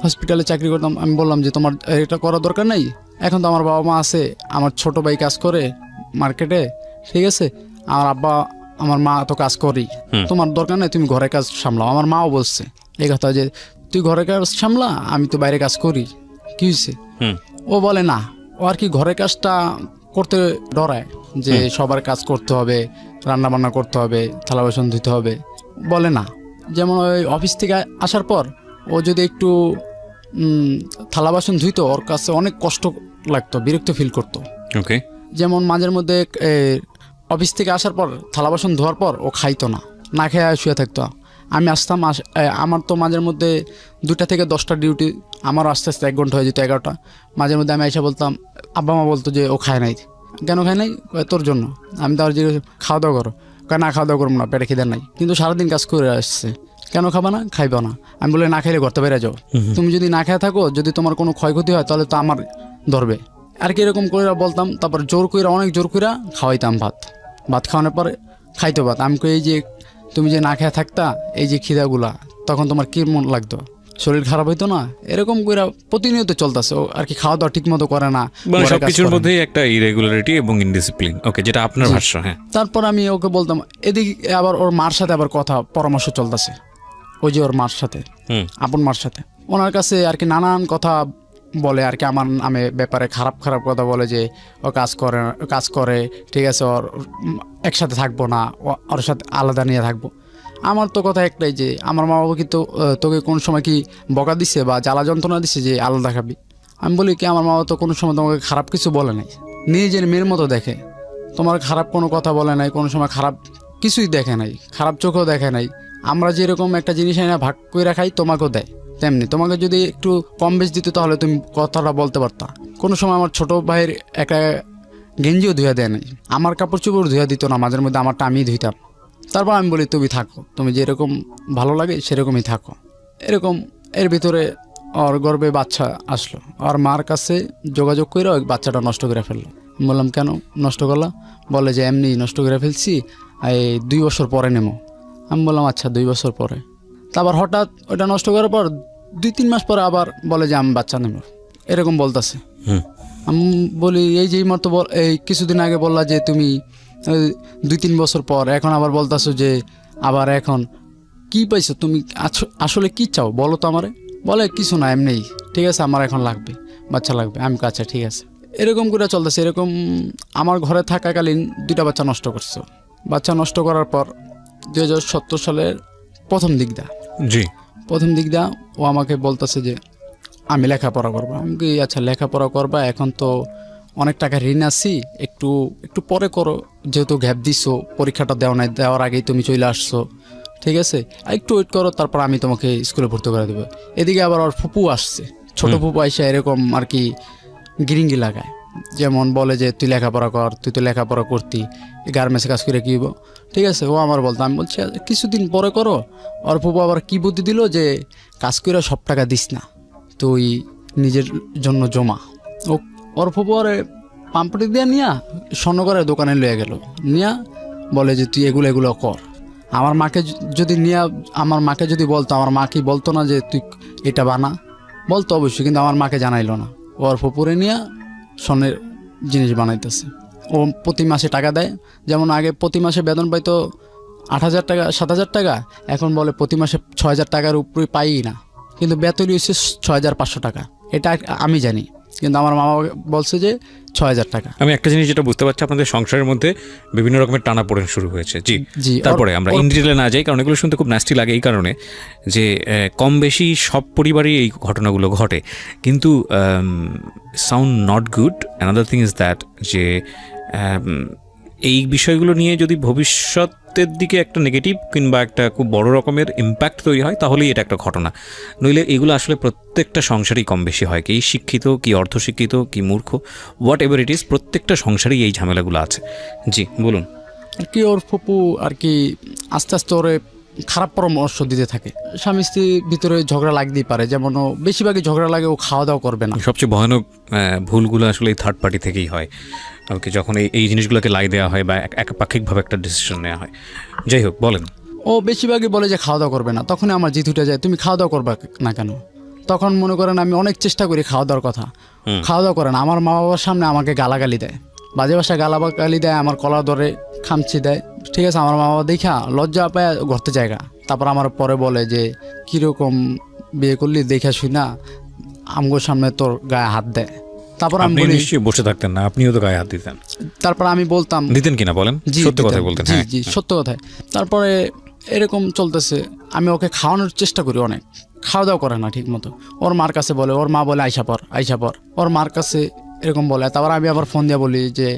হসপিটালে চাকরি করতাম। আমি বললাম যে তোমার এটা করার দরকার নেই, এখন তো আমার বাবা মা আছে, আমার ছোট ভাই কাজ করে মার্কেটে, ঠিক আছে, আমার আব্বা আমার মা তো কাজ করি, তোমার দরকার নেই, তুমি ঘরের কাজ সামলাও। আমার মাও বলছে এই কথা যে তুই ঘরের কাজ সামলা, আমি তো বাইরে কাজ করি, কি হয়েছে? ও বলে না, ও আর কি ঘরের কাজটা করতে ডরায় যে সবার কাজ করতে হবে, রান্না বান্না করতে হবে, থালা বাসন ধুতে হবে, বলে না। যেমন ওই অফিস থেকে আসার পর ও যদি একটু থালা বাসন ধুইতো ওর কাছে অনেক কষ্ট লাগতো, বিরক্ত ফিল করতো। ওকে। যেমন মাঝের মধ্যে অফিস থেকে আসার পর থালা বাসন ধোয়ার পর ও খাইতো না, না খেয়ে শুয়ে থাকতো। আমি আসতাম, আমার তো মাঝের মধ্যে 2টা থেকে 10টা ডিউটি, আমারও আস্তে আস্তে 1 ঘন্টা হয়ে যেত, 11টা। মাঝের মধ্যে আমি এসে বলতাম, আব্বা মা বলতো যে ও খায় নাই। কেন খায় নাই? তোর জন্য। আমি তো আর যে খাওয়া দাওয়া করো, না খাওয়া দাওয়া করবো না, পেটে খিদে নাই, কিন্তু সারাদিন কাজ করে আসছে, কেন খাবা না? খাইবা না। আমি বলে না খাইলে ঘরতে বেড়ে যাও, তুমি যদি না খেয়ে থাকো, যদি তোমার কোনো ক্ষয়ক্ষতি হয় তাহলে তো আমার ধরবে আর কি, এরকম করে বলতাম। তারপর জোর কইরা, অনেক জোর কইরা খাওয়াইতাম ভাত খাওয়ানোর পরে খাইতো ভাত। আমি এই যে তুমি যে না খেয়ে থাকতা, এই যে খিদাগুলা, তখন তোমার কি মন লাগতো, শরীর খারাপ হইতো না? এরকম করে প্রতিনিয়ত চলতেছে আর কি, খাওয়া দাওয়া ঠিক মতো করে না, সবকিছুর মধ্যেই একটা ইরেগুলারিটি এবং ইনডিসিপ্লিন। ওকে, যেটা আপনার ভাষ্য। হ্যাঁ, তারপর আমি ওকে বলতাম, এদিকে আবার ওর মার সাথে আবার কথা পরামর্শ চলতেছে, ওই যে ওর মার সাথে, আপন মার সাথে, ওনার কাছে আর কি নানান কথা বলে আর কি, আমার নামে ব্যাপারে খারাপ খারাপ কথা বলে, যে ও কাজ করে ঠিক আছে, ওর একসাথে থাকবো না, ওর সাথে আলাদা নিয়ে থাকবো। আমার তো কথা একটাই যে আমার মা বাবা কি তোকে কোন সময় কি বকা দিছে বা জ্বালা যন্ত্রণা দিছে যে আলাদা খাবি? আমি বলি কি, আমার মা বাবা তো কোনো সময় তোমাকে খারাপ কিছু বলে নাই, নিজের মেয়ের মতো দেখে, তোমার খারাপ কোনো কথা বলে নাই, কোনো সময় খারাপ কিছুই দেখে নাই, খারাপ চোখেও দেখে নাই। আমরা যেরকম একটা জিনিস না ভাগ করে খাই, তোমাকেও দেয় তেমনি। তোমাকে যদি একটু কম বেশ দিত তাহলে তুমি কথাটা বলতে পারতা। কোনো সময় আমার ছোট ভাইয়ের একটা গেঞ্জিও ধুয়ে দেয় নাই, আমার কাপড় চোপড় ধুয়ে দিত না, মাঝের মধ্যে আমারটা আমি ধুইতাম। তারপর আমি বলি তুমি থাকো, তুমি যেরকম ভালো লাগে সেরকমই থাকো। এরকম এর ভিতরে ওর গর্ভে বাচ্চা আসলো, ওর মার কাছে যোগাযোগ করে ওই বাচ্চাটা নষ্ট করে ফেললো। বললাম কেন নষ্ট করলা? বলে যে এমনি নষ্ট করে ফেলছি, এই 2 বছর পরে নেবো। আমি বললাম আচ্ছা 2 বছর পরে। তারপর হঠাৎ ওটা নষ্ট করার পর 2-3 মাস পরে আবার বলে যে আমি বাচ্চা নেব, এরকম বলতেছে। আমি বলি এই যে মতো এই কিছুদিন আগে বললা যে তুমি 2-3 বছর পর, এখন আবার বলতেছো যে আবার এখন কি পাইছো তুমি, আসলে কি চাও বলো তো আমারে? বলে কিছু না, এমনিই, ঠিক আছে আমার এখন লাগবে, বাচ্চা লাগবে। আমি আচ্ছা ঠিক আছে। এরকম করে চলতেছে। এরকম আমার ঘরে থাকাকালীন 2টা বাচ্চা নষ্ট করছো। বাচ্চা নষ্ট করার পর 2017 সালের প্রথম দিক দা ও আমাকে বলতেছে যে আমি লেখাপড়া করবো। আমি কি আচ্ছা লেখাপড়া করবা, এখন তো অনেক টাকা ঋণ আছি, একটু পরে করো, যেহেতু গ্যাপ দিছো, পরীক্ষাটা দেওয়ার আগেই তুমি চলে আসছো, ঠিক আছে একটু ওয়েট করো, তারপর আমি তোমাকে স্কুলে ভর্তি করে দেবো। এদিকে আবার ওর ফুপু আসছে, ছোট ফুপু আইসা এরকম আর কি গিরিঙ্গি লাগায়, যেমন বলে যে তুই লেখাপড়া কর, তুই তো লেখাপড়া করতি, গার্মেন্টসে কাজ করে কী, ঠিক আছে। ও আমার বলতো, আমি বলছি কিছুদিন পরে করো। ওর ফুপু আবার কী বুদ্ধি দিল যে কাজ করে সব টাকা দিস না, তুই নিজের জন্য জমা। ওর ফুপু আরে পাম্পটি দিয়ে নিয়া স্বর্ণকরের দোকানে লয়ে গেল, নিয়া বলে যে তুই এগুলো কর। আমার মাকে যদি বলতো, আমার মা কি বলতো না যে তুই এটা বানা? বলতো অবশ্যই, কিন্তু আমার মাকে জানাইলো না। ওর ফুপুরে নিয়ে স্বর্ণের জিনিস বানাইতেছে। ও প্রতি মাসে টাকা দেয়, যেমন আগে প্রতি মাসে বেতন পাইতো 8,000 টাকা 7,000 টাকা, এখন বলে প্রতি মাসে 6,000 টাকার উপরে পাই না, কিন্তু বেতনই হচ্ছে 6,500 টাকা। এটা আমি জানি, কিন্তু আমার মামা বলছে যে 6,000 টাকা। আমি একটা জিনিস যেটা বুঝতে পারছি, আপনাদের সংসারের মধ্যে বিভিন্ন রকমের টানাপোড়েন শুরু হয়েছে। জি, তারপরে আমরা ইন ডিটেলে না যাই, কারণ এগুলো শুনতে খুব নাস্টি লাগে, এই কারণে যে কম বেশি সব পরিবারেই এই ঘটনাগুলো ঘটে, কিন্তু sound not good. Another thing is that যে এই বিষয়গুলো নিয়ে যদি ভবিষ্যতের দিকে একটা নেগেটিভ কিংবা একটা খুব বড় রকমের ইম্প্যাক্ট তৈরি হয়, তাহলেই এটা একটা ঘটনা। নইলে এগুলো আসলে প্রত্যেকটা সংসারেই কম বেশি হয়, কি শিক্ষিত, কি অর্ধশিক্ষিত, কি মূর্খ, হোয়াট এভার ইট ইজ, প্রত্যেকটা সংসারেই এই ঝামেলাগুলো আছে। জি বলুন। আর কি ওর ফুপু আর কি আস্তে আস্তে ওরে খারাপ পরামর্শ দিতে থাকে। স্বামী স্ত্রীর ভিতরে ঝগড়া লাগতেই পারে, যেমন ও বেশিরভাগই ঝগড়া লাগে ও খাওয়া দাওয়া করবে না। সবচেয়ে ভয়ানক ভুলগুলো আসলে এই থার্ড পার্টি থেকেই হয়, ওকে, যখন এই জিনিসগুলোকে লাই দেওয়া হয় বা একপাক্ষিকভাবে একটা ডিসিশন নেওয়া হয়। যাই হোক, বলেন। ও বেশিরভাগই বলে যে খাওয়া দাওয়া করবে না, তখন আমার জিত উঠে যায়, তুমি খাওয়া দাওয়া করবে না কেন? তখন মনে করেন আমি অনেক চেষ্টা করি খাওয়া দাওয়ার কথা, খাওয়া দাওয়া করে না। আমার মা বাবার সামনে আমাকে গালাগালি দেয়, বাজে ভাষায় গালাগালি দেয়, আমার কলা ধরে খামচি দেয়, ঠিক আছে। আমার মা বাবা দেখা লজ্জা পায়, ঘরতে জায়গা। তারপর আমার পরে বলে যে কীরকম বিয়ে করলি, দেখা শুই না আমগোর সামনে তোর গায়ে হাত দেয়। তারপর আমি বলি নিশ্চয়ই বসে থাকতেন না, আপনিও তো গায়ে হাত দিতেন। তারপর আমি বলতাম, দিতেন কিনা বলেন, সত্য কথা বলতেন। জি সত্য কথায়। তারপরে এরকম চলতেছে, আমি ওকে খাওয়ানোর চেষ্টা করি অনেক, খাওয়া দাওয়া করে না ঠিক মতো। ওর মার কাছে বলে, ওর মা বলে আইসা পর, ওর মার কাছে এরকম বলে। তারপর আমি আবার ফোন দিয়ে বলি যে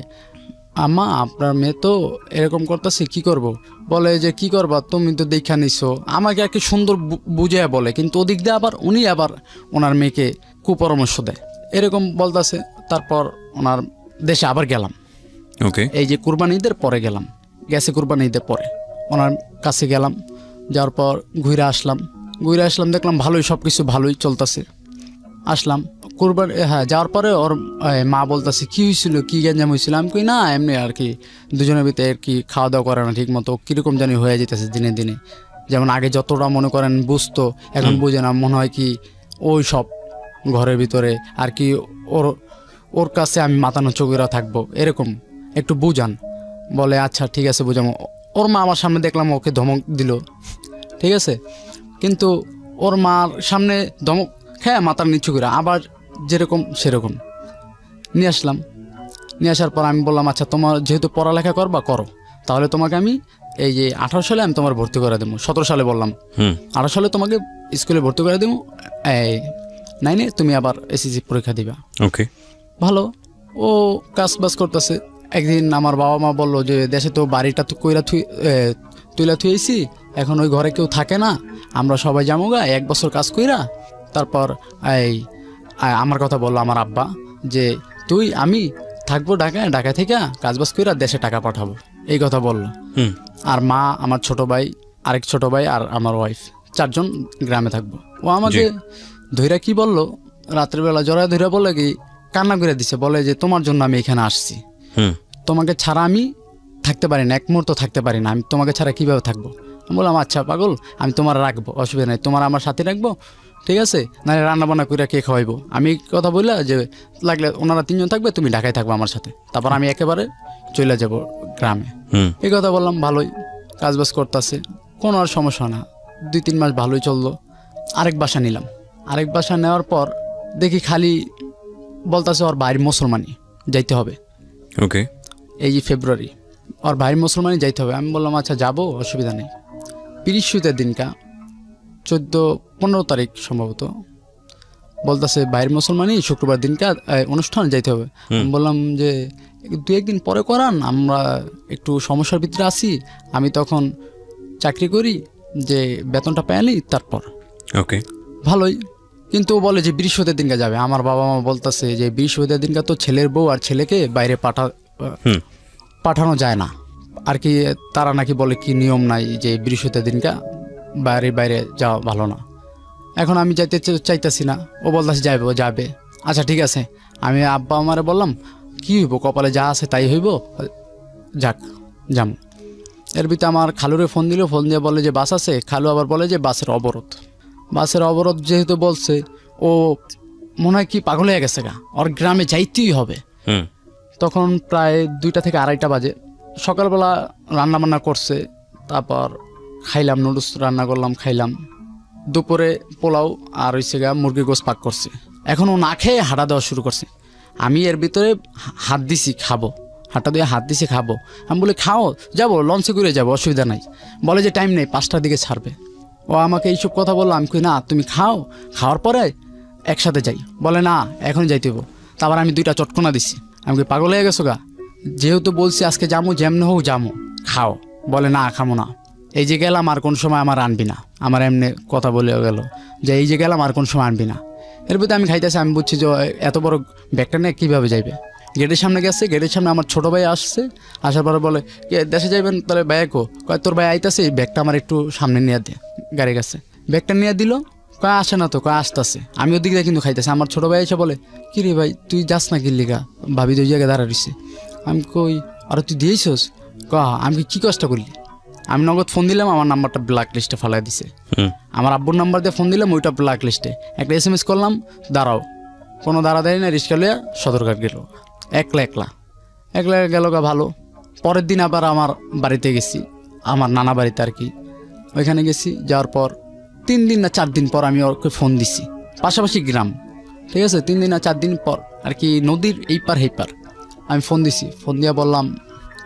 আম্মা আপনার মেয়ে তো এরকম করতেছে, কি করব? বলে যে কি করবা, তুমি তো দেখা নিছো। আমাকে আর কি সুন্দর বুঝিয়ে বলে, কিন্তু ওদিক দিয়ে আবার উনি আবার ওনার মেয়েকে কুপরামর্শ দেয়, এরকম বলতেছে। তারপর ওনার দেশে আবার গেলাম, ওকে, এই যে কুরবানি ঈদের পরে গেলাম, গেছে কুরবানি ঈদের পরে ওনার কাছে গেলাম। যাওয়ার পর ঘুরে আসলাম, দেখলাম ভালোই, সব কিছু ভালোই চলতেছে। আসলাম কুরবানি, হ্যাঁ, যাওয়ার পরে ওর মা বলতেছে কি হয়েছিল, কি গ্যাঞ্জাম হয়েছিল? আমি কই না এমনি আর কি, দুজনের ভিতরে আর কি খাওয়া দাওয়া করে না ঠিক মতো, কীরকম জানি হয়ে যেতেছে দিনে দিনে। যেমন আগে যতটা মনে করেন বুঝতো, এখন বুঝে না, মনে হয় কি ওই সব ঘরের ভিতরে আর কি ওর কাছে আমি মাতানো চোখেরা থাকবো, এরকম একটু বুঝান। বলে আচ্ছা ঠিক আছে বুঝাবো। ওর মা আমার সামনে দেখলাম ওকে ধমক দিল, ঠিক আছে, কিন্তু ওর মার সামনে ধমক হ্যাঁ মাথার নিচু করে আবার যেরকম সেরকম নিয়ে আসলাম। নিয়ে আসার পর আমি বললাম আচ্ছা তোমার যেহেতু পড়ালেখা করবা করো, তাহলে তোমাকে আমি এই যে 18 সালে আমি তোমার ভর্তি করে দেবো। 17 সালে বললাম, 18 সালে তোমাকে স্কুলে ভর্তি করে দেবো, এই 9-এ তুমি আবার এসএসসি পরীক্ষা দিবা। ওকে, ভালো। ও কাজ বাজ করতেছে। একদিন আমার বাবা মা বললো যে দেশে তো বাড়িটা তো তুইলা থুয়েছি, এখন ওই ঘরে কেউ থাকে না, আমরা সবাই যাবো গা 1 বছর কাজ কইরা। তারপর আমার কথা বললো আমার আব্বা যে আমি থাকবো ঢাকায় থেকে কাজবাজ কইরা দেশে টাকা পাঠাবো, এই কথা বললো। আর মা, আমার ছোট ভাই, আরেক ছোট ভাই আর আমার ওয়াইফ, 4 জন গ্রামে থাকবো। ও আমাকে ধৈরা কি বললো, রাত্রিবেলা জড়ায় ধৈরা বলে কি কান্না করে দিছে, বলে যে তোমার জন্য আমি এখানে আসছি, তোমাকে ছাড়া আমি থাকতে পারি না, 1 মুহূর্ত থাকতে পারি না, আমি তোমাকে ছাড়া কিভাবে থাকবো? আমি বললাম আচ্ছা পাগল, আমি তোমার রাখবো, অসুবিধা নেই, তোমার আমার সাথে রাখবো, ঠিক আছে, নাহলে রান্না বান্না করে কে খাওয়াইবো। আমি কথা বললাম যে লাগলে ওনারা 3 জন থাকবে, তুমি ঢাকায় থাকবো আমার সাথে, তারপর আমি একেবারে চলে যাব গ্রামে। এই কথা বললাম। ভালোই কাজবাজ করতেছে, কোনো আর সমস্যা না। 2-3 মাস ভালোই চললো। আরেক বাসা নিলাম। আরেক বাসা নেওয়ার পর দেখি খালি বলতেছে ওর ভাইয়ের মুসলমানি যাইতে হবে। ওকে, এই যে ফেব্রুয়ারি ওর ভাইয়ের মুসলমানি যাইতে হবে। আমি বললাম আচ্ছা যাবো, অসুবিধা নেই। পিরিশুতের দিনকা 14-15 তারিখ সম্ভবত বলতেছে ভাইয়ের মুসলমানি শুক্রবার দিনকা অনুষ্ঠান যাইতে হবে। আমি বললাম যে 2-1 দিন পরে করান, আমরা একটু সমস্যার ভিতরে আছি, আমি তখন চাকরি করি, যে বেতনটা পেয়ালি তারপর। ওকে, ভালোই। কিন্তু ও বলে যে বৃহস্পতির দিনকে যাবে। আমার বাবা মা বলতেছে যে বৃহস্পতির দিনকে তো ছেলের বউ আর ছেলেকে বাইরে পাঠানো যায় না আর কি, তারা নাকি বলে কি নিয়ম নাই যে বৃহস্পতির দিনকে বাইরে যাওয়া ভালো না। এখন আমি যাইতে চাইতেছি না, ও বলতেছে যাবে। আচ্ছা ঠিক আছে, আমি আব্বা আমারে বললাম কি হইব, কপালে যা আছে তাই হইব, যাক যাম। এর ভিতরে আমার খালুরে ফোন দিল, ফোন দিয়ে বলে যে বাস আছে। খালু আবার বলে যে বাসের অবরোধ যেহেতু বলছে, ও মনে হয় কি পাগল হয়ে গেছে গা, ওর গ্রামে যাইতেই হবে। তখন প্রায় 2টা থেকে 2:30 বাজে। সকালবেলা রান্না বান্না করছে, তারপর খাইলাম, নুডলস রান্না করলাম, খাইলাম। দুপুরে পোলাও আর হইছে গা মুরগির গোশত পাক করছে। এখন ও না খেয়ে হাঁটা দেওয়া শুরু করছে। আমি এর ভিতরে হাত দিছি খাবো, হাঁটা দিয়ে হাত দিছি খাবো। আমি বলি খাও, যাবো লঞ্চে করে যাবো, অসুবিধা নাই। বলে যে টাইম নেই, 5টার দিকে ছাড়বে। ও আমাকে এইসব কথা বললো। আমি কই না, তুমি খাও, খাওয়ার পরে একসাথে যাই। বলে না এখন যাইতে হবো। তারপর আমি 2টা চটকনা দিছি। আমি কি পাগল হয়ে গেছো গা, যেহেতু বলছি আজকে যাবো, যেমনি হোক যাবো, খাও। বলে না খামো না, এই যে গেলাম আর কোন সময় আমার আনবি না। আমার এমনি কথা বলে গেল যে এই যে গেলাম আর কোন সময় আনবি না। এর ভিতরে আমি খাইতেছি, আমি বুঝছি যে এত বড় ব্যাগটা নিয়ে কীভাবে যাইবে। গেটের সামনে গেছে, গেটের সামনে আমার ছোটো ভাই আসছে। আসার পরে বলে দেশে যাইবেন, তাহলে ভাইয়া কয় তোর ভাই আইতাছে, এই ব্যাগটা আমার একটু সামনে নিয়ে দে। গাড়ি গেছে, ব্যাগটা নিয়ে দিল। কয় আসে না তো, কয় আসতেছে। আমি ওদিকে কিন্তু খাইতেছি। আমার ছোটো ভাই এসে বলে কি রে ভাই তুই যাস না কিল্লিগা, ভাবি 2 জায়গায় দাঁড়া রইছে। আমি কই আর তুই দিয়েছিস? আমি কি কষ্ট করলি? আমি নগদ ফোন দিলাম, আমার নাম্বারটা ব্ল্যাক লিস্টে ফেলাই দিছে। আমার আব্বুর নাম্বার দিয়ে ফোন দিলাম, ওইটা ব্ল্যাক লিস্টে। একটা SMS করলাম, দাঁড়াও। কোনো দাঁড়াদাঁড়ি না, রিক্সা লিয়া সদরঘাট গেল, একলা গেল গা। ভালো। পরের দিন আবার আমার বাড়িতে গেছি, আমার নানা বাড়িতে আর কি, ওইখানে গেছি। যাওয়ার পর 3 দিন না 4 দিন পর আমি ওকে ফোন দিছি, পাশাপাশি গ্রাম, ঠিক আছে। 3 দিন না 4 দিন পর আর কি, নদীর এই পার এই পার আমি ফোন দিছি। ফোন দিয়া বললাম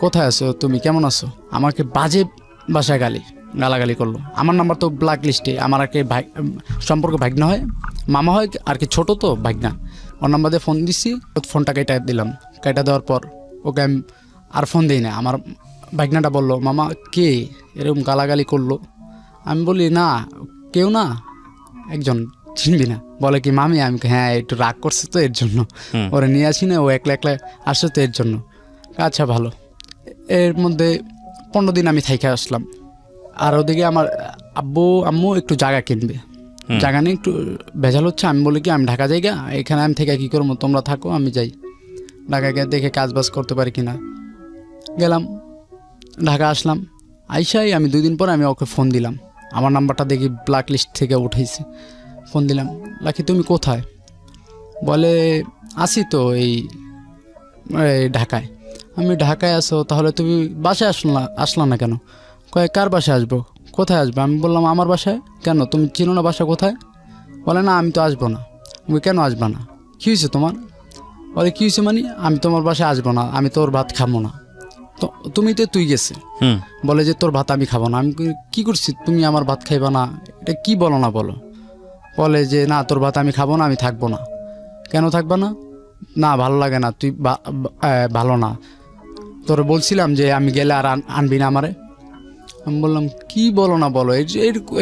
কোথায় আছো তুমি, কেমন আছো? আমাকে বাজে ভাষায় গালি, গালাগালি করলো। আমার নাম্বার তো ব্ল্যাক লিস্টে, আমার আর কি সম্পর্ক ভাগনা হয়, মামা হয় আর কি, ছোটো তো ভাগনা। ওর নাম্বার দিয়ে ফোন দিচ্ছি, ফোনটা কেটে দিলাম। কেটে দেওয়ার পর ওকে আমি আর ফোন দিই না। আমার ভাগনাটা বললো, মামা কে এরকম গালাগালি করলো? আমি বলি, না কেউ না, একজন চিনবি না। বলে কি মামি? আমি হ্যাঁ, একটু রাগ করছে তো এর জন্য, ওরা নিয়ে আসি না, ও একলা একলা আসছে তো এর জন্য। আচ্ছা ভালো। এর মধ্যে 15 দিন আমি থাইকা আসলাম। আর ওদিকে আমার আম্মু একটু জায়গা কিনবে, জায়গা নিয়ে একটু ভেজাল হচ্ছে। আমি বলি কি, আমি ঢাকা জায়গা, এখানে আমি থেকে কী করবো, তোমরা থাকো, আমি যাই ঢাকা গিয়ে দেখে কাজ বাজ করতে পারি কিনা। গেলাম, ঢাকা আসলাম। আইসাই আমি 2 দিন পর আমি ওকে ফোন দিলাম। আমার নাম্বারটা দেখি ব্ল্যাক লিস্ট থেকে উঠেছে। ফোন দিলাম, লাকি তুমি কোথায়? বলে আসি তো এই ঢাকায়। আমি ঢাকায় আসো, তাহলে তুমি বাসায় আসলা না কেন? কয় কার বাসায় আসবো, কোথায় আসবো? আমি বললাম আমার বাসায়। কেন, তুমি চিনো না বাসা কোথায়? বলে না, আমি তো আসবো না। তুমি কেন আসবা না? কী হয়েছে তোমার? বলে কী হয়েছে মানে? আমি তোমার বাসায় আসবো না, আমি তোর ভাত খাবো না। তো তুমি তো তুই গেছে, বলে যে তোর ভাত আমি খাবো না। আমি কি করছি, তুমি আমার ভাত খাইবা না? এটা কি বলো না বলো। বলে যে না, তোর ভাত আমি খাবো না, আমি থাকবো না। কেন থাকবা না? না ভালো লাগে না, তুই ভালো না, তোর বলছিলাম যে আমি গেলে আর আনবি না আমারে। আমি বললাম কি বলো না বলো,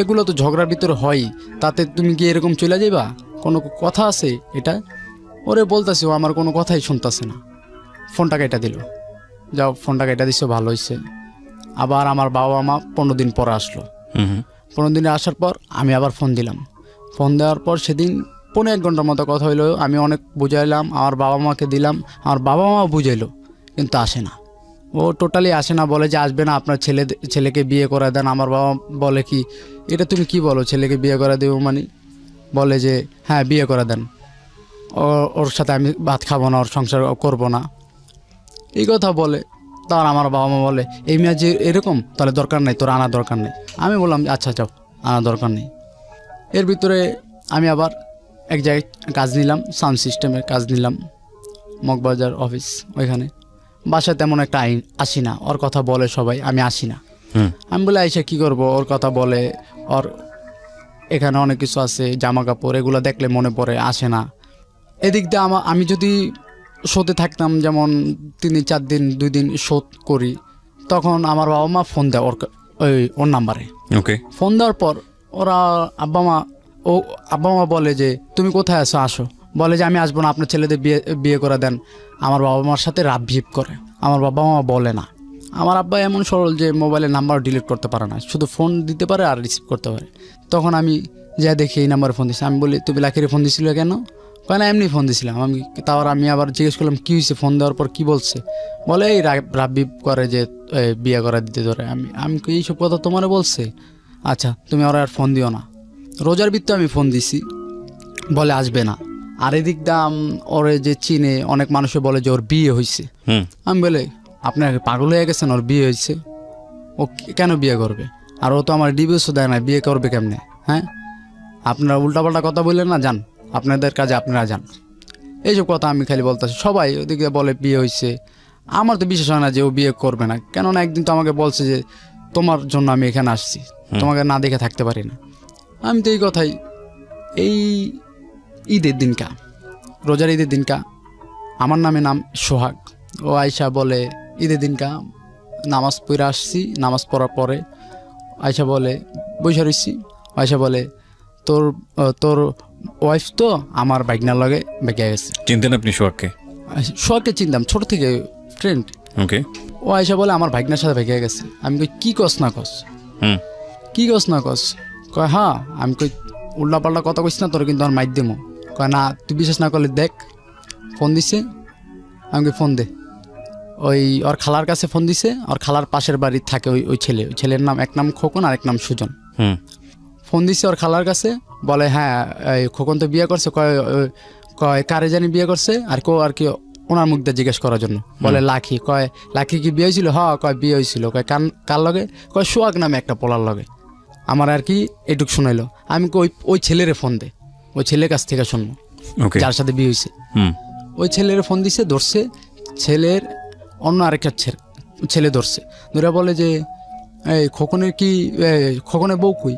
এগুলো তো ঝগড়ার ভিতরে হয়, তাতে তুমি কি এরকম চলে যাইবা? কোনো কথা আছে এটা? ওরে বলতেছে, ও আমার কোনো কথাই শুনতেছে না। ফোনটা কেটে দিল। যাও, ফোনটা কেটে দিছো, ভালো হয়েছে। আবার আমার বাবা মা 15 দিন পরে আসলো। 15 দিনে আসার পর আমি আবার ফোন দিলাম। ফোন দেওয়ার পর সেদিন 1.5 ঘন্টার মতো কথা হইলো। আমি অনেক বুঝাইলাম, আমার বাবা মাকে দিলাম, আমার বাবা মা বুঝাইলো, কিন্তু আসে না। ও টোটালি আসে না, বলে যে আসবে না, আপনার ছেলেকে বিয়ে করে দেন। আমার বাবা বলে কি, এটা তুমি কি বলো, ছেলেকে বিয়ে করে দেবো মানে? বলে যে হ্যাঁ বিয়ে করে দেন, ওর সাথে আমি ভাত খাবো না, ওর সংসার করবো না, এই কথা বলে। তার আমার বাবা মা বলে, এই মেয়ে যে এরকম, তাহলে দরকার নেই, তোর আনা দরকার নেই। আমি বললাম আচ্ছা যাও, আনা দরকার নেই। এর ভিতরে আমি আবার এক জায়গায় কাজ নিলাম, সাউন্ড সিস্টেমের কাজ নিলাম, মগবাজার অফিস। ওইখানে বাসায় তেমন একটা আসি না, ওর কথা বলে সবাই, আমি আসি না। আমি বলে আইসা কী করবো, ওর কথা বলে, ওর এখানে অনেক কিছু আছে, জামা কাপড়, এগুলো দেখলে মনে পড়ে, আসে না। এদিক দিয়ে আমি যদি শোতে থাকতাম, যেমন 3-4 দিন 2 দিন শোধ করি, তখন আমার বাবা মা ফোন দেয় ওর নাম্বারে। ওকে, ফোন দেওয়ার পর ওরা আব্বা মা বলে যে তুমি কোথায় আসো, আসো। বলে যে আমি আসবো না, আপনার ছেলেদের বিয়ে করে দেন। আমার বাবা মার সাথে রাব ভিপ করে। আমার বাবা মা বলে না। আমার আব্বা এমন সরল যে মোবাইলের নাম্বার ডিলিট করতে পারে না, শুধু ফোন দিতে পারে আর রিসিভ করতে পারে। তখন আমি যা দেখি এই নাম্বারে ফোন দিচ্ছি। আমি বলি তুমি লাকিরে ফোন দিছিল কেন? কেন এমনি ফোন দিছিলাম। আমি আবার জিজ্ঞেস করলাম কী হয়েছে, ফোন দেওয়ার পর কী বলছে? বলে এই রাব ভিপ করে যে বিয়ে করা দিতে ধরে। আমি এইসব কথা তোমারে বলছে? আচ্ছা তুমি ওরা আর ফোন দিও না। রোজার ভিত্তে আমি ফোন দিছি, বলে আসবে না। আর এদিক দাম ওরে যে চিনে অনেক মানুষে বলে যে ওর বিয়ে হয়েছে। আমি বলে আপনার পাগল হয়ে গেছেন, ওর বিয়ে হয়েছে, ও কেন বিয়ে করবে? আর ও তো আমার ডিভোর্সও দেয় না, বিয়ে করবে কেমনে? হ্যাঁ, আপনারা উল্টাপাল্টা কথা বললেন না, যান আপনাদের কাজে আপনারা যান। এইসব কথা আমি খালি বলতেছি। সবাই ওদিকে বলে বিয়ে হয়েছে। আমার তো বিশ্বাস হয় না যে ও বিয়ে করবে না, কেননা একদিন তো আমাকে বলছে যে তোমার জন্য আমি এখানে আসছি, তোমাকে না দেখে থাকতে পারি না। আমি তো এই কথাই, এই ঈদের দিনকা, রোজার ঈদের দিনকা, আমার নাম সোহাগ। ও আয়সা বলে ঈদের দিনকা নামাজ পড়ে আসছি, নামাজ পড়ার পরে আয়সা বলে বৈশা রইছি। আয়সা বলে তোর ওয়াইফ তো আমার বাইকনার লগে বেঁকে গেছে। চিনতেন আপনি সোহাগকে? সোহাগকে চিনতাম, ছোট থেকে ফ্রেন্ড। ওকে। ও আয়সা বলে আমার ভাগনার সাথে বেঁকে গেছে। আমি কই কি কস না কস, কি কস না কস? কয় হ্যাঁ। আমি কই উল্টা পাল্টা কথা কইস না, তোর কিন্তু আমার মাইর দেবো। কয় না, তুই বিশ্বাস না করলে দেখ। ফোন দিছে, আমি ফোন দে। ওর খালার কাছে ফোন দিছে। ওর খালার পাশের বাড়ি থাকে ওই ছেলের নাম, এক নাম খোকন আর এক নাম সুজন। ফোন দিছে ওর খালার কাছে, বলে হ্যাঁ খোকন তো বিয়ে করছে। কয় কারে জানি বিয়ে করছে, আর কি ওনার মুখ দিয়ে জিজ্ঞেস করার জন্য। বলে লাকি। কয় লাকি কি বিয়ে হয়েছিল? হ্যাঁ। কয় বিয়ে হয়েছিল। কয় কার লগে? কয় সোহাগ নামে একটা পোলার লগে। আমার আর কি এটুক শুনাইলো। আমি ওই ছেলেরে ফোন দে, ওই ছেলের কাছ থেকে শুনবো যার সাথে বিয়ে হয়েছে। ওই ছেলের ফোন দিছে, ধরছে। ছেলের অন্য আরেকটা ছেলে ধরছে, ধরে বলে যে এই খোকনের কি খোকনের বউ কই?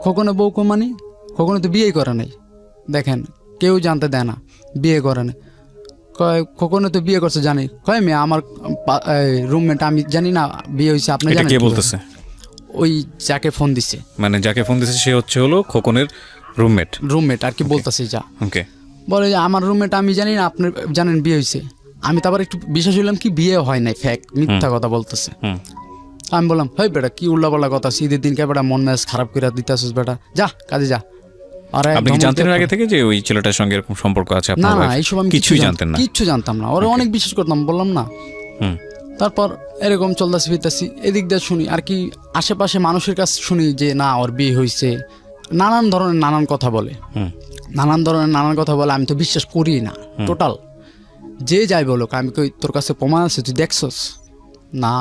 খোকনের বউ কই মানে খোকনে তো বিয়ে করে নাই, দেখেন কেউ জানতে দেয় না বিয়ে করে না। কয় খোকনে তো বিয়ে করছে জানি। কয় মেয়ে আমার রুমমেট আমি জানি না বিয়ে হয়েছে, আপনি জানেন? কে বলতেছে? ওই যাকে ফোন দিছে, মানে যাকে ফোন দিছে সে হলো খোকনের রুমমেট আর কি বলতেছে যা। ওকে, বলে যে আমার রুমমেট আমি জানি না, আপনি জানেন বিয়ে হয়েছে। আমি তো আবার একটু বিশ্বাস হইলাম কি বিয়ে হয় নাই, ফ্যাক মিথ্যা কথা বলতেছে। আমি বললাম হয় বেটা কি উল্লাপাল্লা কথা, ঈদের দিনকে বেটা মন মেজাজ খারাপ করে দিতেছিস বেটা, যা কাজে যা। আপনি কি জানতেন আগে থেকে যে ওই ছেলেটার সঙ্গে এরকম সম্পর্ক আছে? না না, এইসব আমি কিছুই জানতেন না? কিচ্ছু জানতাম না, ওরা অনেক বিশ্বাস করতাম, বললাম না। তারপর এরকম চলতেছি ফিরতেছি, এদিক দিয়ে শুনি আর কি আশেপাশে মানুষের কাছে শুনি যে না ওর বিয়ে হয়েছে, নানান ধরনের নানান কথা বলে, নানান কথা বলে। আমি তো বিশ্বাস করি না টোটাল, যে যাই বলুক। আমি কই তোর কাছে প্রমাণ আছে, তুই দেখছস না?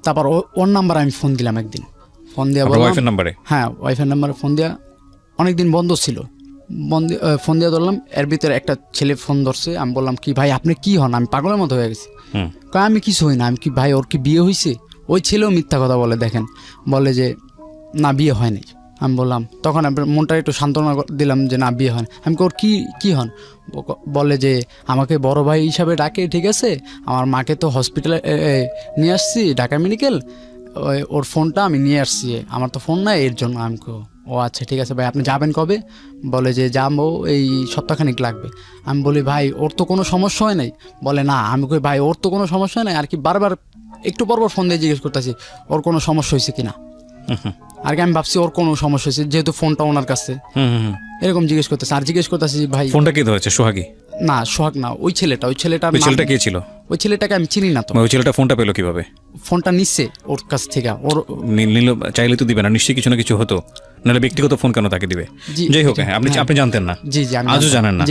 তারপর ওর নাম্বার আমি ফোন দিলাম একদিন, ফোন দিয়া বললাম ওয়াইফের নাম্বারে, হ্যাঁ ওয়াইফের নাম্বারে ফোন দিয়া, অনেকদিন বন্ধ ছিল, ফোন দিয়ে ধরলাম। এর ভিতরে একটা ছেলে ফোন ধরছে। আমি বললাম কি ভাই আপনি কি হন? আমি পাগলের মতো হয়ে গেছি। কয় আমি কিছু হই না। আমি কি ভাই ওর কি বিয়ে হয়েছে? ওই ছেলেও মিথ্যা কথা বলে, দেখেন বলে যে না বিয়ে হয় নাই। আমি বললাম, তখন মনটা একটু সান্ত্বনা দিলাম যে না বিয়ে হয় না। আমি ওর কি হন? বলে যে আমাকে বড় ভাই হিসাবে ডাকে, ঠিক আছে, আমার মাকে তো হসপিটালে নিয়ে আসছি ঢাকা মেডিকেল, ওর ফোনটা আমি নিয়ে আসছি, আমার তো ফোন নাই এর জন্য। আমি ও আচ্ছা ঠিক আছে ভাই, আপনি যাবেন কবে? বলে যে যাবো এই সপ্তাহখানিক লাগবে। আমি বলি ভাই ওর তো কোনো সমস্যা হয় নাই। বলে না। আমি কই ভাই ওর তো কোনো সমস্যা হয় নাই। আর কি বারবার একটু পরপর ফোন দিয়ে জিজ্ঞেস করতেছি ওর কোনো সমস্যা হয়েছে কিনা। আর কি আমি ভাবছি ওর কোনো সমস্যা হয়েছে, যেহেতু ফোনটা ওনার কাছে, এরকম জিজ্ঞেস করতেছি। আর জিজ্ঞেস করতেছি ভাই ফোনটা কে ধরেছে? সোহাগী? না সোহাগ না, ওই ছেলেটা কে ছিল? ওই ছেলেটাকে আমি চিনি না। তো ওই ছেলেটা ফোনটা পেলো কিভাবে? ফোনটা নিচ্ছে ওর কাছ থেকে। ওর নিল, চাইলে তো দিবে না, নিশ্চয়ই কিছু না কিছু হতো, নাহলে ব্যক্তিগত ফোন কেন তাকে দিবে? যাই হোক, আপনি জানতেন না? জি জি, আজও জানেন না?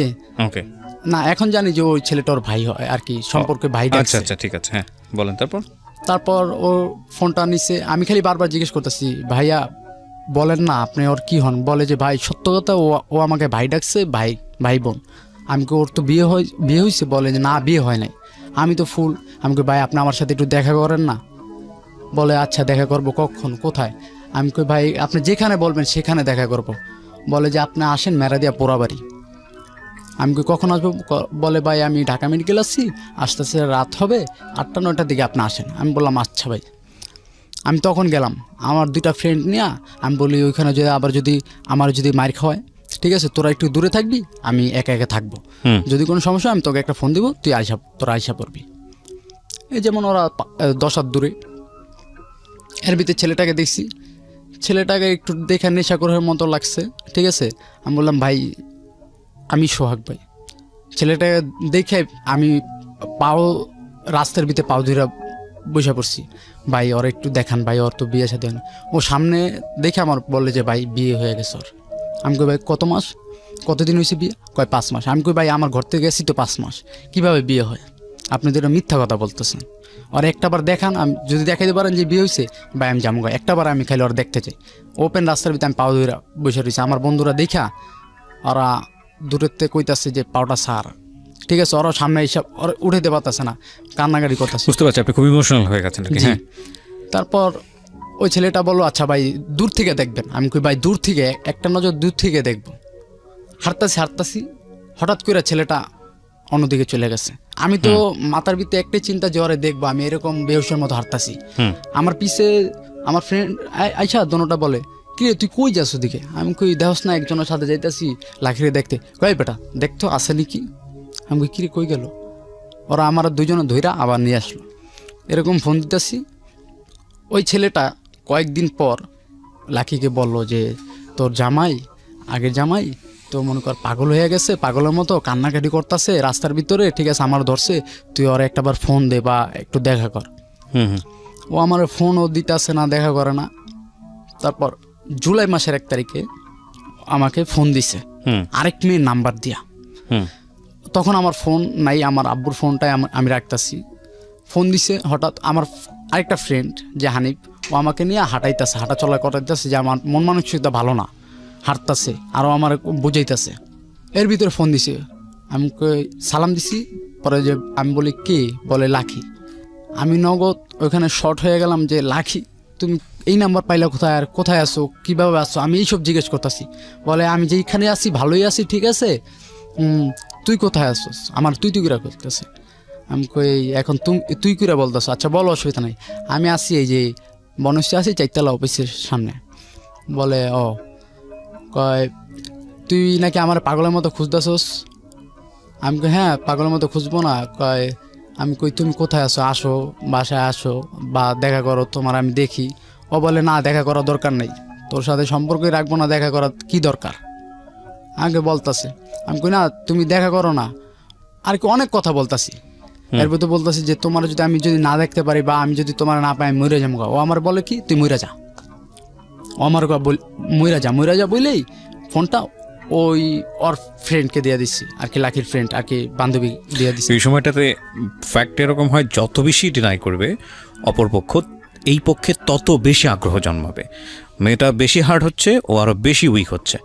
ওকে, না এখন জানি যে ওই ছেলেটা ওর ভাই হয় আর কি, সম্পর্কে ভাই। আচ্ছা আচ্ছা ঠিক আছে, হ্যাঁ বলেন। তারপর ও ফোনটা নিচ্ছে। আমি খালি বারবার জিজ্ঞেস করতেছি ভাইয়া বলেন না আপনি ওর কি হন? বলে যে ভাই সত্য কথা, ও আমাকে ভাই ডাকছে, ভাই বোন। আমি ওর তো বিয়ে হয়েছে। বলে যে না বিয়ে হয় নাই। আমি তো ফুল। আমি ভাই আপনি আমার সাথে একটু দেখা করেন না? বলে আচ্ছা দেখা করব, কখন কোথায়? আমি কই ভাই আপনি যেখানে বলবেন সেখানে দেখা করব। বলে যে আপনি আসেন মেরাদিয়া পোড়াবাড়ি। আমি কই কখন আসবো? বলে ভাই আমি ঢাকা মেডিকেল আসছি, আস্তে আস্তে রাত হবে, 8টা-9টার দিকে আপনি আসেন। আমি বললাম আচ্ছা ভাই। আমি তখন গেলাম আমার 2টা ফ্রেন্ড নিয়ে। আমি বলি ওইখানে যদি আমার মার খাওয়ায়, ঠিক আছে তোরা একটু দূরে থাকবি, আমি একা একা থাকবো, যদি কোনো সমস্যা আমি তোকে একটা ফোন দিব, তোরা আইসা পড়বি। এই যেমন ওরা 10 হাত দূরে। এর ভিতরে ছেলেটাকে দেখছি, ছেলেটাকে একটু দেখে নেশাখোরের মতো লাগছে, ঠিক আছে। আমি বললাম ভাই আমি সোহাগ ভাই। ছেলেটাকে দেখে আমি রাস্তার ভিতরে পাও ধরে বসে পড়ছি। ভাই ওর একটু দেখান ভাই, ওর তো বিয়ে সাথে হয় না। ও সামনে দেখে আমার বললে যে ভাই বিয়ে হয়ে গেছে ওর। আমি কই ভাই কত মাস, কতদিন হয়েছে বিয়ে? কয় 5 মাস। আমি কই ভাই আমার ঘর থেকে গেছি তো 5 মাস, কীভাবে বিয়ে হয়? আপনি তো এটা মিথ্যা কথা বলতেছেন। আর একটাবার দেখান, আমি যদি দেখাইতে পারেন যে বিয়ে হয়েছে ভাই আমি যাবো। একটাবার আমি খালি ওর দেখতে চাই। ওপেন রাস্তার ভিতরে আমি পাও ধরে বসে রয়েছি। আমার বন্ধুরা দেখা ওরা দূরের থেকে কইতাছে যে পাওটা সার, ঠিক আছে। ওরা সামনে এইসব ওরা উঠাইতে পারতেছে না, কান্নাকাটি করতেছে। বুঝতে পারছি আপনি খুব ইমোশনাল হয়ে গেছেন। হ্যাঁ। তারপর ওই ছেলেটা বললো আচ্ছা ভাই দূর থেকে দেখবেন। আমি কই ভাই দূর থেকে, একটা নজর দূর থেকে দেখবো। হাঁটতাছি হঠাৎ করে ছেলেটা অন্যদিকে চলে গেছে। আমি তো মাথার ভিতরে একটাই চিন্তা যে ওরে দেখবো। আমি এরকম বেহুশের মতো হাঁটতাছি, আমার পিছে আমার ফ্রেন্ড আইসা দোনোটা বলে কি রে তুই কই যাস ওদিকে? আমি কই দেহস না একজনের সাথে যাইতাছি লাখিরে দেখতে। কই বেটা দেখতো আসে নাকি? আমি কই কিরে কই গেল? ওরা আমার 2জনে ধইরা আবার নিয়ে আসলো। এরকম ফোন দিতেছি। ওই ছেলেটা কয়েকদিন পর লাকিকে বলল যে তোর জামাই, আগের জামাই তো মনে কর পাগল হয়ে গেছে, পাগলের মতো কান্নাকাটি করতেছে রাস্তার ভিতরে, ঠিক আছে আমার ধরছে, তুই ওর একটাবার ফোন দে বা একটু দেখা কর। ও আমার ফোনও দিতেছে না, দেখা করে না। তারপর জুলাই মাসের 1 তারিখে আমাকে ফোন দিছে আরেক মেয়ের নাম্বার দিয়া। তখন আমার ফোন নাই, আমার আব্বুর ফোনটাই আমি রাখতেছি। ফোন দিছে হঠাৎ আমার আরেকটা ফ্রেন্ড যে হানিফ, ও আমাকে নিয়ে হাঁটাইতেছে, হাঁটা চলা করাইতেছে যে আমার মন মানসিকতা ভালো না, হাঁটতেছে আরও আমার বুঝাইতেছে। এর ভিতরে ফোন দিছে, আমি সালাম দিছি। পরে যে আমি বলি কে? বলে লাখি। আমি নগদ ওইখানে শর্ট হয়ে গেলাম যে লাখি তুমি এই নাম্বার পাইলা কোথায়, আর কোথায় আসো, কীভাবে আসো, আমি এইসব জিজ্ঞেস করতেছি। বলে আমি যেইখানে আছি ভালোই আছি, ঠিক আছে, তুই কোথায় আসোস, আমার তুই করে করতেছে। আমি কই এখন তুই করে বলতেছ, আচ্ছা বলো, অসুবিধা নাই। আমি আসি এই যে বনশ্রী আছি 4তলা অফিসের সামনে। বলে ও, কয় তুই নাকি আমার পাগলের মতো খুঁজতেছস। আমি কই হ্যাঁ, পাগলের মতো খুঁজবো না। কয় আমি কই তুমি কোথায় আসো, আসো বাসায় আসো বা দেখা করো, তোমার আমি দেখি। ও বলে না, দেখা করার দরকার নেই, তোর সাথে সম্পর্কই রাখবো না, দেখা করার কি দরকার, আগে বলতাছে। আমি কই না, তুমি দেখা করো না, আর কি অনেক কথা বলতাছি। এর ভিতরে বলতেছি যে তোমার যদি আমি যদি না দেখতে পারি বা আমি যদি তোমার না পাই, আমি মরে যাবো। ও আমার বলে কি তুই মরে যা, ও আমার মরে যা বলেই ফোনটা ওই ওর ফ্রেন্ডকে দিয়ে দিচ্ছি আর কি, লাকির ফ্রেন্ড আর কি, বান্ধবী দিয়ে দিচ্ছি। এই সময়টাতে ফ্যাক্ট এরকম হয়, যত বেশি ডিনাই করবে অপরপক্ষ, এই পক্ষে তত বেশি আগ্রহ জন্মাবে। মেয়েটা বেশি হার্ড হচ্ছে, ও আরও বেশি উইক হচ্ছে।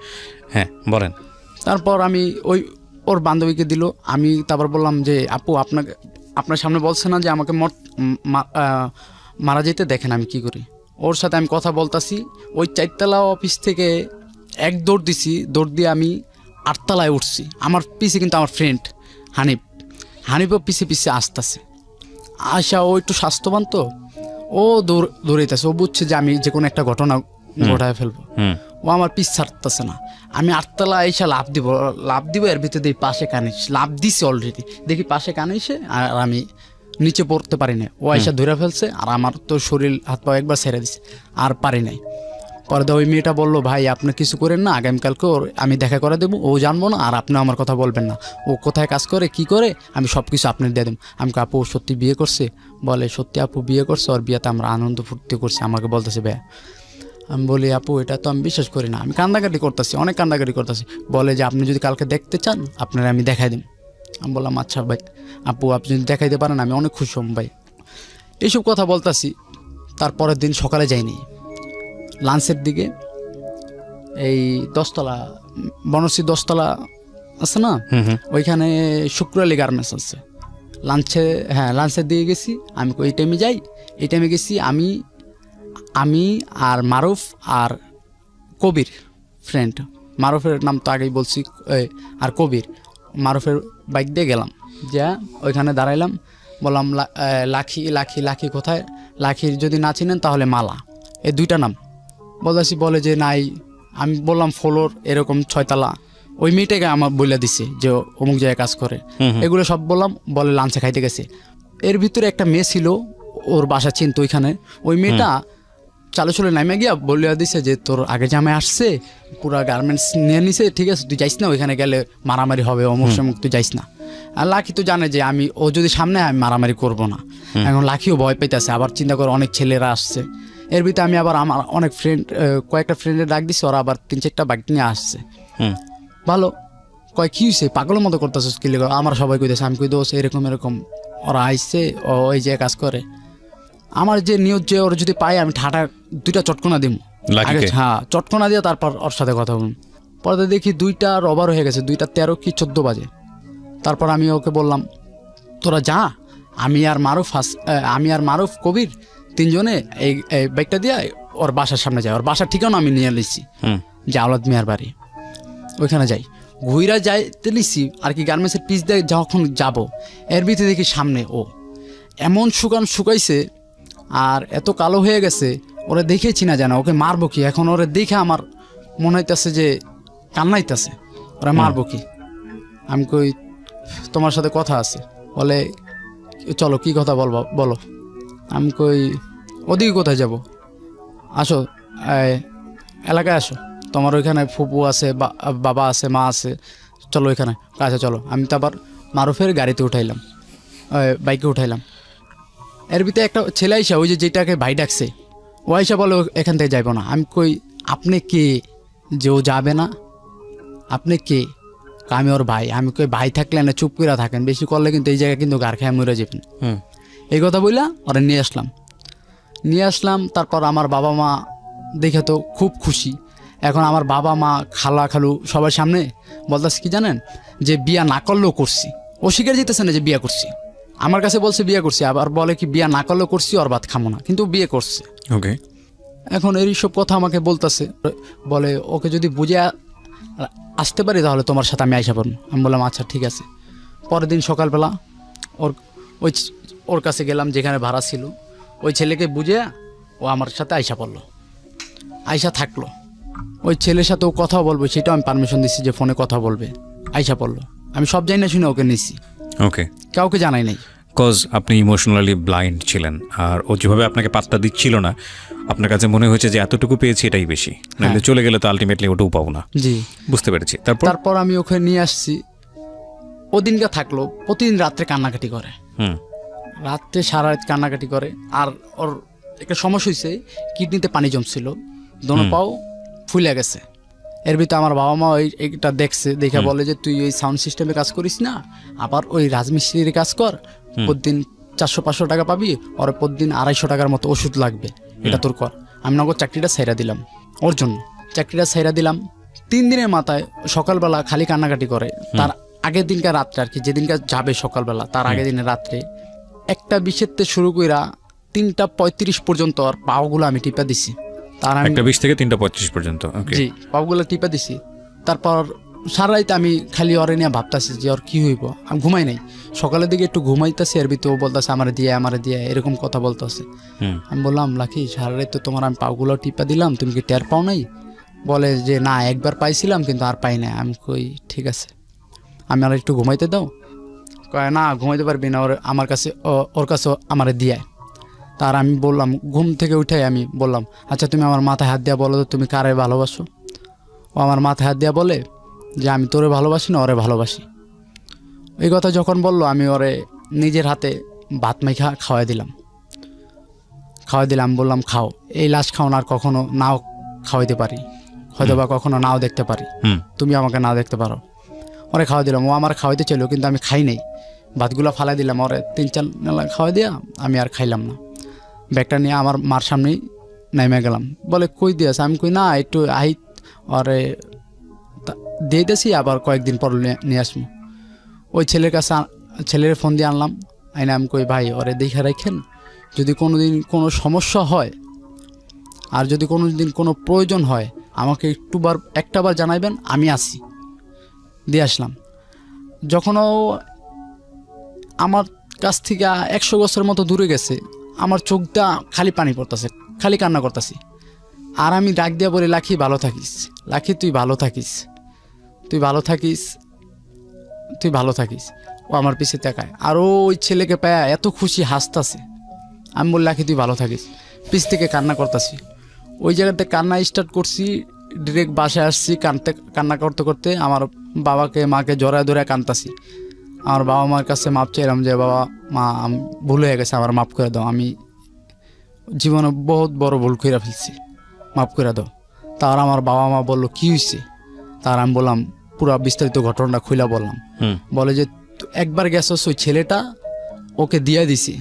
হ্যাঁ বলেন। তারপর আমি ওর বান্ধবীকে দিল। আমি তারপর বললাম যে আপু, আপনার সামনে বলছে না যে আমাকে মারা যেতে, দেখেন আমি কি করি। ওর সাথে আমি কথা বলতাছি, ওই 4তলা অফিস থেকে এক দৌড় দিছি, দৌড় দিয়ে আমি 8তলায় উঠছি। আমার পিছে কিন্তু আমার ফ্রেন্ড হানিফও পিছে আসতেছে। আশা ও একটু স্বাস্থ্যবান তো, ও দৌড়াইতেছে, ও বুঝছে যে আমি যে কোনো একটা ঘটনা ঘটায় ফেলবো। ও আমার পিছ ছাড়তেছে না। আমি 8তলা এসে লাভ দিব, এর ভিতরে দেখি পাশে কানে লাভ দিছি অলরেডি, দেখি পাশে কানে এসে, আর আমি নিচে পড়তে পারি না। ও এসে ধরে ফেলছে, আর আমার তো শরীর হাত পা একবার ছেড়ে দিছে, আর পারি নাই। পরে ওই মেয়েটা বললো ভাই আপনি কিছু করেন না, আগামীকালকে আমি দেখা করে দেবো, ও জানবো না, আর আপনিও আমার কথা বলবেন না, ও কোথায় কাজ করে কি করে আমি সব কিছু আপনার দিয়ে দেবো। আমি আপু সত্যি বিয়ে করছে? বলে সত্যি আপু বিয়ে করছে, ওর বিয়েতে আমরা আনন্দ ফুর্তি করছি। আমাকে বলতেছে ভাইয়া। আমি বলি আপু এটা তো আমি বিশ্বাস করি না, আমি কান্দাকাটি করতেছি, অনেক কান্দাকাটি করতেছি। বলে যে আপনি যদি কালকে দেখতে চান আপনারা আমি দেখাই দিন। আমি বললাম আচ্ছা ভাই, আপু আপনি যদি দেখাইতে পারেন আমি অনেক খুশি হম ভাই। এইসব কথা বলতেছি। তারপরের দিন সকালে যাইনি, লাঞ্চের দিকে এই 10তলা বনশ্রী 10তলা আছে না, ওইখানে শুক্র আলী গার্মেন্টস আছে। লাঞ্চের দিকে গেছি। আমি এই টাইমে যাই, এই টাইমে গেছি আমি আর মারুফ আর কবির ফ্রেন্ড। মারুফের নাম তো আগেই বলছি, আর কবির। মারুফের বাইক দিয়ে গেলাম, যা ওইখানে দাঁড়াইলাম, বললাম লাখি কোথায়? লাখির যদি না চিনেন তাহলে মালা, এই 2টা নাম বলতেছি। বলে যে নাই। আমি বললাম ফ্লোর এরকম 6তলা। ওই মেয়েটাকে আমার বলে দিছে যে অমুক জায়গায় কাজ করে, এগুলো সব বললাম। বলে লাঞ্চে খাইতে গেছে। এর ভিতরে একটা মেয়ে ছিল, ওর বাসা চিনতো ওইখানে। ওই মেয়েটা চালু নামে গিয়া বলিয়া দিছে যে তোর আগে জামাই আসছে, পুরা গার্মেন্টস নিয়ে নিছে, ঠিক আছে তুই যাইস না, ওইখানে গেলে মারামারি হবে, অমুক সমুক তুই যাইস না। আর লাকি তো জানে যে ও যদি সামনে আমি মারামারি করব না। এখন লাকিও ভয় পাইতেছে, আবার চিন্তা করে অনেক ছেলেরা আসছে। এর ভিতরে আমি আবার আমার অনেক কয়েকটা ফ্রেন্ডের ডাক দিছি, ওরা আবার 3-4টা বাইক নিয়ে আসছে। ভালো কয় কি হয়েছে, পাগলের মতো করতেছে কি লেগে, আমার সবাই কইতেছে। আমি কই দোষ এরকম ওরা আইসছে, ওই যে কাজ করে। আমার যে নিয়ত যে ওর যদি পাই আমি ঠাটা 2টা চটকনা দিব, হ্যাঁ চটকনা দিয়ে তারপর ওর সাথে কথা বলুন। পরে দেখি 2টা ওভার হয়ে গেছে, 2টা 13 কি 14 বাজে। তারপর আমি ওকে বললাম তোরা যা, আমি আর মারুফ কবির 3জনে এই বাইকটা দিয়ে ওর বাসার সামনে যাই। ওর বাসার ঠিকানা আমি নিয়ে নিচ্ছি, যে আওলাদ মিয়ার বাড়ি, ওইখানে যাই। ঘুইরা যাইতে নিচ্ছি আর কি, গার্মেন্টসের পিস দিয়ে যখন যাব, এর ভিতরে দেখি সামনে ও এমন শুকাইছে আর এত কালো হয়ে গেছে, ওরা দেখেছি না জানা, ওকে মারবো কি এখন। ওরা দেখে আমার মনে হইতেছে যে কান্নাইতেছে, ওরা মারবো কি। আমি কই তোমার সাথে কথা আছে। বলে চলো কি কথা বলো। আমি কই ওদিকে কোথায় যাব, আসো এলাকায় আসো, তোমার ওইখানে ফুপু আছে, বাবা আছে, মা আছে, চলো ওইখানে কাছে চলো। আমি তো আবার মারুফের গাড়িতে উঠাইলাম, বাইকে উঠাইলাম। এর ভিতরে একটা ছেলে আইসা, ওই যেটাকে ভাই ডাকছে, ও আইসা বলে এখান থেকে যাইব না। আমি কই আপনি কে যে ও যাবে না, আপনি কে? আমি ওর ভাই। আমি কই ভাই থাকলে না চুপ করে থাকেন, বেশি করলে কিন্তু এই জায়গায় কিন্তু গার খেয়ে মরে যাবেন। এই কথা বললা ওরা নিয়ে আসলাম। তারপর আমার বাবা মা দেখে তো খুব খুশি। এখন আমার বাবা মা খালু সবার সামনে বলতেছে কি জানেন, যে বিয়া না করলেও করছি। ও স্বীকার যেতেছে না যে বিয়া করছি, আমার কাছে বলছে বিয়ে করছি, আবার বলে কি বিয়া না করলেও করছি, ওর ভাত খামো না, কিন্তু বিয়ে করছে। ওকে। এখন এই সব কথা আমাকে বলতেছে, বলে ওকে যদি বুঝে আসতে পারি তাহলে তোমার সাথে আমি আইসা পারবো। আমি বললাম আচ্ছা ঠিক আছে। পরের দিন সকালবেলা ওর কাছে গেলাম যেখানে ভাড়া ছিল, ওই ছেলেকে বুঝে ও আমার সাথে আইসা পড়লো, আইসা থাকলো। ওই ছেলের সাথে ও কথা বলবে সেটাও আমি পারমিশন দিচ্ছি যে ফোনে কথা বলবে, আইসা পড়লো। আমি সব জানি না শুনে ওকে নিচ্ছি, ওকে, কাউকে জানাই নাই। কজ আপনি ইমোশনালি ব্লাইন্ড ছিলেন, আর ও যেভাবে আপনাকে পাত্তা দিচ্ছিল না, আপনার কাছে মনে হয়েছে যে এতটুকু পেয়েছি এটাই বেশি, নাহলে চলে গেলে তো আলটিমেটলি ওটাও পাবো না। জি, বুঝতে পেরেছি। তারপর আমি ওকে নিয়ে আসছি, ওদিনকে থাকলো, প্রতিদিন রাত্রে কান্নাকাটি করে, রাত্রে সারা রাত কান্নাকাটি করে। আর ওর একটা সমস্যা হয়েছে, কিডনিতে পানি জমছিল, দোনো পাও ফুলে গেছে। এর ভিতরে আমার বাবা মা এইটা দেখছে, দেখে বলে যে তুই ওই সাউন্ড সিস্টেমে কাজ করিস না, আবার ওই রাজমিস্ত্রির কাজ কর, প্রতিদিন 400-500 টাকা পাবি, ওর প্রতিদিন 250 টাকার মতো ওষুধ লাগবে, এটা তোর কর। আমি নগদ চাকরিটা ছাইরা দিলাম ওর জন্য, চাকরিটা ছাইরা দিলাম। 3 দিনের মাথায় সকালবেলা খালি কান্নাকাটি করে। তার আগের দিনকার রাত্রে আর কি, যেদিনকার যাবে সকালবেলা, তার আগের দিনের রাত্রে 1:20 শুরু কইরা 3:35 পর্যন্ত আর পাওগুলো আমি টিপা দিছি। তার আমি 1:20 থেকে 3:35 পর্যন্ত, জি পাওগুলো টিপা দিছি। তারপর সারা রাত আমি খালি ওরে নিয়ে ভাবতাছি যে ওর কি হইব। আমি ঘুমাই নাই, সকালের দিকে একটু ঘুমাইতেছি, এর ভিতরে ও বলতেছে আমারে দিয়ে এরকম কথা বলতেছে। আমি বললাম লাকি সারা রাত তো তোমার আমি পাওগুলো টিপা দিলাম, তুমি কি টের পাও নাই? বলে যে না, একবার পাইছিলাম কিন্তু আর পাই না। আমি কই ঠিক আছে, আমি আর একটু ঘুমাইতে দাও। কয় না ঘুমাইতে পারবি না, আমার কাছে ওর কাছে আমারে দিয়ে। তার আমি বললাম, ঘুম থেকে উঠে আমি বললাম আচ্ছা তুমি আমার মাথায় হাত দিয়া বলো তো তুমি কারে ভালোবাসো? ও আমার মাথায় হাত দিয়া বলে যে আমি তোরে ভালোবাসি না, ওরে ভালোবাসি। এই কথা যখন বললো, আমি ওরে নিজের হাতে ভাত মাইখা খাওয়াই দিলাম। বললাম খাও, এই লাশ খাও না, আর কখনো নাও খাওয়াইতে পারি, হয়তো বা কখনো নাও দেখতে পারি, তুমি আমাকে না দেখতে পারো। ওরে খাওয়াই দিলাম, ও আমার খাওয়াইতে চাইলো কিন্তু আমি খাই নাই, ভাতগুলো ফালাই দিলাম। ওরে 3-4 নেলা খাওয়াই দিয়া আমি আর খাইলাম না। ব্যাগটা নিয়ে আমার মার সামনেই নেমে গেলাম। বলে কই দিয়েছে? আমি কই না একটু আহিত ওরে দিয়ে দিয়েছি, আবার কয়েকদিন পর নিয়ে আসবো। ওই ছেলের কাছে ছেলের ফোন দিয়ে আনলাম, আইনা আমি কই ভাই ওরে দেখে রাখেন, যদি কোনো দিন কোনো সমস্যা হয় আর যদি কোনো দিন কোনো প্রয়োজন হয় আমাকে একটাবার জানাইবেন, আমি আসি। দিয়ে আসলাম। যখনও আমার কাছ থেকে 100 বছরের মতো দূরে গেছে, আমার চোখটা খালি পানি পড়তেছে, খালি কান্না করতেছি। আর আমি ডাক দিয়া বলি লাখি ভালো থাকিস, লাখি তুই ভালো থাকিস, তুই ভালো থাকিস, তুই ভালো থাকিস। ও আমার পিছে তাকায়, আর ওই ছেলেকে পায়া এত খুশি হাসতাছে। আমি বলি লাখি তুই ভালো থাকিস, পিছ থেকে কান্না করতেছি। ওই জায়গাতে কান্না স্টার্ট করছি, ডিরেক্ট বাসায় আসছি, কান্না করতে করতে আমার বাবাকে মাকে জড়ায় ধরে কাঁদতাছি। আমার বাবা মার কাছে মাপ চাইলাম যে বাবা মা ভুল হয়ে গেছে, আমার মাফ করে দাও, আমি জীবনে বহুত বড় ভুল করে ফেলছি, মাফ করে দাও। তার আমার বাবা মা বললো কি হয়েছে? তার আমি বললাম পুরো বিস্তারিত ঘটনাটা খুইলা বললাম। বলে যে একবার গেছস, ওই ছেলেটা ওকে দিয়ে দিছি,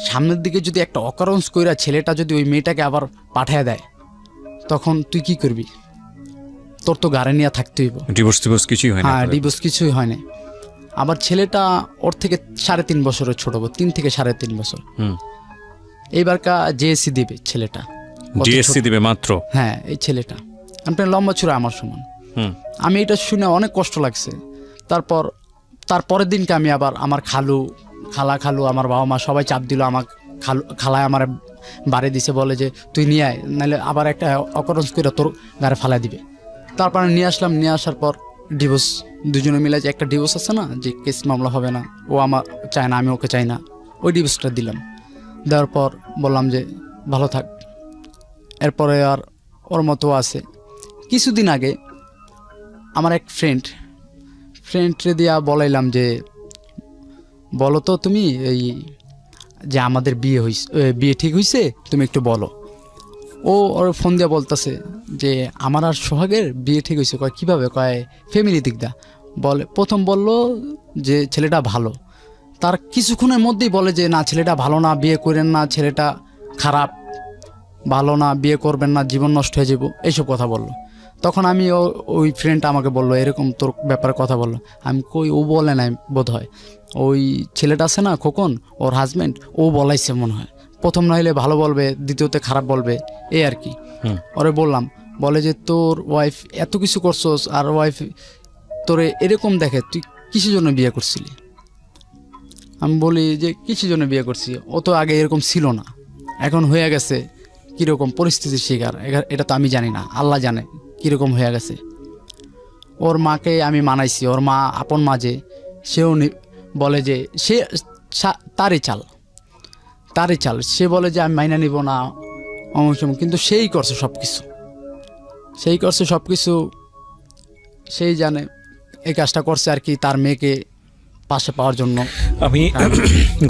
সামনের দিকে যদি একটা অকারেন্স কইরা ছেলেটা যদি ওই মেয়েটাকে আবার পাঠিয়ে দেয় তখন তুই কি করবি? তোর তো গাড়ি নিয়ে থাকতে হইব। ডিভোর্স কিছুই হয় না। হ্যাঁ, ডিভোর্স কিছুই হয় না। আবার ছেলেটা ওর থেকে 3.5 বছরের ছোট, 3 থেকে 3.5 বছর। এইবারকা জেএসসি দিবে ছেলেটা, জিএসসি দিবে মাত্র। হ্যাঁ, এই ছেলেটা আপনার লম্বা চূড়া আমার সমান। আমি এটা শুনে অনেক কষ্ট লাগছে। তারপরের দিনকে আমি আবার আমার খালু আমার বাবা মা সবাই চাপ দিল, আমার খালায় আমার বাড়ি দিছে, বলে যে তুই নিয়ে আয়, নাহলে আবার একটা অকরেন্স করে তোর গাড়ি ফালাই দিবে। তারপরে নিয়ে আসলাম, নিয়ে আসার পর ডিভোর্স, দুজনে মিলে যে একটা ডিভোর্স আছে না, যে কেস মামলা হবে না, ও আমার চায় না, আমি ওকে চাই না, ওই ডিভোর্সটা দিলাম। দেওয়ার পর বললাম যে ভালো থাক। এরপরে আর ওর মতো আছে। কিছুদিন আগে আমার এক ফ্রেন্ডরে দিয়া বলাইলাম যে বলো তো তুমি এই যে আমাদের বিয়ে ঠিক হয়েছে, তুমি একটু বলো। ওর ফোন দিয়ে বলতেছে যে আমার আর সোহাগের বিয়ে ঠিক হয়েছে। কয় কীভাবে? কয় ফ্যামিলি দিক দা। বলে প্রথম বললো যে ছেলেটা ভালো, তার কিছুক্ষণের মধ্যেই বলে যে না ছেলেটা ভালো না, বিয়ে করেন না, ছেলেটা খারাপ, ভালো না, বিয়ে করবেন না, জীবন নষ্ট হয়ে যাব, এইসব কথা বললো। তখন আমি ওই ফ্রেন্ডটা আমাকে বললো এরকম তোর ব্যাপারে কথা বললো। আমি কই ও বলে নাই বোধ হয়, ওই ছেলেটা আছে না খোকন, ওর হাজব্যান্ড, ও বলাইছে মনে হয়। প্রথম না হলে ভালো বলবে, দ্বিতীয়তে খারাপ বলবে, এই আর কি। ওরে বললাম, বলে যে তোর ওয়াইফ এত কিছু করছস আর ওয়াইফ তোরে এরকম দেখে, তুই কিসের জন্য বিয়ে করছিলি? আমি বলি যে কিসের জন্য বিয়ে করছি, ও তো আগে এরকম ছিল না, এখন হয়ে গেছে কীরকম পরিস্থিতির শিকার, এটা তো আমি জানি না, আল্লাহ জানে কীরকম হয়ে গেছে। ওর মাকে আমি মানাইছি, ওর মা আপন মা যে, সেও বলে যে সে তারই চাল, সে বলে যে আমি মাইনা নিব না অমুক সময়, কিন্তু সেই করছে সব কিছু, সেই জানে এই কাজটা করছে আর কি, তার মেয়েকে পাশে পাওয়ার জন্য। আমি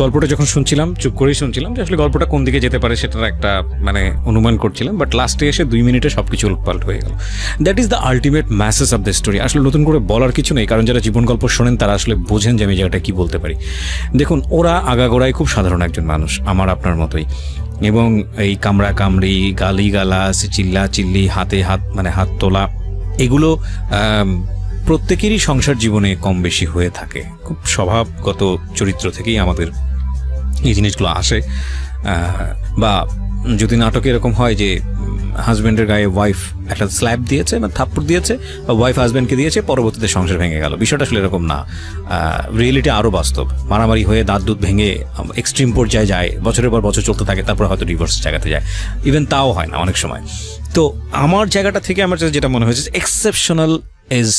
গল্পটা যখন শুনছিলাম চুপ করেই শুনছিলাম যে আসলে গল্পটা কোন দিকে যেতে পারে সেটার একটা মানে অনুমান করছিলাম, বাট লাস্টে এসে 2 মিনিটে সব কিছু উলটপালট হয়ে গেল। That is the ultimate message of the story. আসলে নতুন করে বলার কিছু নেই, কারণ যারা জীবন গল্প শোনেন তারা আসলে বোঝেন যে আমি জায়গাটা কী বলতে পারি। দেখুন, ওরা আগাগোড়ায় খুব সাধারণ একজন মানুষ, আমার আপনার মতোই, এবং এই কামড়া কামড়ি, গালি গালাস, চিল্লা চিল্লি, হাতে হাত মানে হাত তোলা, এগুলো প্রত্যেকেরই সংসার জীবনে কম বেশি হয়ে থাকে। খুব স্বভাবগত চরিত্র থেকেই আমাদের এই জিনিসগুলো আসে। বা যদি নাটকে এরকম হয় যে হাজব্যান্ডের গায়ে ওয়াইফ একটা স্ল্যাপ দিয়েছে বা থাপ্পড় দিয়েছে, বা ওয়াইফ হাজব্যান্ডকে দিয়েছে, পরবর্তীতে সংসার ভেঙে গেল, বিষয়টা আসলে এরকম না। রিয়েলিটি আরও বাস্তব। মারামারি হয়ে দাঁত দুধ ভেঙে এক্সট্রিম পর্যায়ে যায়, বছরের পর বছর চলতে থাকে, তারপর হয়তো ডিভোর্স জায়গাতে যায়, ইভেন তাও হয় না অনেক সময়। তো আমার জায়গাটা থেকে আমার যেটা মনে হয়েছে, exceptional is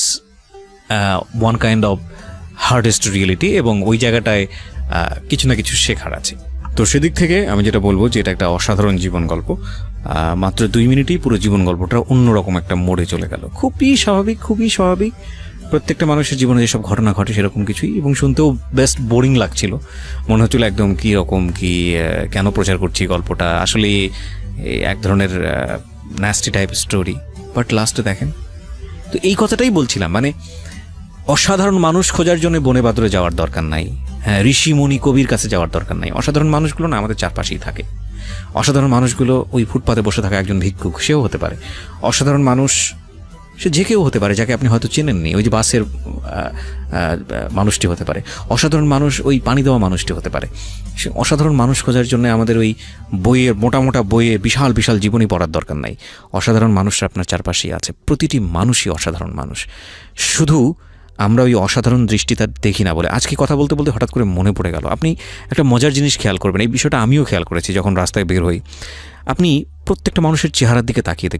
one kind of hardest reality, এবং ওই জায়গাটায় কিছু না কিছু শেখার আছে। তো সেদিক থেকে আমি যেটা বলবো যে এটা একটা অসাধারণ জীবন গল্প। মাত্র 2 মিনিটেই পুরো জীবন গল্পটা অন্যরকম একটা মোড়ে চলে গেল। খুবই স্বাভাবিক। প্রত্যেকটা মানুষের জীবনে যেসব ঘটনা ঘটে সেরকম কিছুই, এবং শুনতেও বেস্ট বোরিং লাগছিল। মনে হচ্ছিল একদম কেন প্রচার করছি গল্পটা, আসলে এক ধরনের ন্যাস্টি টাইপ স্টোরি। বাট লাস্টে দেখেন, তো এই কথাটাই বলছিলাম, মানে অসাধারণ মানুষ খোঁজার জন্য বনে বাদরে যাওয়ার দরকার নাই, হ্যাঁ, ঋষি মুনি কবির কাছে যাওয়ার দরকার নাই। অসাধারণ মানুষগুলো না আমাদের চারপাশেই থাকে। অসাধারণ মানুষগুলো ওই ফুটপাতে বসে থাকা একজন ভিক্ষুক, সেও হতে পারে। অসাধারণ মানুষ সে যে কেউ হতে পারে, যাকে আপনি হয়তো চেনেননি, ওই যে বাসের মানুষটি হতে পারে। অসাধারণ মানুষ ওই পানি দেওয়া মানুষটি হতে পারে। সে অসাধারণ মানুষ খোঁজার জন্য আমাদের ওই বইয়ের মোটা বইয়ে বিশাল জীবনী পড়ার দরকার নাই। অসাধারণ মানুষরা আপনার চারপাশেই আছে। প্রতিটি মানুষই অসাধারণ মানুষ, শুধু আমরা ওই অসাধারণ দৃষ্টিটা দেখি না বলে। আজকে কথা বলতে হঠাৎ করে মনে পড়ে গেল, আপনি একটা মজার জিনিস খেয়াল করবেন, এই বিষয়টা আমিও খেয়াল করেছি যখন রাস্তায় বের হই। আপনি প্রত্যেকটা মানুষের চেহারার দিকে তাকিয়ে দেখবেন।